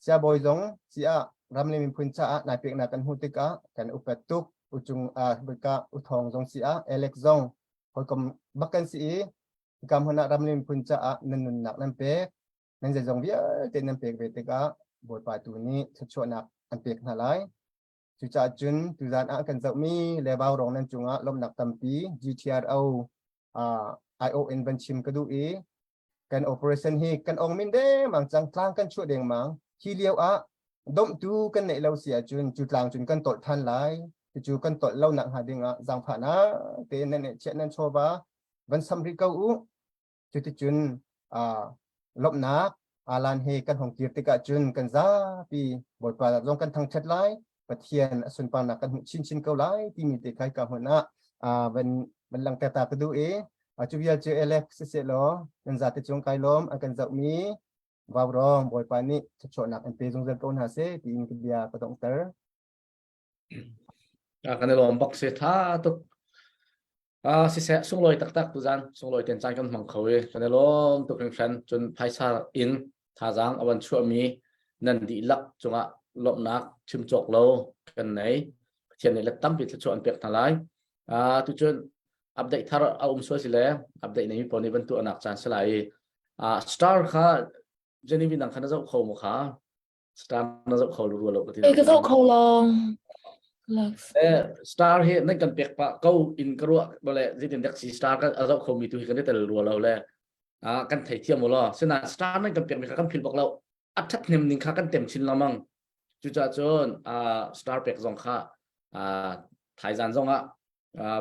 เสียบอยจงเสียรำเลยมีพุนจ้านายเปียกนากันหูติกะกันอุปตุกอุจุงเบกะอุทองจงเสียเอเล็กจงพอกำบักกันสีกำหัวหน้ารำเลยมีพุนจ้านันนักนั่นเปียกนั่นจะจงเบี้ยเต็นนั่นเปียกเวติกะบทปาตัวนี้ชัดชวนนักอันเปียกหาไรจุจ้าจุนตุจานกันจะมีเลบาวรองนั่นจุงลมนักตั้มปี GTRO ION บัญชิมกระดูกัน operation ฮีกันองมินเดมังจังกลางกันช่วยเดียงมังที่เลี้ยวดมดูกันในเราเสียจุนจุดลางจุนกันตดทันหลายจุกันตดเล่าหนักหาเดียงจังผ่านะเตนนั่นเช่นนั้นโชว์ว่าวันสำริเกาจุดจุนลบนักลานเฮกันของเกียรติกาจุนกันซาปีบทบาทลงกันทางชัดไลปะเทียนสุนปานักกันชินเกาไลที่มีเตะใครกับหัวหน้าวันหลังแต่ตากระดูจุบิลเจเอเล็กเสร็จแล้วกันจัดที่จงไกลล้มกันจะมีวาวรองบอยปานี่จะโชว์นักอันเป็นจงเดินก้นหาเสที่อินกิเดียก็ต้องเตอร์ kan lom bak se tha to si se sung loi tak tak tu zan sung loi ten chan kan mang khawi kan lom to kring fan chun phaisa in tha jang awan chu mi nan di lak chunga lop nak chim chok lo kan nei chen ne la tam pi chu an pek thalai tu chun update thar a so sile update nei poni ban tu anak chan salai star kha jeni bi nang khana zo kho mo kha star na zo kho ru lo ti cái dấu khâu long là star he nan kan pek pa ko in kru bole jitin dak si star ka azo kho mi tu kan te ru lo le kan thai thiam mo lo sina star nan kan pek mi kan phil bok lo athat nem ning kha kan tem chin lamang chu cha chon star pek zong kha thai jan zong a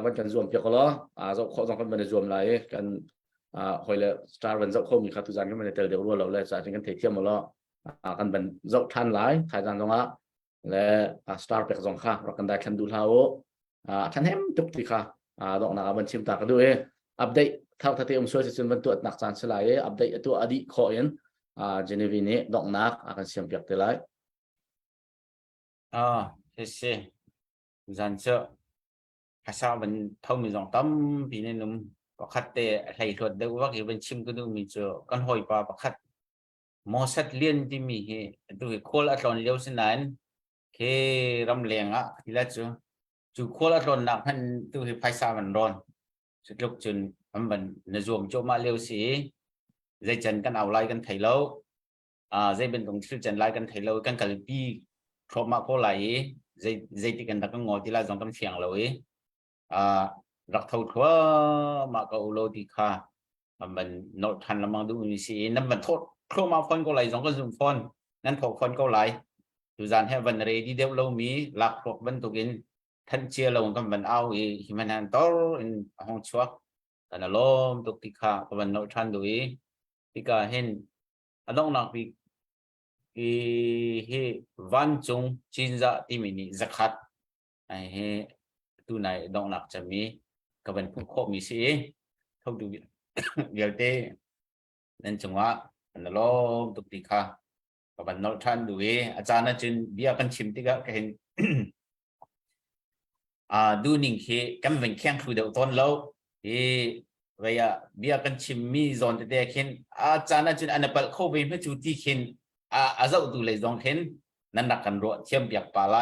วันกันรวมเพียงก็ล้อเราข้อสองคนมันจะรวมไรกันหอยเลยสตาร์วันเราข้อมีครับทุกอย่างก็มันจะเดี๋ยวรู้เราเลยจากนั้นกันเทียมมาล้อกันเป็นเราทันหลายถ่ายจานตรงอ่ะและสตาร์เป็นสองค่ะเรากันได้ทันดูเท้าทันเห็นจุกติค่ะดอกหนาบันชิมตากันด้วยอัปเดตเท่าที่ช่วยสินบรรทุกหนักจานสลายอัปเดตตัวอดีตข้อยันเจนีวีนี้ดอกหนักอาการเสียมเปียกเท่าไรเช่จานเชื่อภาษามันเท่ามีสองตั้มปีนี้นุ่มประคัดแต่ไทยถอดเดี๋ยวว่าเกี่ยวกับชิมก็ดูมีเจอกันหอยปลาประคัดมอสัตเลียนที่มีดูโคลอัตลอนเลี้ยวสินันเครำเลียงอ่ะที่ละจูโคลอัตลอนหนักพันดูภาษามันร้อนสุดลูกจนมันในรวมโจมาเลี้ยวสิใจจันกันเอาไล่กันไทยแล้วใจเป็นตรงที่จันไล่กันไทยแล้วกันกับปีครบมาโคไหลใจที่กันตะก็งอที่ละสองตั้มเสียงเลยรักเท่าทั่วมาก็อุโลดีค่ะมันโนทันละมังดูมีสินั่นมันโทษครัวมาฟอนก็ไหลสองก็ซุ่มฟอนนั่นพอฟอนก็ไหลดูจานให้วันเรดีเดียวเรามีหลักพวกบรรทุกินท่านเชียร์เราก็มันเอาหิมันหันต่อในห้องชัวแต่ละล้อมตุกติค่ะก็มันโนทันดูที่ก็เห็นต้องนักวิเฮวันจงจินจะที่มีนี่สักขัดไอ้เฮตูไหนดองหนักจะมีก็เป็นผู้ควบมีสิเขาดูเดียวเต้นั่นจังหวะนั่นล้อมตุกติค่ะก็เป็นนอทันดูอาจารย์นั่นจึงเบียกันชิมที่ก็เห็นดูนิ่งเฮกันเป็นแข้งคือเดียวต้นแล้วเวียเบียกันชิมมีโซนที่เด็กเห็นอาจารย์นั่นจึงอันนั้นเป็นเข้าไปไม่จุดที่เห็นอาจารย์ดูเลยลองเห็นนั่นนักกันรัวเทียมเบียกปลาไหล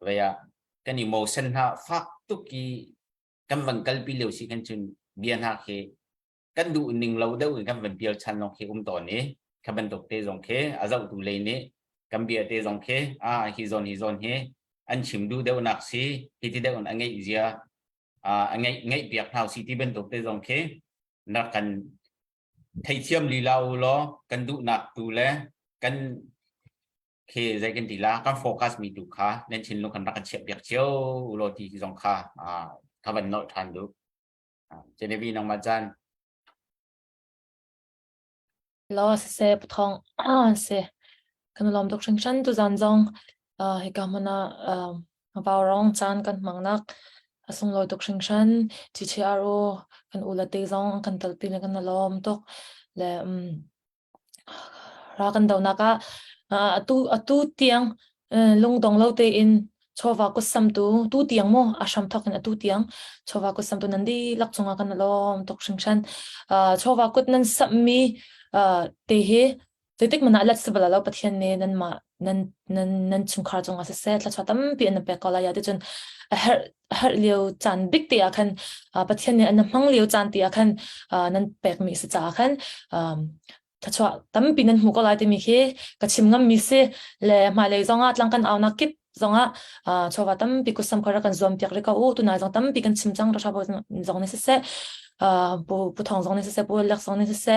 เวียกันอีโมชันฮะฟักตุกีกันบังกัลปีเหลวสิกันจนเบียนฮะกันดูหนึ่งเราเดากันเป็นเบียร์ชันลองตอนนี้กันเป็นตกเตะจงอาจจะดูเลยนี่กันเบียร์เตะจงฮิซอนอันชิมดูเดาหนักสิที่เดาอันไงเสียอันไงเบียร์เท้าสิที่เป็นตกเตะจงนักกันไทยเทียมลีลาล้อกันดูหนักดูแลกันใจกันทีละกันโฟกัสมีดูค่ะเน้นชิ้นลงกันรักกันเฉียบเบียกเชียวโรตีที่สองค่ะถ้าเป็นโน้ตทันดูเจเนวีน้องมาจันlo se pthong se kan lom dok chang chan tu zan zong he ka mana bawrong chan kan mangnak asung loi dok chang chan chi chi aro kan ula te zong kan talpi le kan lom tok le ra kan dau naka atu tiang lung dong lo te in chowa ko sam tu tiang mo asham thok na tu tiang chowa ko sam tu nandi lak chunga kan lom tok chang chan chowa ko nan sammi te he tetik mana lat sabala lo pathian ne nan chungkhar chunga se set la chatam pi an pe kala ya de chun har liu chan big te akhan pathian ne an mang liu chan ti akhan nan pek mi se cha khan thachwa tam pinan mu ko lai te mi he ka chimngam mi se le ma le zonga tlang kan auna kip zonga chowa tam pi ku sam khara kan zom pyak re ka u tu na zong tam pi kan chimchang ra bo zong ne se bu thong zong ne se bu lak zong ne se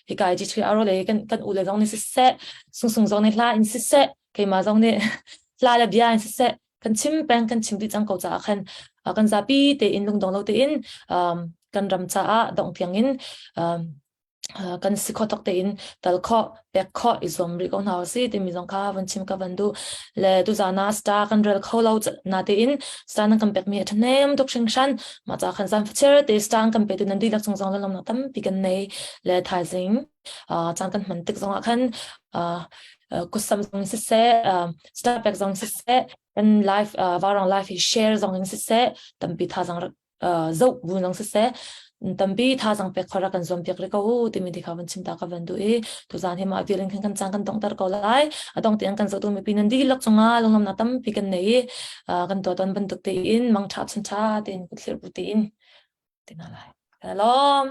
hi kai ji chhi aro le kan u le zong ne se sung zong ne la in se ke ma zong ne la la bia in se kan chim peng kan chim ti chang ko cha khan kan za pi te in lung dong lo te in kan ram cha a dong tiang in kan sikho tok te in tal kho pek kho izom ri ko naw si te mi zong kha van chim ka van du le tu za na sta kan rel kho lo na te in sta na kan pek mi athanem tok sing shan ma cha khan zam fcher te sta kan pe tu nan di lak chong zong lom na tam pi kan nei le thai zing chan kan man tik zong a khan ku sam zong se sta pek zong se kan live varong live share zong se tam pi tha zang dâu bu nang se tampi tha jang pek khora kan zom pek re ko ti mi di khawan chim ta ka van du e tu zan hema avirin kan chang kan dong tar ko lai adong tiang kan zo tu mi pinan di lak chunga longnam na tam pi kan nei kan to ton ban tuk te in mang tha chan cha tin ku thlir bu te in tin alai kalom